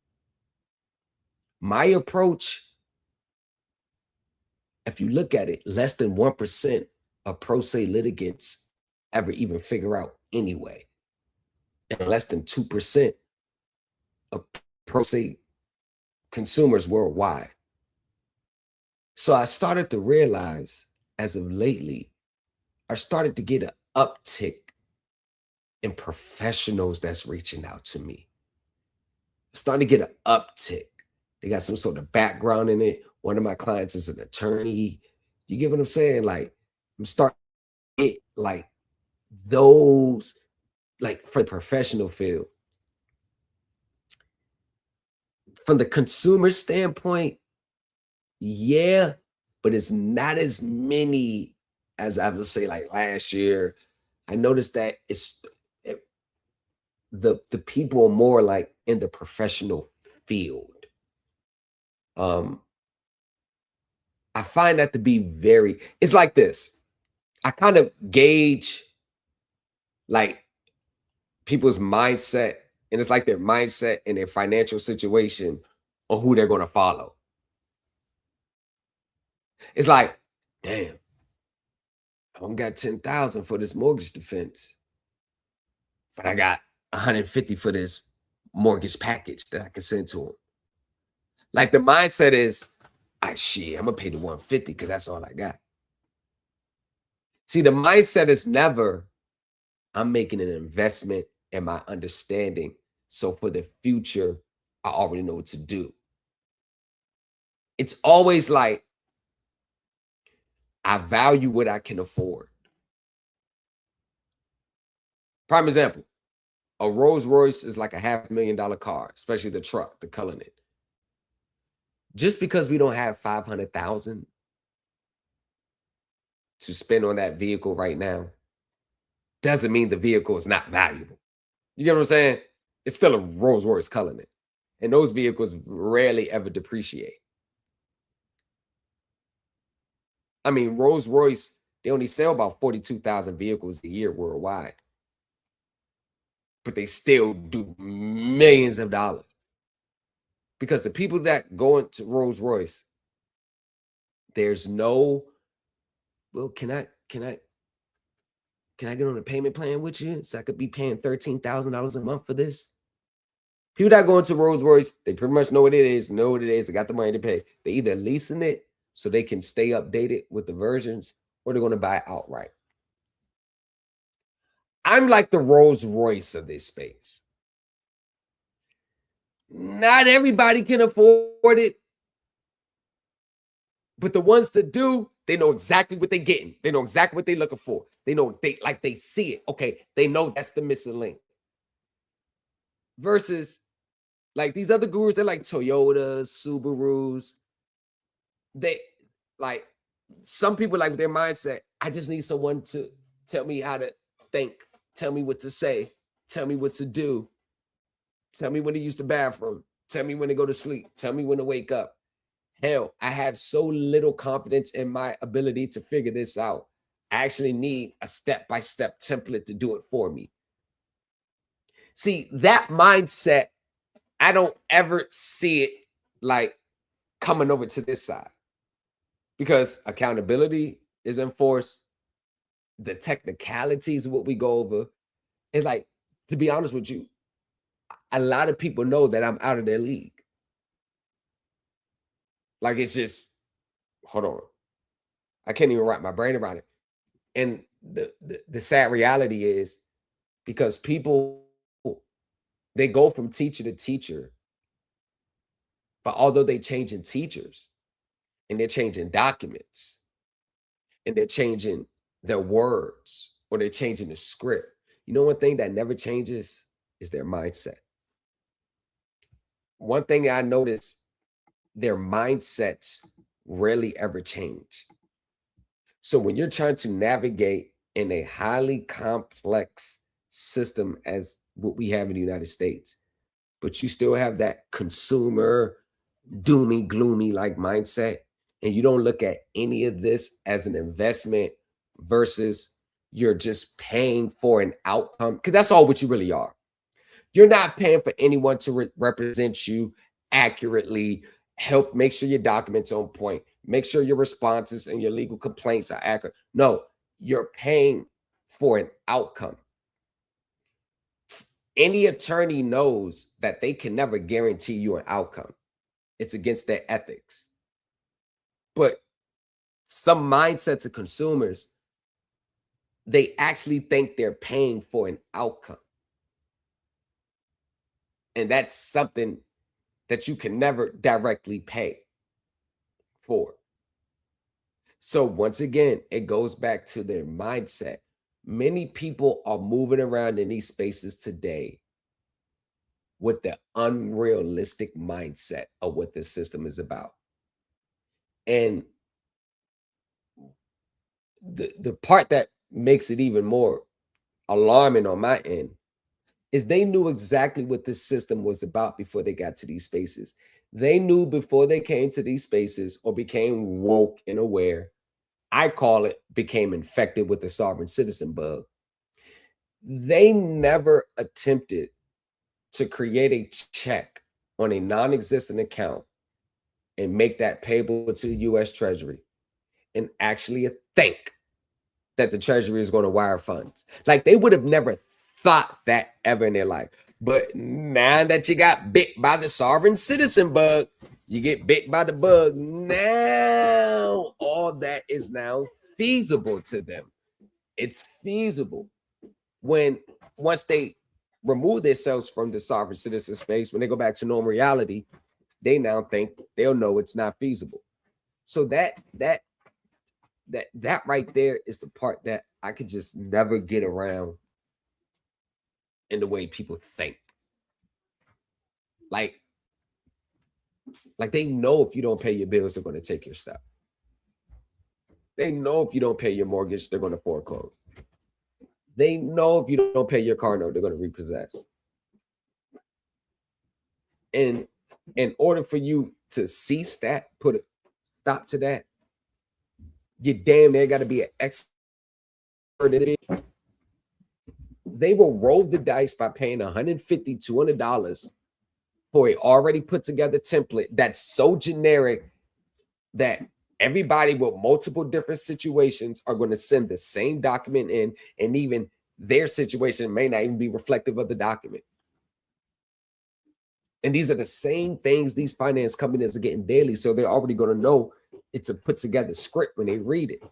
My approach, if you look at it, less than 1% of pro se litigants ever even figure out anyway. And less than 2% of pro se consumers worldwide. So I started to realize, as of lately, I started to get an uptick in professionals that's reaching out to me. I'm starting to get an uptick. They got some sort of background in it. One of my clients is an attorney. You get what I'm saying? Like, I'm starting to get like those, like for the professional field. From the consumer standpoint, yeah, but it's not as many as I would say like last year. I noticed that the people are more like in the professional field. I find that to be it's like this. I kind of gauge like people's mindset, and it's like their mindset and their financial situation on who they're going to follow. It's like, damn, I only got 10,000 for this mortgage defense, but I got 150 for this mortgage package that I can send to them. Like the mindset is, shit, I'm gonna pay the 150 because that's all I got. See, the mindset is never, I'm making an investment in my understanding. So for the future, I already know what to do. It's always like, I value what I can afford. Prime example, a Rolls Royce is like a $500,000 car, especially the truck, the Cullinan. Just because we don't have 500,000 to spend on that vehicle right now doesn't mean the vehicle is not valuable. You get what I'm saying? It's still a Rolls Royce Cullinan. And those vehicles rarely ever depreciate. I mean, Rolls Royce, they only sell about 42,000 vehicles a year worldwide. But they still do millions of dollars. Because the people that go into Rolls Royce, there's no, well, can I get on a payment plan with you so I could be paying $13,000 a month for this? People that go into Rolls Royce, they pretty much know what it is, they got the money to pay. They either leasing it so they can stay updated with the versions, or they're going to buy it outright. I'm like the Rolls Royce of this space. Not everybody can afford it, but the ones that do, they know exactly what they're getting. They know exactly what they're looking for. They know, they see it. Okay, they know that's the missing link. Versus like these other gurus, they're like Toyotas, Subarus. They like, some people like their mindset, I just need someone to tell me how to think, tell me what to say, tell me what to do, tell me when to use the bathroom, tell me when to go to sleep, tell me when to wake up. Hell, I have so little confidence in my ability to figure this out. I actually need a step-by-step template to do it for me. See, that mindset, I don't ever see it like coming over to this side, because accountability is enforced. The technicalities of what we go over is like, to be honest with you, a lot of people know that I'm out of their league. Like, it's just, hold on, I can't even wrap my brain around it. And the sad reality is, because people, they go from teacher to teacher, but although they changing teachers and they're changing documents and they're changing their words or they're changing the script, you know, one thing that never changes is their mindset. One thing I noticed, their mindsets rarely ever change. So when you're trying to navigate in a highly complex system as what we have in the United States, but you still have that consumer doomy, gloomy like mindset, and you don't look at any of this as an investment versus you're just paying for an outcome, because that's all what you really are. You're not paying for anyone to represent you accurately, help make sure your documents on point, make sure your responses and your legal complaints are accurate. No, you're paying for an outcome. Any attorney knows that they can never guarantee you an outcome. It's against their ethics. But some mindsets of consumers, they actually think they're paying for an outcome. And that's something that you can never directly pay for. So once again, it goes back to their mindset. Many people are moving around in these spaces today with the unrealistic mindset of what this system is about. And the part that makes it even more alarming on my end is they knew exactly what this system was about before they got to these spaces. They knew before they came to these spaces or became woke and aware. I call it became infected with the sovereign citizen bug. They never attempted to create a check on a non-existent account and make that payable to the U.S. Treasury and actually think that the Treasury is going to wire funds. Like, they would have never thought that ever in their life. But now that you got bit by the sovereign citizen bug, you get bit by the bug. Now all that is now feasible to them. It's feasible. Once they remove themselves from the sovereign citizen space, when they go back to normal reality, they now think they'll know it's not feasible. So that right there is the part that I could just never get around in the way people think. Like they know if you don't pay your bills, they're going to take your stuff. They know if you don't pay your mortgage, they're going to foreclose. They know if you don't pay your car note, they're going to repossess. And in order for you to cease that, put a stop to that, you damn near got to be an expert in it. They will roll the dice by paying $150, $200 for a already put together template that's so generic that everybody with multiple different situations are going to send the same document in, and even their situation may not even be reflective of the document. And these are the same things these finance companies are getting daily. So they're already going to know it's a put together script when they read it.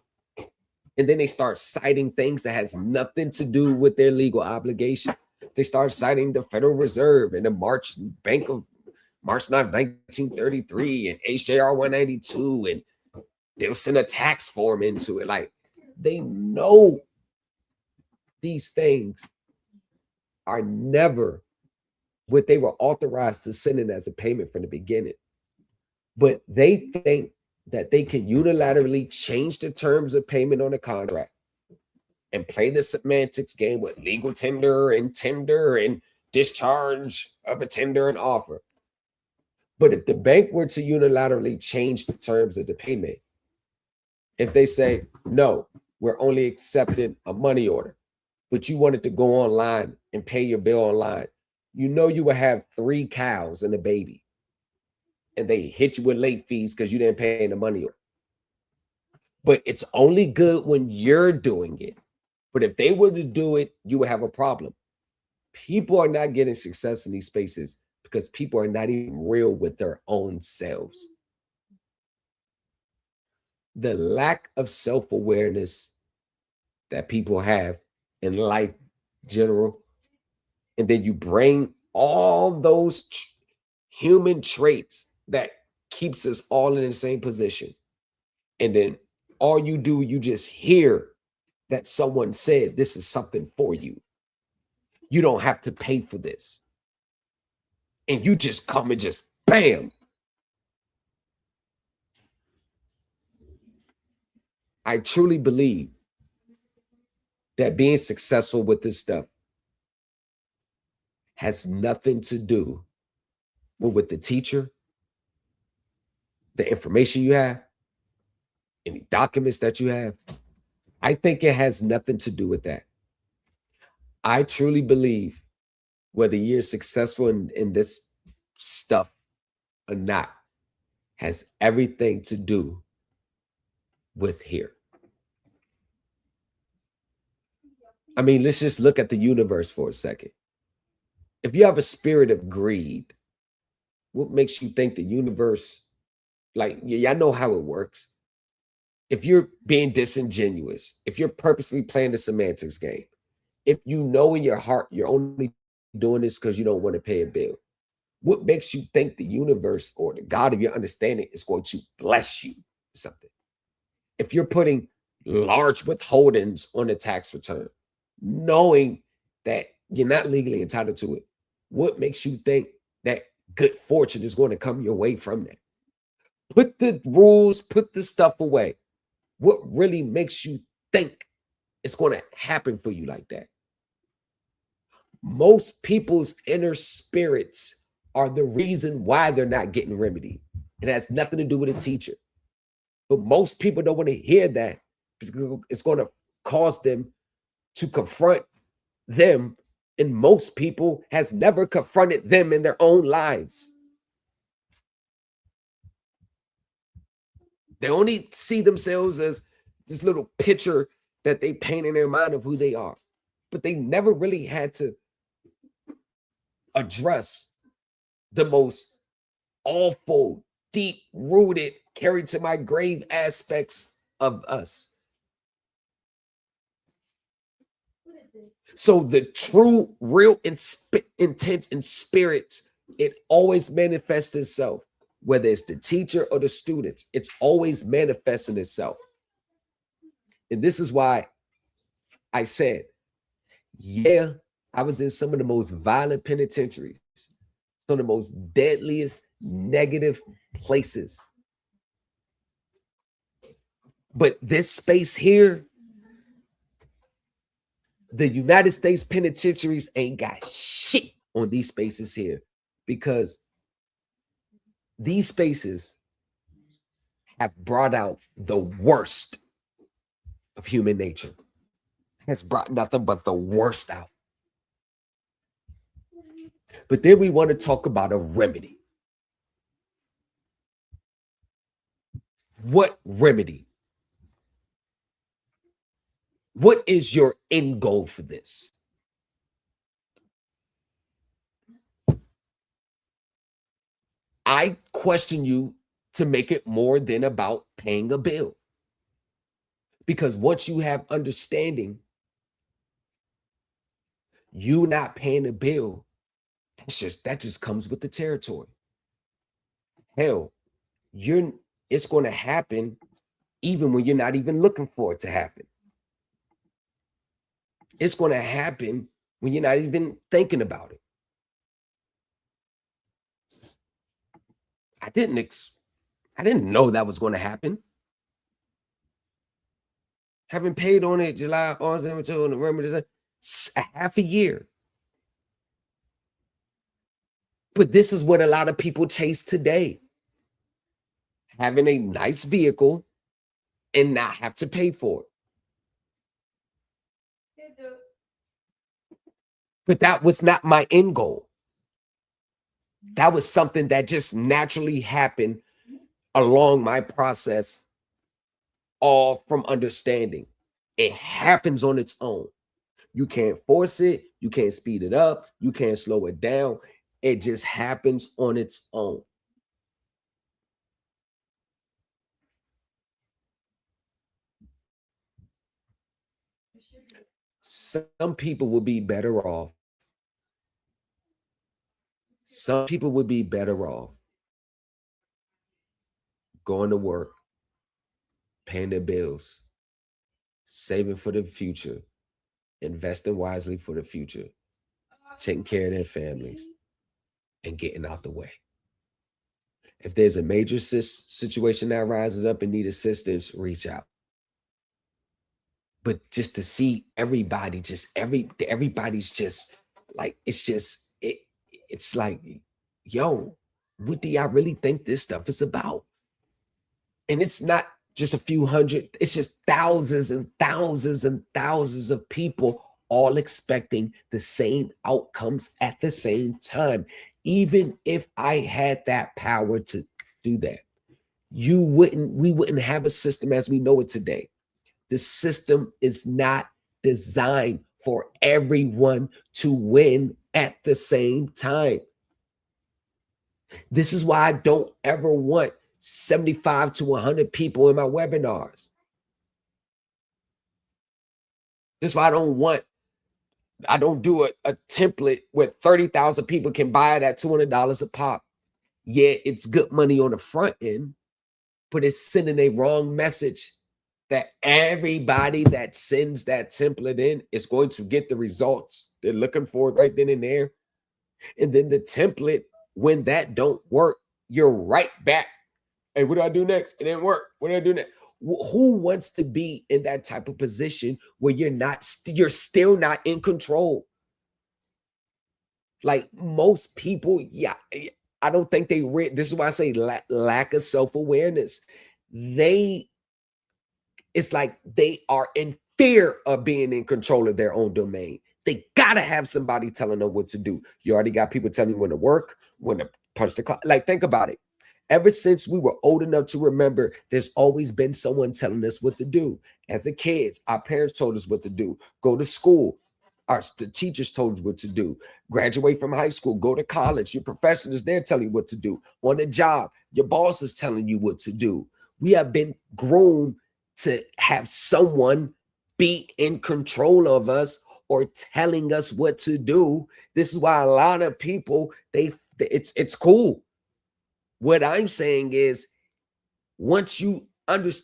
And then they start citing things that has nothing to do with their legal obligation. They start citing the Federal Reserve and the March 9, 1933 and HJR 192, and they'll send a tax form into it. Like, they know these things are never what they were authorized to send in as a payment from the beginning. But they think that they can unilaterally change the terms of payment on a contract and play the semantics game with legal tender and discharge of a tender and offer. But if the bank were to unilaterally change the terms of the payment, if they say, no, we're only accepting a money order, but you wanted to go online and pay your bill online, you know you would have 3 cows and a baby, and they hit you with late fees because you didn't pay the money order. But it's only good when you're doing it. But if they were to do it, you would have a problem. People are not getting success in these spaces because people are not even real with their own selves. The lack of self-awareness that people have in life general, and then you bring all those human traits that keeps us all in the same position, and then all you do, you just hear that someone said this is something for you. You don't have to pay for this. And you just come and just bam. I truly believe that being successful with this stuff has nothing to do with the teacher, the information you have, any documents that you have. I think it has nothing to do with that. I truly believe whether you're successful in this stuff or not has everything to do with here. I mean, let's just look at the universe for a second. If you have a spirit of greed, what makes you think the universe, like, y'all know how it works. If you're being disingenuous, if you're purposely playing the semantics game, if you know in your heart you're only doing this because you don't want to pay a bill, what makes you think the universe or the God of your understanding is going to bless you with something? If you're putting large withholdings on a tax return, knowing that you're not legally entitled to it, what makes you think that good fortune is going to come your way from that? Put the rules, put the stuff away. What really makes you think it's going to happen for you like that? Most people's inner spirits are the reason why they're not getting remedied. It has nothing to do with a teacher. But most people don't want to hear that because it's going to cause them to confront them. And most people has never confronted them in their own lives. They only see themselves as this little picture that they paint in their mind of who they are. But they never really had to address the most awful, deep-rooted, carried to my grave aspects of us. So the true, real intent and spirit, it always manifests itself. Whether it's the teacher or the students, it's always manifesting itself. And this is why I said, yeah, I was in some of the most violent penitentiaries, some of the most deadliest, negative places. But this space here, the United States penitentiaries ain't got shit on these spaces here, because these spaces have brought out the worst of human nature. Has brought nothing but the worst out. But then we want to talk about a remedy. What remedy? What is your end goal for this? I question you to make it more than about paying a bill. Because once you have understanding, you not paying a bill, that just comes with the territory. Hell, it's going to happen even when you're not even looking for it to happen. It's going to happen when you're not even thinking about it. I didn't know that was going to happen. Haven't paid on it July, August, November, a half a year. But this is what a lot of people chase today. Having a nice vehicle and not have to pay for it. But that was not my end goal. That was something that just naturally happened along my process, all from understanding. It happens on its own. You can't force it. You can't speed it up. You can't slow it down. It just happens on its own. Some people would be better off. Some people would be better off going to work, paying their bills, saving for the future, investing wisely for the future, taking care of their families, and getting out the way. If there's a major situation that rises up and need assistance, reach out. But just to see everybody, everybody's just like, it's like, yo, what do y'all really think this stuff is about? And it's not just a few hundred, it's just thousands and thousands and thousands of people all expecting the same outcomes at the same time. Even if I had that power to do that, we wouldn't have a system as we know it today. The system is not designed for everyone to win at the same time. This is why I don't ever want 75 to 100 people in my webinars. This is why I don't do a template where 30,000 people can buy it at $200 a pop. Yeah, it's good money on the front end, but it's sending a wrong message that everybody that sends that template in is going to get the results they're looking for right then and there. And then the template, when that don't work, you're right back. Hey, what do I do next? It didn't work. What do I do next? Who wants to be in that type of position where you're still not in control? Like most people, yeah, I don't think this is why I say lack of self-awareness. It's like they are in fear of being in control of their own domain. They gotta have somebody telling them what to do. You already got people telling you when to work, when to punch the clock. Like, think about it. Ever since we were old enough to remember, there's always been someone telling us what to do. As a kids, our parents told us what to do. Go to school. The teachers told you what to do. Graduate from high school, go to college. Your professor is there telling you what to do. On the job, your boss is telling you what to do. We have been groomed to have someone be in control of us or telling us what to do. This is why a lot of people, it's cool. What I'm saying is, once you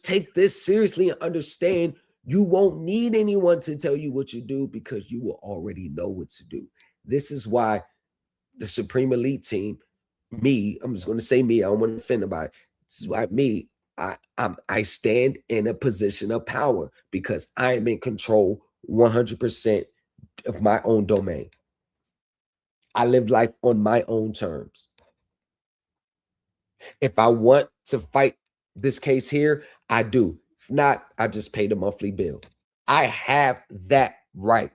take this seriously and understand, you won't need anyone to tell you what you do because you will already know what to do. This is why the Supreme Elite team, I'm just going to say me, I don't want to offend anybody. This is why I stand in a position of power because I am in control 100% of my own domain. I live life on my own terms. If I want to fight this case here, I do. If not, I just pay the monthly bill. I have that right.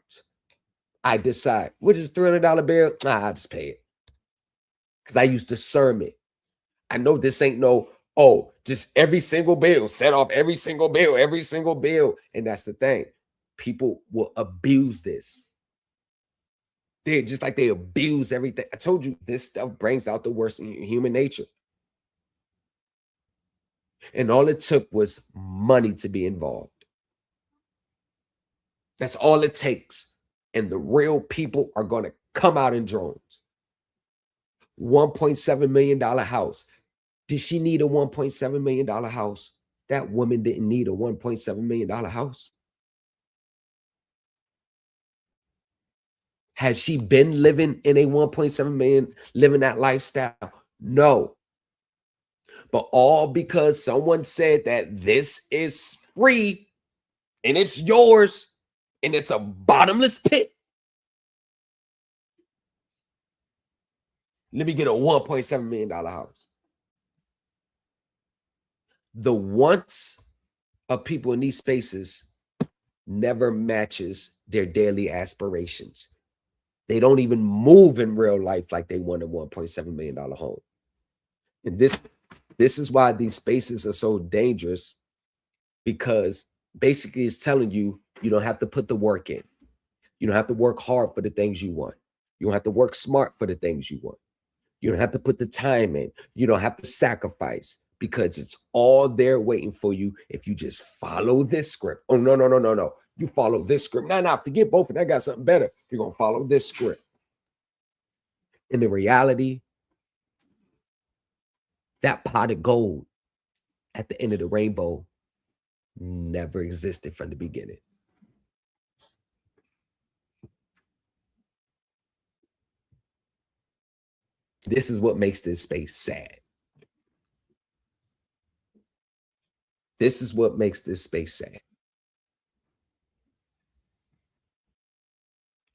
I decide, what is $300 bill? I just pay it. Because I use discernment. I know this ain't just every single bill, set off every single bill. And that's the thing. People will abuse this. They're just like they abuse everything. I told you, this stuff brings out the worst in human nature. And all it took was money to be involved. That's all it takes. And the real people are going to come out in drones. $1.7 million house. Did she need a $1.7 million house? That woman didn't need a $1.7 million house. Has she been living in a 1.7 million, living that lifestyle? No. But all because someone said that this is free and it's yours and it's a bottomless pit. Let me get a $1.7 million house. The wants of people in these spaces never matches their daily aspirations. They don't even move in real life like they want a $1.7 million home. And this is why these spaces are so dangerous, because basically it's telling you, you don't have to put the work in. You don't have to work hard for the things you want. You don't have to work smart for the things you want. You don't have to put the time in. You don't have to sacrifice, because it's all there waiting for you if you just follow this script. Oh, no. You follow this script. Now, forget both of them. I got something better. You're going to follow this script. And the reality, that pot of gold at the end of the rainbow never existed from the beginning. This is what makes this space sad. This is what makes this space sad.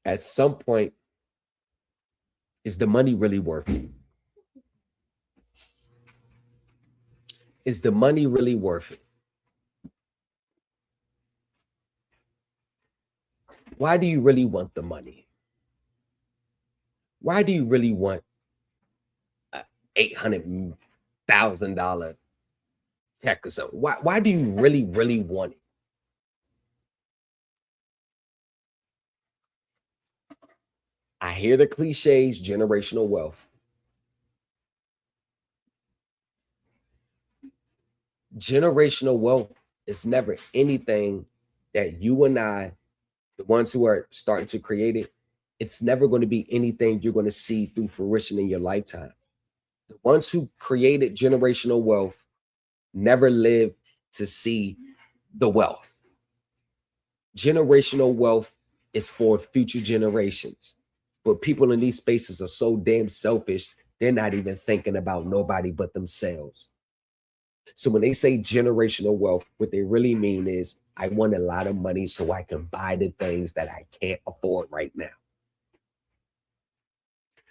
At some point, is the money really worth it? Is the money really worth it? Why do you really want the money? Why do you really want an $800,000 check or something? Why do you really want it? I hear the cliches, generational wealth. Generational wealth is never anything that you and I, the ones who are starting to create it, it's never going to be anything you're going to see through fruition in your lifetime. The ones who created generational wealth never lived to see the wealth. Generational wealth is for future generations. But people in these spaces are so damn selfish, they're not even thinking about nobody but themselves. So when they say generational wealth, what they really mean is, I want a lot of money so I can buy the things that I can't afford right now.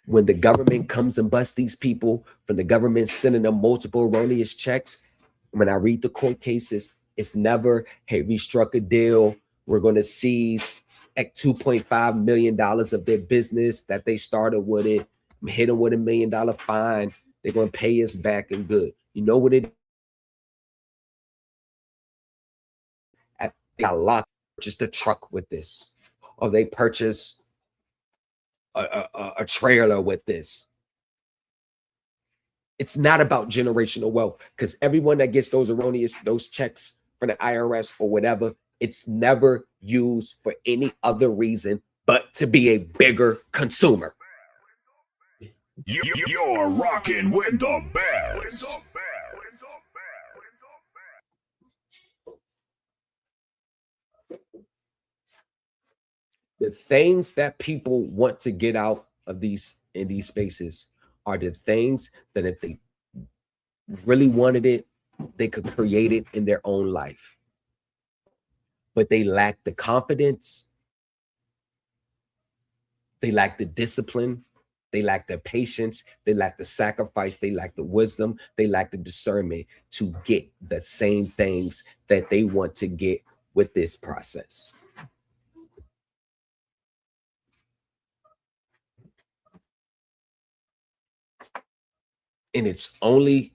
When the government comes and busts these people, from the government sending them multiple erroneous checks, when I read the court cases, it's never, hey, we struck a deal. We're going to seize like $2.5 million of their business that they started with it, hit them with $1 million fine. They're going to pay us back and good. You know what it is? They got locked just a truck with this. or they purchase a trailer with this. It's not about generational wealth, because everyone that gets those checks from the IRS or whatever, it's never used for any other reason but to be a bigger consumer. You're rocking with the best. The things that people want to get out of in these spaces are the things that if they really wanted it, they could create it in their own life. But they lack the confidence, they lack the discipline, they lack the patience, they lack the sacrifice, they lack the wisdom, they lack the discernment to get the same things that they want to get with this process. And it's only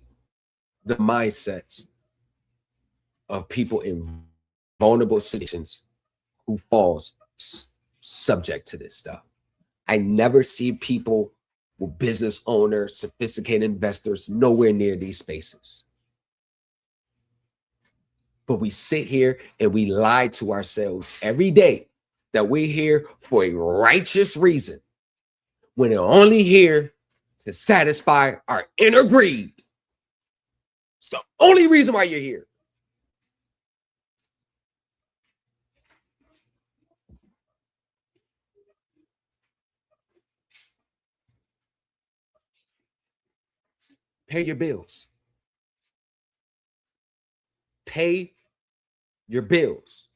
the mindsets of people in vulnerable situations who falls subject to this stuff. I never see people with business owners, sophisticated investors, nowhere near these spaces. But we sit here and we lie to ourselves every day that we're here for a righteous reason, when they're only here to satisfy our inner greed. It's the only reason why you're here. Pay your bills. Pay your bills.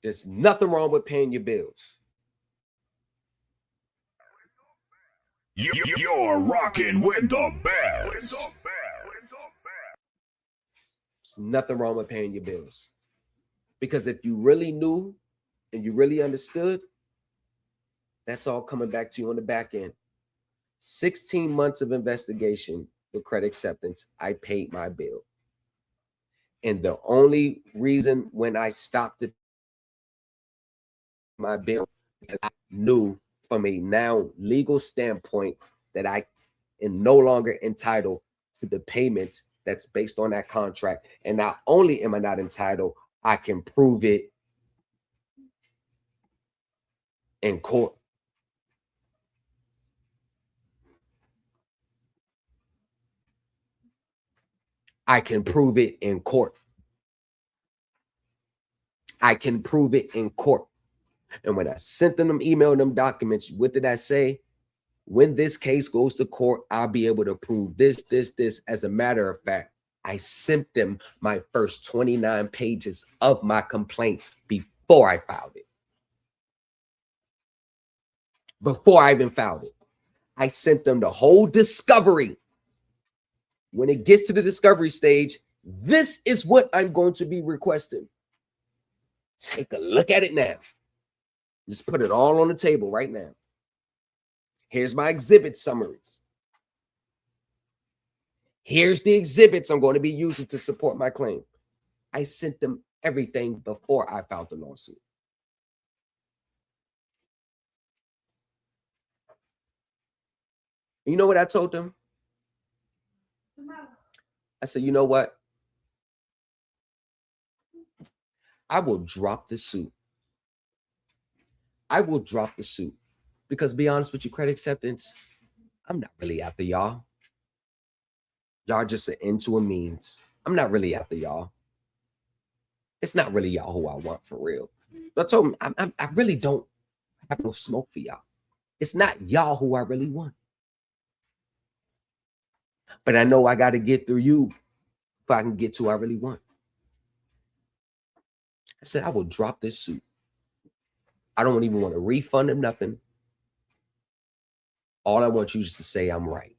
There's nothing wrong with paying your bills. You're rocking with the best. There's nothing wrong with paying your bills. Because if you really knew and you really understood, that's all coming back to you on the back end. 16 months of investigation with credit acceptance, I paid my bill. And the only reason when I stopped my bill, because I knew from a now legal standpoint that I am no longer entitled to the payment that's based on that contract. And not only am I not entitled, I can prove it in court. I can prove it in court. I can prove it in court. And when I sent them email, them documents, what did I say? When this case goes to court, I'll be able to prove this. As a matter of fact, I sent them my first 29 pages of my complaint before I filed it. Before I even filed it, I sent them the whole discovery. When it gets to the discovery stage, this is what I'm going to be requesting. Take a look at it now. Just put it all on the table right now. Here's my exhibit summaries. Here's the exhibits I'm going to be using to support my claim. I sent them everything before I filed the lawsuit. You know what I told them? I said, you know what? I will drop the suit. I will drop the suit. Because to be honest with you, credit acceptance, I'm not really after y'all. Y'all just an end to a means. I'm not really after y'all. It's not really y'all who I want for real. I told them, I really don't have no smoke for y'all. It's not y'all who I really want. But I know I got to get through you if I can get to who I really want. I said, I will drop this suit. I don't even want to refund them nothing. All I want you is to say I'm right.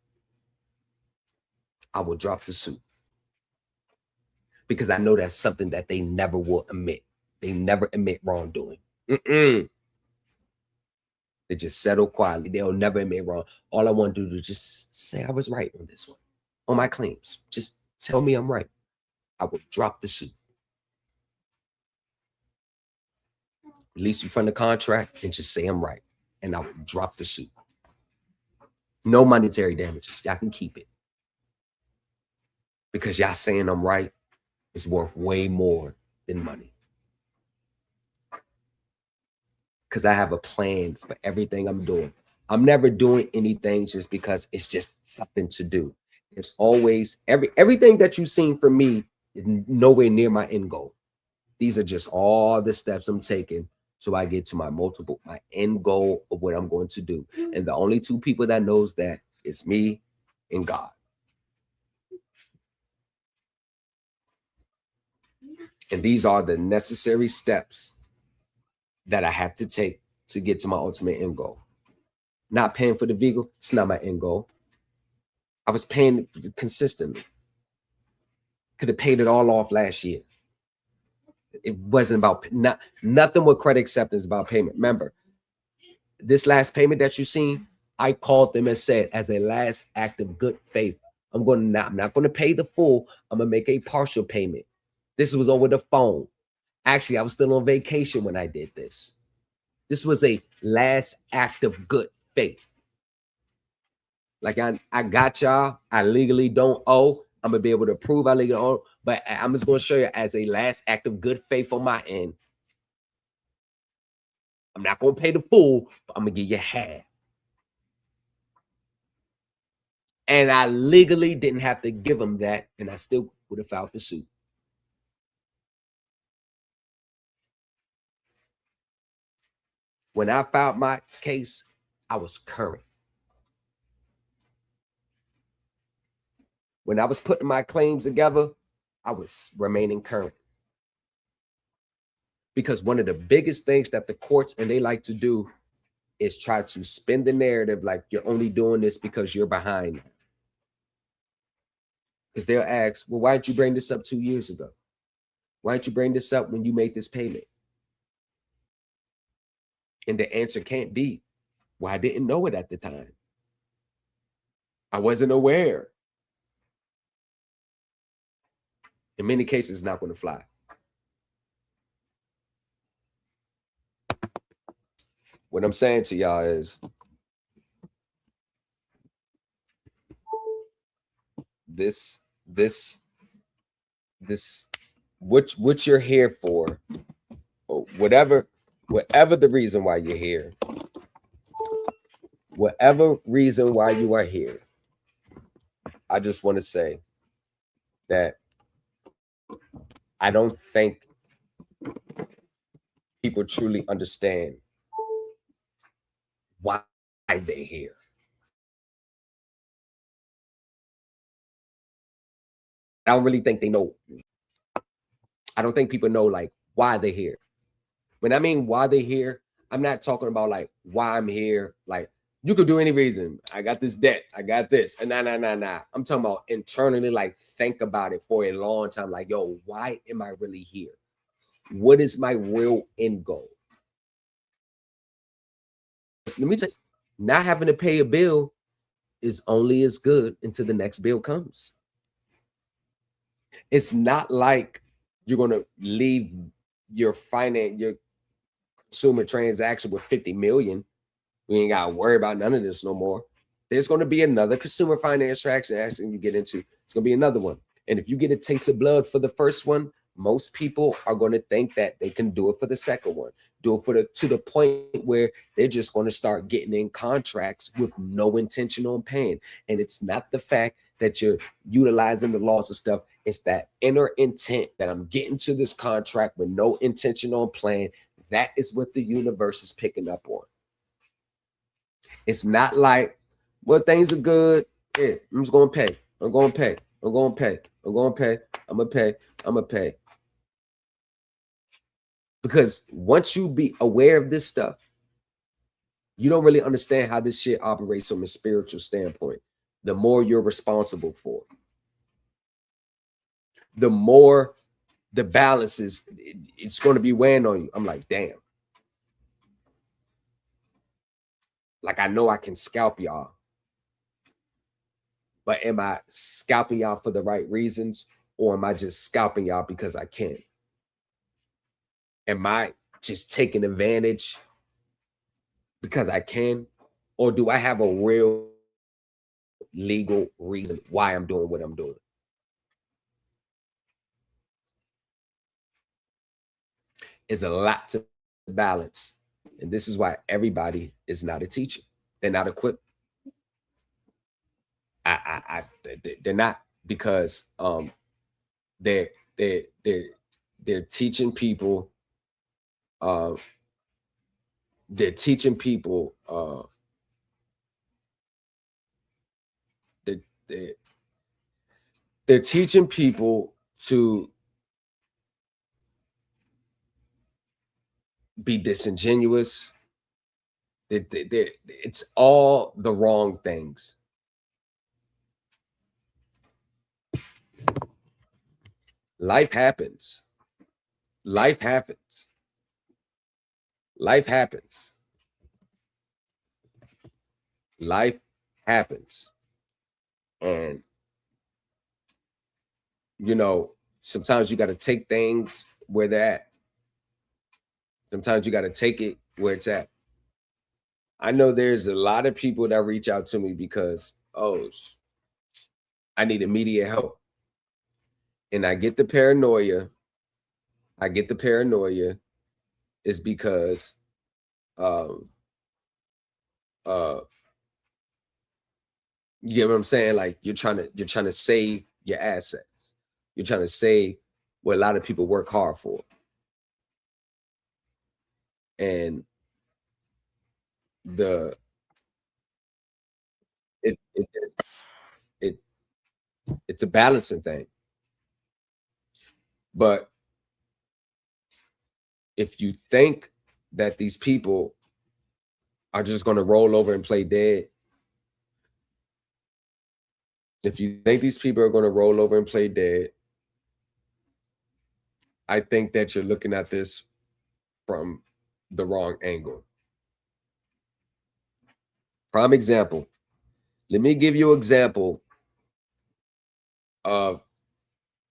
I will drop the suit. Because I know that's something that they never will admit. They never admit wrongdoing. They just settle quietly. They'll never admit wrong. All I want to do is just say I was right on this one. On my claims. Just tell me I'm right. I will drop the suit. release you from the contract and just say I'm right. And I would drop the suit. No monetary damages. Y'all can keep it. Because y'all saying I'm right is worth way more than money. Because I have a plan for everything I'm doing. I'm never doing anything just because it's just something to do. It's always everything that you've seen from me is nowhere near my end goal. These are just all the steps I'm taking so I get to my end goal of what I'm going to do. And the only two people that knows that is me and God. And these are the necessary steps that I have to take to get to my ultimate end goal. Not paying for the vehicle, it's not my end goal. I was paying consistently. Could have paid it all off last year. It wasn't about nothing with credit acceptance about payment. Remember, this last payment that you seen, I called them and said, as a last act of good faith, I'm not going to pay the full. I'm going to make a partial payment. This was over the phone. Actually, I was still on vacation when I did this. This was a last act of good faith. Like I got y'all. I legally don't owe. I'm going to be able to prove I legally owe. But I'm just going to show you as a last act of good faith on my end. I'm not going to pay the full, but I'm going to give you half. And I legally didn't have to give them that, and I still would have filed the suit. When I filed my case, I was current. When I was putting my claims together, I was remaining current. Because one of the biggest things that the courts and they like to do is try to spin the narrative like you're only doing this because you're behind. Because they'll ask, well, why didn't you bring this up 2 years ago? Why didn't you bring this up when you made this payment? And the answer can't be, well, I didn't know it at the time. I wasn't aware. In many cases, it's not going to fly. What I'm saying to y'all is this what you're here for, or whatever the reason why you're here, whatever reason why you are here, I just want to say that I don't think people truly understand why they're here. I don't really think they know. I don't think people know like why they're here. When I mean why they're here, I'm not talking about like why I'm here. Like you could do any reason. I got this debt. I got this. And nah. I'm talking about internally, like think about it for a long time. Like, yo, why am I really here? What is my real end goal? Let me just not having to pay a bill is only as good until the next bill comes. It's not like you're going to leave your consumer transaction with 50 million. We ain't got to worry about none of this no more. There's going to be another consumer finance transaction you get into. It's going to be another one. And if you get a taste of blood for the first one, most people are going to think that they can do it for the second one. Do it to the point where they're just going to start getting in contracts with no intention on paying. And it's not the fact that you're utilizing the laws and stuff. It's that inner intent that I'm getting to this contract with no intention on playing. That is what the universe is picking up on. It's not like, well, things are good. Yeah, I'm just going to pay. I'm going to pay. I'm going to pay. I'm going to pay. I'm going to pay. I'm going to pay. Because once you be aware of this stuff, you don't really understand how this shit operates from a spiritual standpoint. The more you're responsible for, the more the balance is, it's going to be weighing on you. I'm like, damn. Like, I know I can scalp y'all. But am I scalping y'all for the right reasons? Or am I just scalping y'all because I can? Am I just taking advantage because I can? Or do I have a real legal reason why I'm doing what I'm doing? It's a lot to balance. And this is why everybody is not a teacher. They're not equipped. They're not, because they're teaching people they're teaching people they're teaching people to be disingenuous. It's all the wrong things. Life happens. Life happens. Life happens. Life happens. And, you know, sometimes you got to take things where they're at. Sometimes you got to take it where it's at. I know there's a lot of people that reach out to me because, oh, I need immediate help. And I get the paranoia. Is because you get what I'm saying? Like you're trying to save your assets. You're trying to save what a lot of people work hard for. And it's a balancing thing. But if you think that these people are just going to roll over and play dead, I think that you're looking at this from the wrong angle. Prime example. Let me give you an example of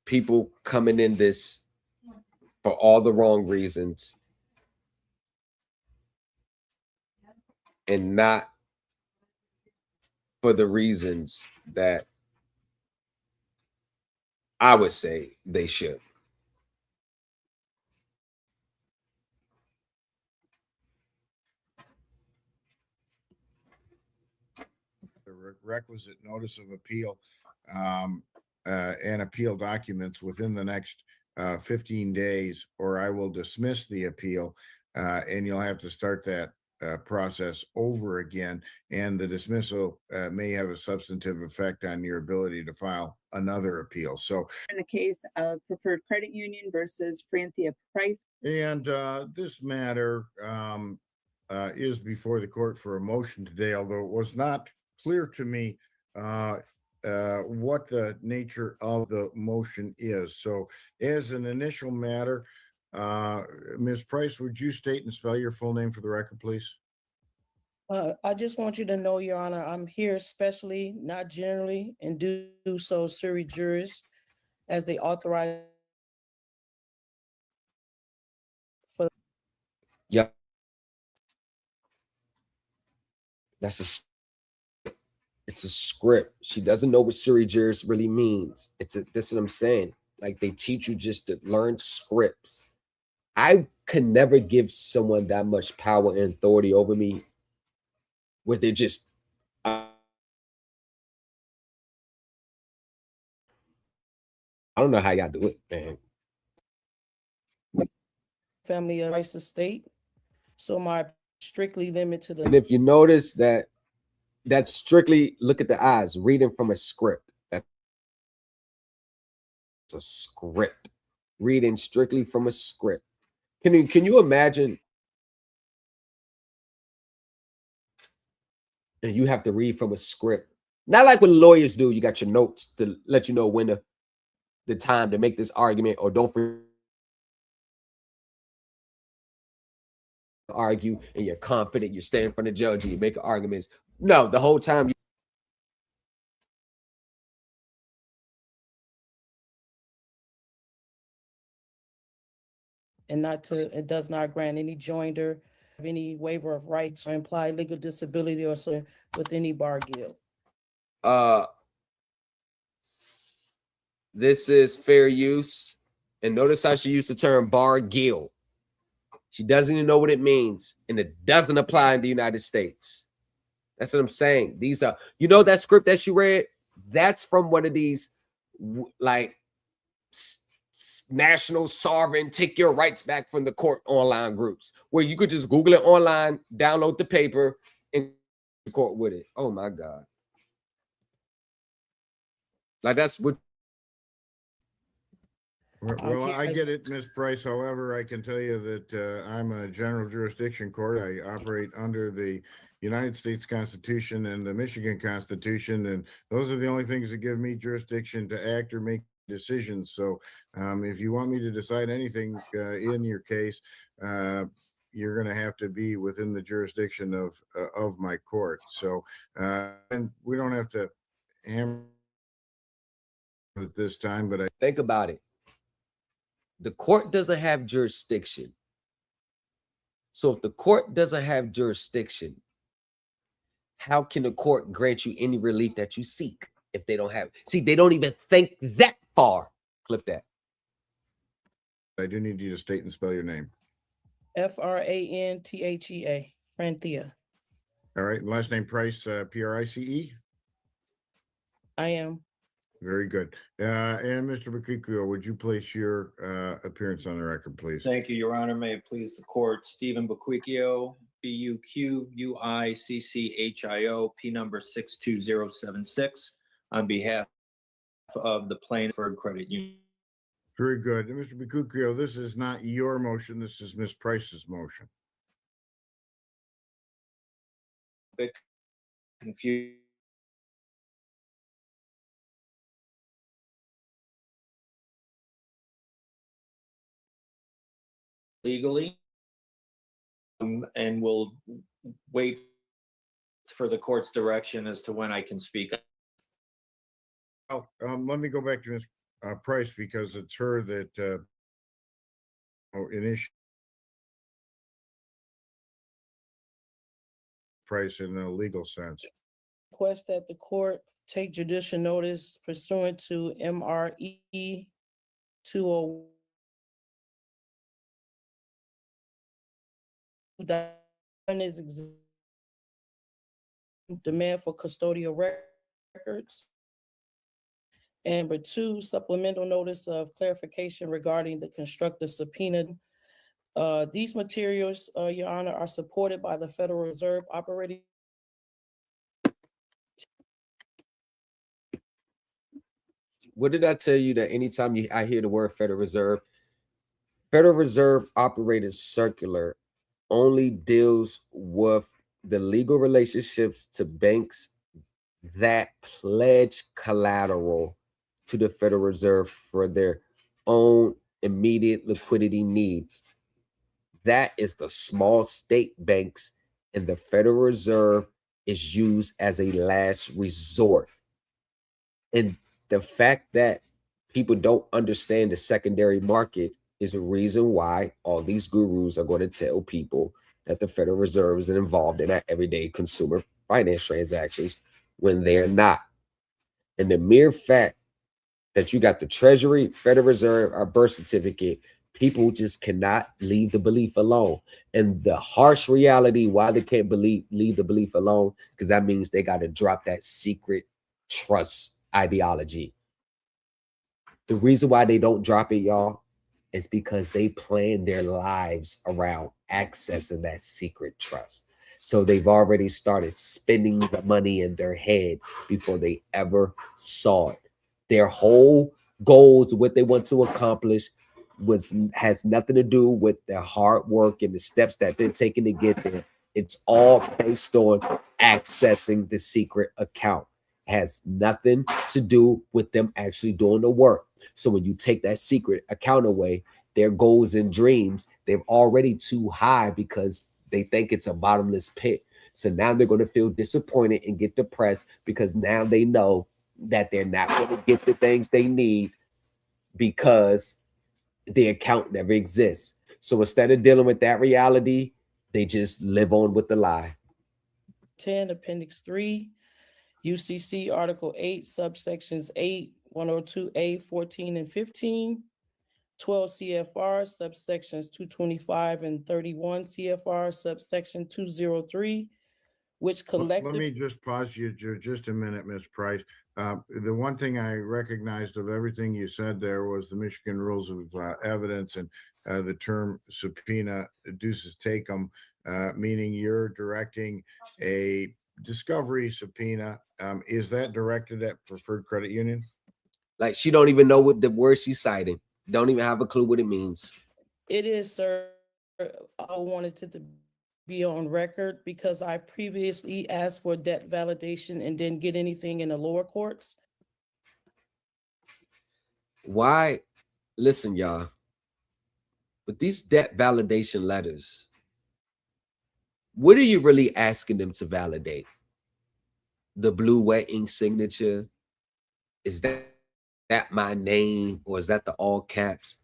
people coming in this for all the wrong reasons and not for the reasons that I would say they should. The requisite notice of appeal and appeal documents within the next 15 days, or I will dismiss the appeal, and you'll have to start that process over again. And the dismissal may have a substantive effect on your ability to file another appeal. So in the case of Preferred Credit Union versus Franthia Price. And this matter is before the court for a motion today, although it was not clear to me what the nature of the motion is. So as an initial matter, Ms. Price, would you state and spell your full name for the record, please? I just want you to know, Your Honor, I'm here especially, not generally, and do so sui juris as they authorize. Yeah. It's a script. She doesn't know what sui juris really means. That's what I'm saying. Like they teach you just to learn scripts. I can never give someone that much power and authority over me where they're just I don't know how y'all do it, man. Family of Rice Estate. So my strictly limit to the. And if you notice that's strictly, look at the eyes, reading from a script. That's a script. Reading strictly from a script. Can you imagine? And you have to read from a script. Not like what lawyers do. You got your notes to let you know when the time to make this argument, or don't argue, and you're confident, you stand in front of the judge and you make arguments. No, the whole time and it does not grant any joinder, any waiver of rights or implied legal disability or so with any bar guild. This is fair use. And notice how she used the term bar guild. She doesn't even know what it means, and it doesn't apply in the United States. That's what I'm saying. These are, you know, that script that she read, that's from one of these like national sovereign, take your rights back from the court online groups where you could just Google it online, download the paper, and court with it. Oh my God. Like that's what. Well, I get it, Ms. Price. However, I can tell you that I'm a general jurisdiction court. I operate under the United States Constitution and the Michigan Constitution, and those are the only things that give me jurisdiction to act or make decisions. So if you want me to decide anything in your case, you're going to have to be within the jurisdiction of my court. So and we don't have to hammer at this time, but I think about it. The court doesn't have jurisdiction. So if the court doesn't have jurisdiction, how can the court grant you any relief that you seek if they don't have? See, they don't even think that far. Clip that. I do need you to state and spell your name. Franthea, Franthea. All right. Last name Price, Price. I am. Very good. And Mr. Bakikuo, would you place your appearance on the record, please? Thank you, Your Honor. May it please the court. Stephen Buquicchio, Buquicchio, P number 62076, on behalf of the plaintiff for credit union. Very good. And Mr. Buquicchio, this is not your motion. This is Ms. Price's motion. Bit confused. Legally, and we'll wait for the court's direction as to when I can speak. Oh, let me go back to Ms. Price, because it's her that initiated Price in a legal sense. Request that the court take judicial notice pursuant to MRE 201. Demand for custodial records. And number 2, supplemental notice of clarification regarding the constructive subpoena. These materials, Your Honor, are supported by the Federal Reserve operating. What did I tell you that anytime I hear the word Federal Reserve operating circular only deals with the legal relationships to banks that pledge collateral to the Federal Reserve for their own immediate liquidity needs. That is the small state banks, and the Federal Reserve is used as a last resort. And the fact that people don't understand the secondary market is a reason why all these gurus are going to tell people that the Federal Reserve is involved in our everyday consumer finance transactions when they're not. And the mere fact that you got the Treasury, Federal Reserve, or birth certificate, people just cannot leave the belief alone. And the harsh reality why they can't leave the belief alone, because that means they got to drop that secret trust ideology. The reason why they don't drop it, y'all, is because they plan their lives around accessing that secret trust. So they've already started spending the money in their head before they ever saw it. Their whole goals, what they want to accomplish, has nothing to do with their hard work and the steps that they're taking to get there. It's all based on accessing the secret account. It has nothing to do with them actually doing the work. So when you take that secret account away, their goals and dreams, they're already too high because they think it's a bottomless pit. So now they're going to feel disappointed and get depressed because now they know that they're not going to get the things they need because the account never exists. So instead of dealing with that reality, they just live on with the lie. 10, Appendix 3, UCC Article 8, subsections 8, 102A, 14, and 15, 12 CFR, subsections 225 and 31 CFR, subsection 203, which Let collectively... me just pause you just a minute, Ms. Price. The one thing I recognized of everything you said there was the Michigan Rules of Evidence and the term subpoena deuces take 'em, meaning you're directing a discovery subpoena. Is that directed at Preferred Credit Union? Like, she don't even know what the word she's citing. Don't even have a clue what it means. It is, sir. I wanted it to be on record because I previously asked for debt validation and didn't get anything in the lower courts. Why? Listen, y'all. With these debt validation letters, what are you really asking them to validate? The blue wet ink signature? Is that my name, or is that the all caps?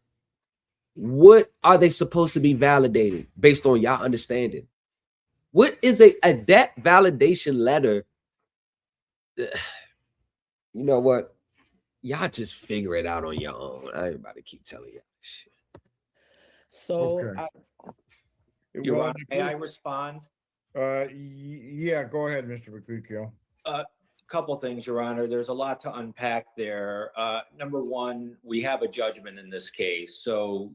What are they supposed to be validating based on y'all understanding? What is a debt validation letter? You know what? Y'all just figure it out on your own. I ain't about to keep telling you shit. So, Okay. Your Honor, may I respond? Yeah, go ahead, Mr. Mercutio. A couple things, Your Honor. There's a lot to unpack there. Number one, we have a judgment in this case. So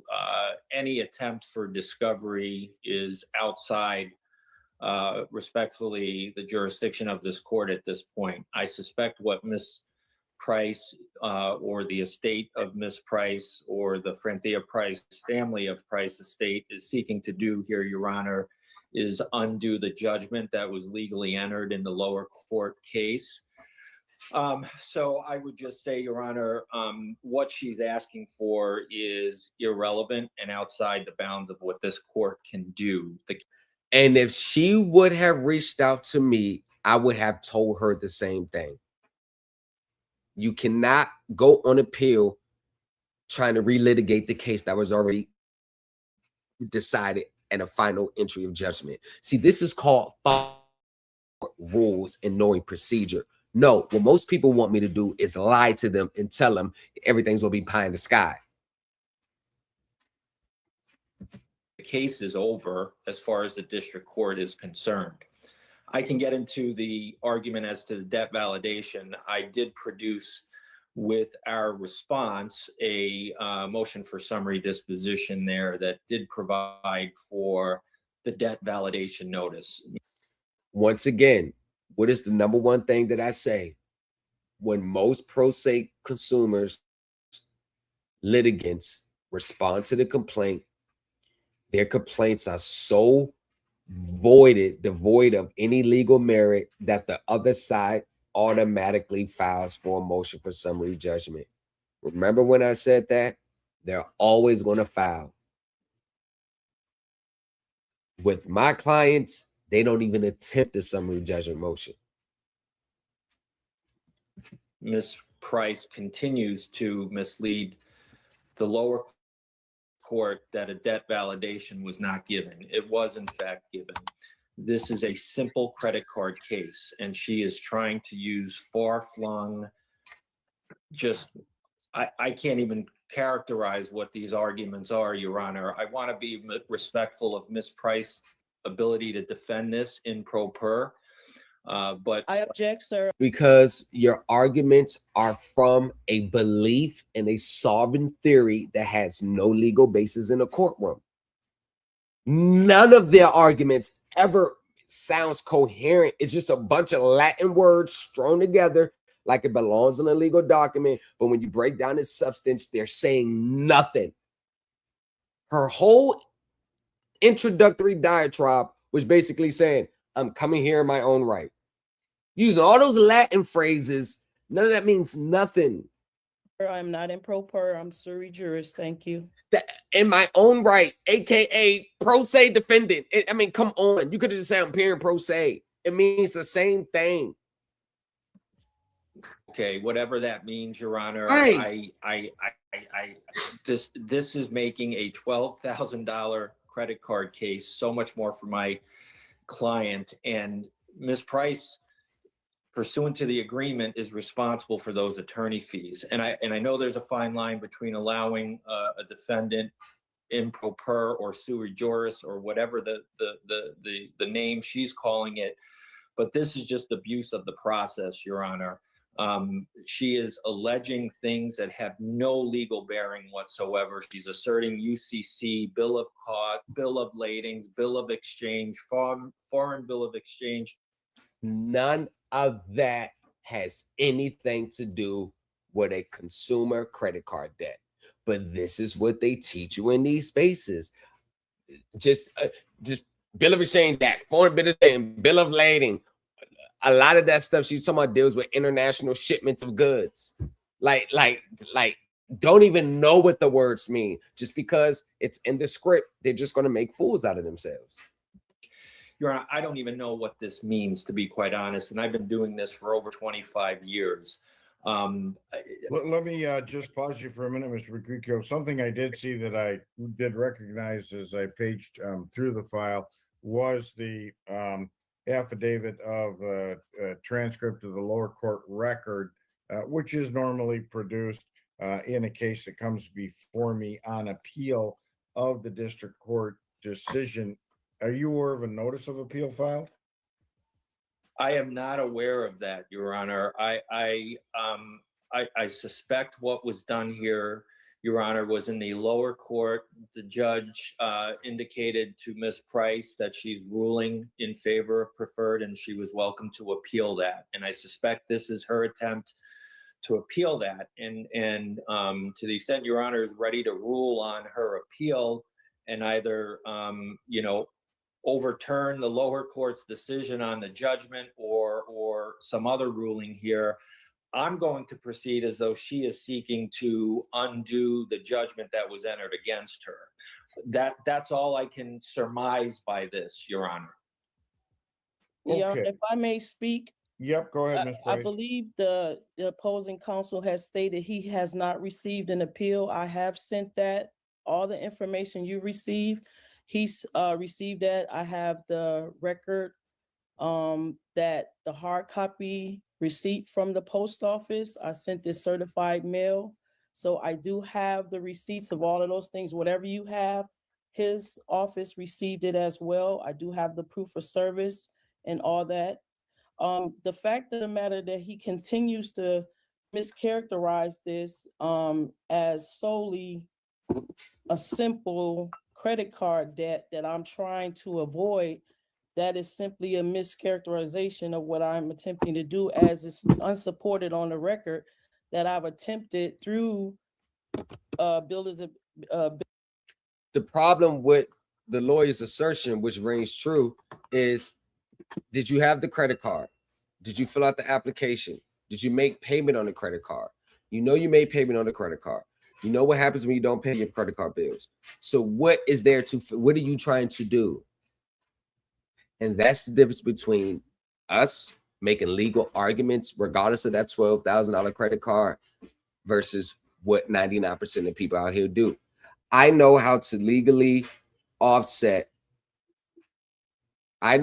any attempt for discovery is outside, respectfully, the jurisdiction of this court at this point. I suspect what Ms. Price or the estate of Ms. Price or the Franthea Price family of Price estate is seeking to do here, Your Honor, is undo the judgment that was legally entered in the lower court case. So I would just say, Your Honor, what she's asking for is irrelevant and outside the bounds of what this court can do. And if she would have reached out to me, I would have told her the same thing. You cannot go on appeal trying to relitigate the case that was already decided and a final entry of judgment. See, this is called rules and knowing procedure. No, what most people want me to do is lie to them and tell them everything's gonna be pie in the sky. The case is over as far as the district court is concerned. I can get into the argument as to the debt validation. I did produce with our response a motion for summary disposition there that did provide for the debt validation notice. Once again, what is the number one thing that I say? When most pro se consumers, litigants respond to the complaint, their complaints are so devoid of any legal merit that the other side automatically files for a motion for summary judgment. Remember when I said that? They're always going to file. With my clients, they don't even attempt a summary judgment motion. Ms. Price continues to mislead the lower court that a debt validation was not given. It was in fact given. This is a simple credit card case, and she is trying to use far-flung, I can't even characterize what these arguments are, Your Honor. I want to be respectful of Ms. Price's ability to defend this in pro per, but I object, sir. Because your arguments are from a belief in a sovereign theory that has no legal basis in a courtroom. None of their arguments ever sounds coherent. It's just a bunch of Latin words thrown together like it belongs in a legal document. But when you break down its substance, they're saying nothing. Her whole introductory diatribe was basically saying, I'm coming here in my own right. Using all those Latin phrases, none of that means nothing. I'm not in pro per, I'm sui juris, thank you. That in my own right, aka pro se defendant. I mean, come on. You could have just said I'm appearing pro se. It means the same thing. okay, whatever that means, Your Honor, Right. I This is making a $12,000 credit card case so much more for my client, and Ms. Price, pursuant to the agreement, is responsible for those attorney fees. And I know there's a fine line between allowing a defendant improper or sui juris or whatever the name she's calling it, but this is just abuse of the process, Your Honor. She is alleging things that have no legal bearing whatsoever. She's asserting UCC, bill of cost, bill of ladings, bill of exchange, foreign bill of exchange. None of that has anything to do with a consumer credit card debt. But this is what they teach you in these spaces. Just bill of exchange act, foreign bill of exchange, bill of lading. A lot of that stuff she's talking about deals with international shipments of goods. Like, don't even know what the words mean. Just because it's in the script, they're just going to make fools out of themselves. Your Honor, I don't even know what this means, to be quite honest. And I've been doing this for over 25 years. Let me just pause you for a minute, Mr. Grieco. Something I did see that I did recognize as I paged through the file was the affidavit of a transcript of the lower court record, which is normally produced in a case that comes before me on appeal of the district court decision. Are you aware of a notice of appeal filed? I am not aware of that, Your Honor. I suspect what was done here, Your Honor, was in the lower court. The judge indicated to Ms. Price that she's ruling in favor of preferred, and she was welcome to appeal that. And I suspect this is her attempt to appeal that. And to the extent Your Honor is ready to rule on her appeal and either, overturn the lower court's decision on the judgment or some other ruling here, I'm going to proceed as though she is seeking to undo the judgment that was entered against her. That's all I can surmise by this, Your Honor. Yeah, if I may speak. Yep, go ahead, Ms. Price. I believe the opposing counsel has stated he has not received an appeal. I have sent that, all the information you received. He's received that. I have the record that the hard copy receipt from the post office. I sent this certified mail. So I do have the receipts of all of those things. Whatever you have, his office received it as well. I do have the proof of service and all that. The fact of the matter that he continues to mischaracterize this as solely a simple credit card debt that I'm trying to avoid, that is simply a mischaracterization of what I'm attempting to do, as it's unsupported on the record that I've attempted through builders. The problem with the lawyer's assertion, which rings true, is did you have the credit card? Did you fill out the application? Did you make payment on the credit card? You know you made payment on the credit card. You know what happens when you don't pay your credit card bills. So what is there to, what are you trying to do? And that's the difference between us making legal arguments, regardless of that $12,000 credit card, versus what 99% of people out here do. I know how to legally offset. The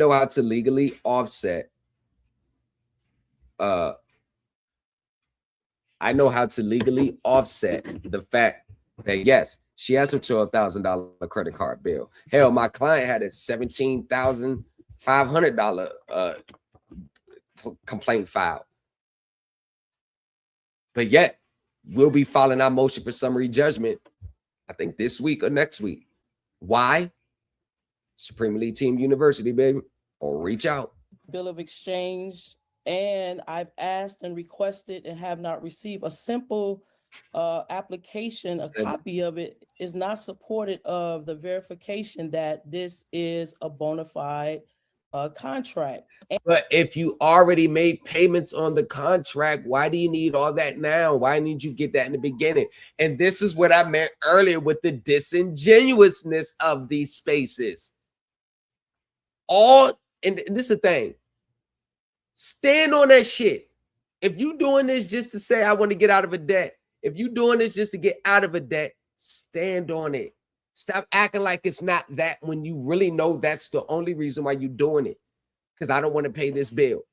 fact that yes, she has a $12,000 credit card bill. Hell, my client had a $17,500 complaint filed. But yet, we'll be filing our motion for summary judgment, I think this week or next week. Why? Supreme Elite Team University, baby. Or reach out. Bill of exchange, and I've asked and requested and have not received a simple application. A copy of it is not supported of the verification that this is a bona fide contract. But if you already made payments on the contract, why do you need all that now? Why need you get that in the beginning? And this is what I meant earlier with the disingenuousness of these spaces. And this is the thing. Stand on that shit. If you doing this just to say I want to get out of a debt, If you're doing this just to get out of a debt, stand on it. Stop acting like it's not that when you really know that's the only reason why you're doing it. Because I don't want to pay this bill.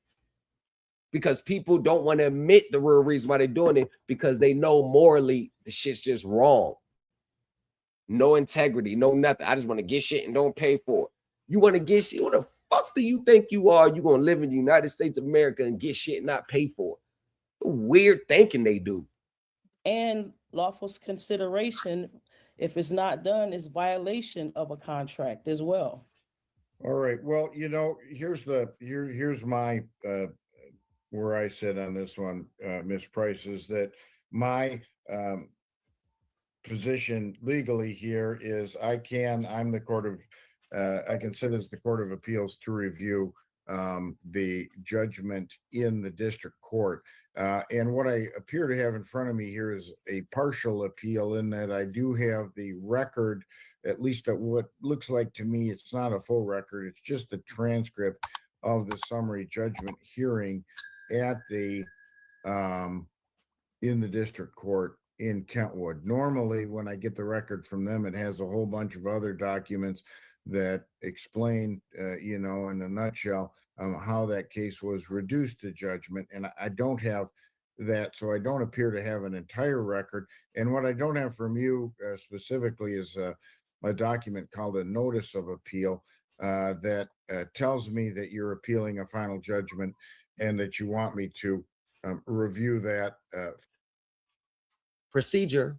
Because people don't want to admit the real reason why they're doing it because they know morally the shit's just wrong. No integrity, no nothing. I just want to get shit and don't pay for it. You want to get shit? What the fuck do you think you are? You going to live in the United States of America and get shit and not pay for it? Weird thinking they do. And lawful consideration, if it's not done, is violation of a contract as well. All right. Well, here's my where I sit on this one, Ms. Price, is that my position legally here is I can sit as the Court of Appeals to review the judgment in the district court. And what I appear to have in front of me here is a partial appeal in that I do have the record, at least at what looks like to me, it's not a full record. It's just a transcript of the summary judgment hearing at the in the district court in Kentwood. Normally, when I get the record from them, it has a whole bunch of other documents that explain, in a nutshell, how that case was reduced to judgment. And I don't have that, so I don't appear to have an entire record. And what I don't have from you specifically is a document called a notice of appeal that tells me that you're appealing a final judgment and that you want me to review that. Procedure,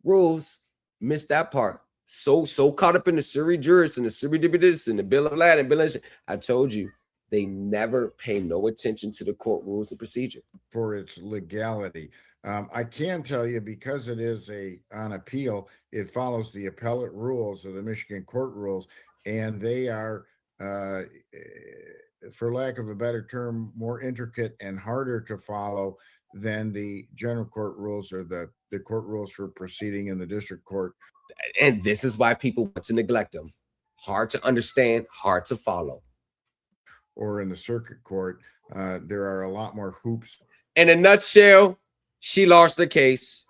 rules, missed that part. So caught up in the Suri juris and the Suri dibitis and the Bill of Lading, I told you, they never pay no attention to the court rules and procedure. For its legality. I can tell you, because it is on appeal, it follows the appellate rules of the Michigan court rules, and they are, for lack of a better term, more intricate and harder to follow than the general court rules or the court rules for proceeding in the district court. And this is why people want to neglect them. Hard to understand, hard to follow. Or in the circuit court, there are a lot more hoops. In a nutshell, she lost her case.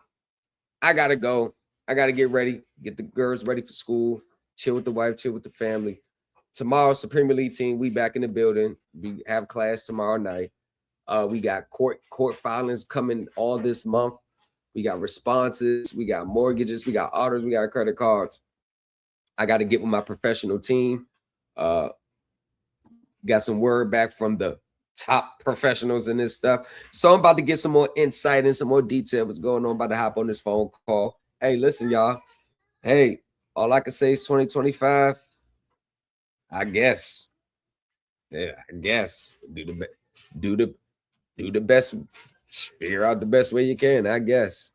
I got to go. I got to get ready, get the girls ready for school, chill with the wife, chill with the family. Tomorrow, Supreme League team, we back in the building. We have class tomorrow night. We got court filings coming all this month. We got responses. We got mortgages. We got orders. We got credit cards. I got to get with my professional team. Got some word back from the top professionals in this stuff. So I'm about to get some more insight and some more detail what's going on. About to hop on this phone call. Hey, listen, y'all. Hey, all I can say is 2025. I guess. Yeah, I guess. Do the best. Figure out the best way you can, I guess.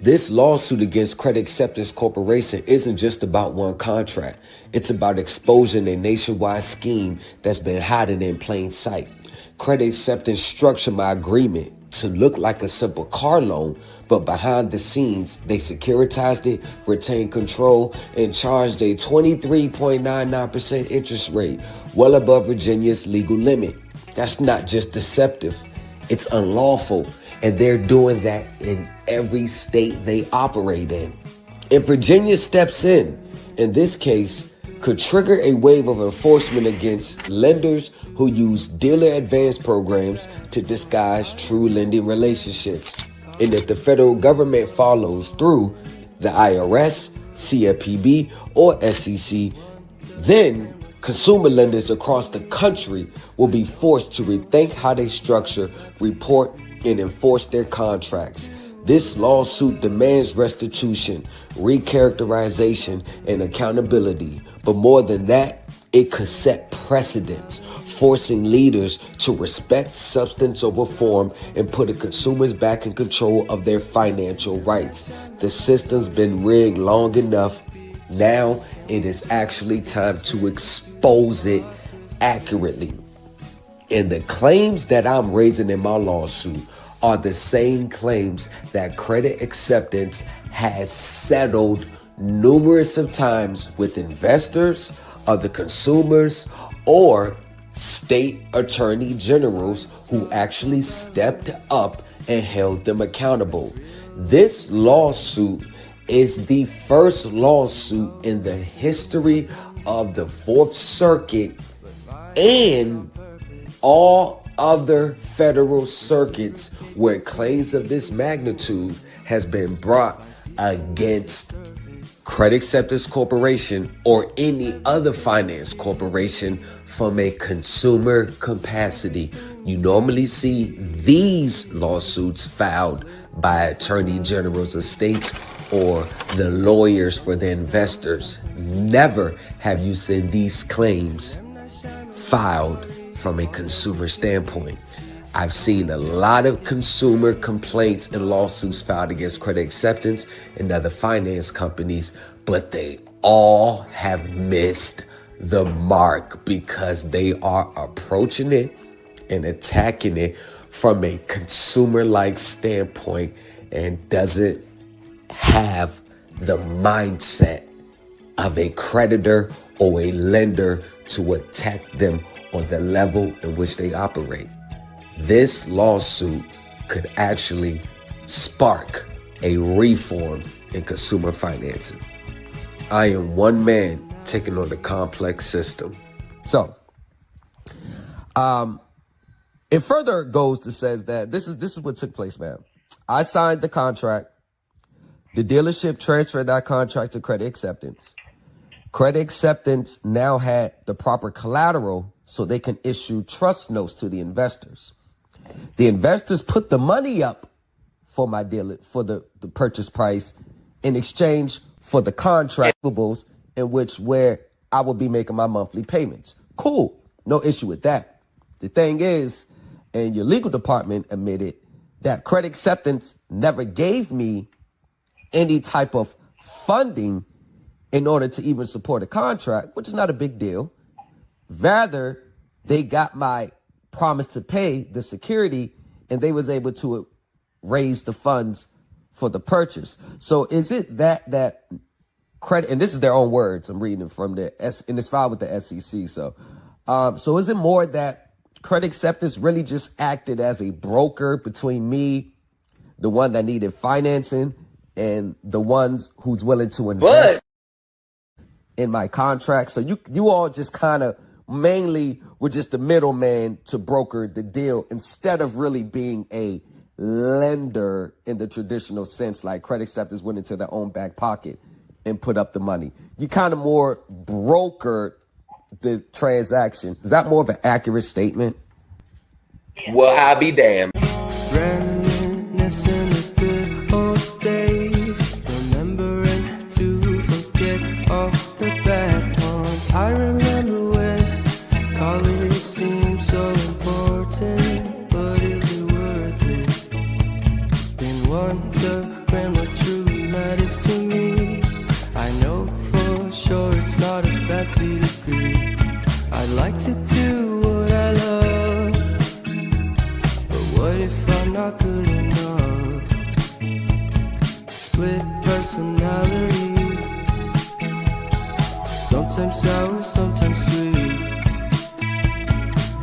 This lawsuit against Credit Acceptance Corporation isn't just about one contract. It's about exposing a nationwide scheme that's been hiding in plain sight. Credit Acceptance structured my agreement to look like a simple car loan, but behind the scenes, they securitized it, retained control, and charged a 23.99% interest rate, well above Virginia's legal limit. That's not just deceptive, it's unlawful, and they're doing that in every state they operate in. If Virginia steps in this case, could trigger a wave of enforcement against lenders who use dealer advance programs to disguise true lending relationships. And if the federal government follows through, the IRS, CFPB, or SEC, then consumer lenders across the country will be forced to rethink how they structure, report, and enforce their contracts. This lawsuit demands restitution, recharacterization, and accountability. But more than that, it could set precedents, forcing leaders to respect substance over form and putting consumers back in control of their financial rights. The system's been rigged long enough. Now it is actually time to expose it accurately. And the claims that I'm raising in my lawsuit are the same claims that Credit Acceptance has settled numerous of times with investors, other consumers, or state attorney generals who actually stepped up and held them accountable. This lawsuit is the first lawsuit in the history of the Fourth Circuit and all other federal circuits where claims of this magnitude has been brought against Credit Acceptance Corporation or any other finance corporation from a consumer capacity. You normally see these lawsuits filed by attorney generals of states or the lawyers for the investors. Never have you seen these claims filed from a consumer standpoint. I've seen a lot of consumer complaints and lawsuits filed against Credit Acceptance and other finance companies, but they all have missed the mark because they are approaching it and attacking it from a consumer-like standpoint and doesn't have the mindset of a creditor or a lender to attack them on the level in which they operate. This lawsuit could actually spark a reform in consumer financing. I am one man taking on the complex system. So, it further goes to says that this is what took place, man. I signed the contract. The dealership transferred that contract to Credit Acceptance. Credit Acceptance now had the proper collateral so they can issue trust notes to the investors. The investors put the money up for my deal, for the purchase price in exchange for the contract in which where I will be making my monthly payments. Cool. No issue with that. The thing is, and your legal department admitted that Credit Acceptance never gave me any type of funding in order to even support a contract, which is not a big deal. Rather, they got my promise to pay the security and they was able to raise the funds for the purchase. So is it that credit, and this is their own words, I'm reading from and it's filed with the SEC. So is it more that Credit Acceptance really just acted as a broker between me, the one that needed financing, and the ones who's willing to invest in my contract? So you all just kind of mainly were just the middleman to broker the deal instead of really being a lender in the traditional sense, like Credit Acceptance went into their own back pocket and put up the money. You kind of more brokered the transaction. Is that more of an accurate statement? Well, I'll be damned. Reminiscing the good old days, remembering to forget all the bad ones. I remember when college seemed so important, but is it worth it? Been wondering what truly matters to me. I know for sure it's not a fancy degree. I'd like to do what I love, but what if I'm not good enough? Split personality, sometimes sour, sometimes sweet.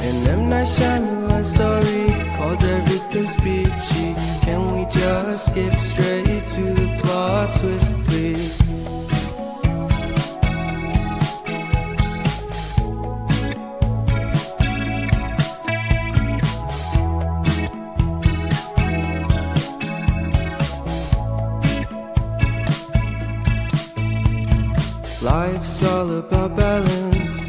An M. Night Shyamalan story called Everything's Peachy. Can we just skip straight to the plot twist, please? Life's all about balance.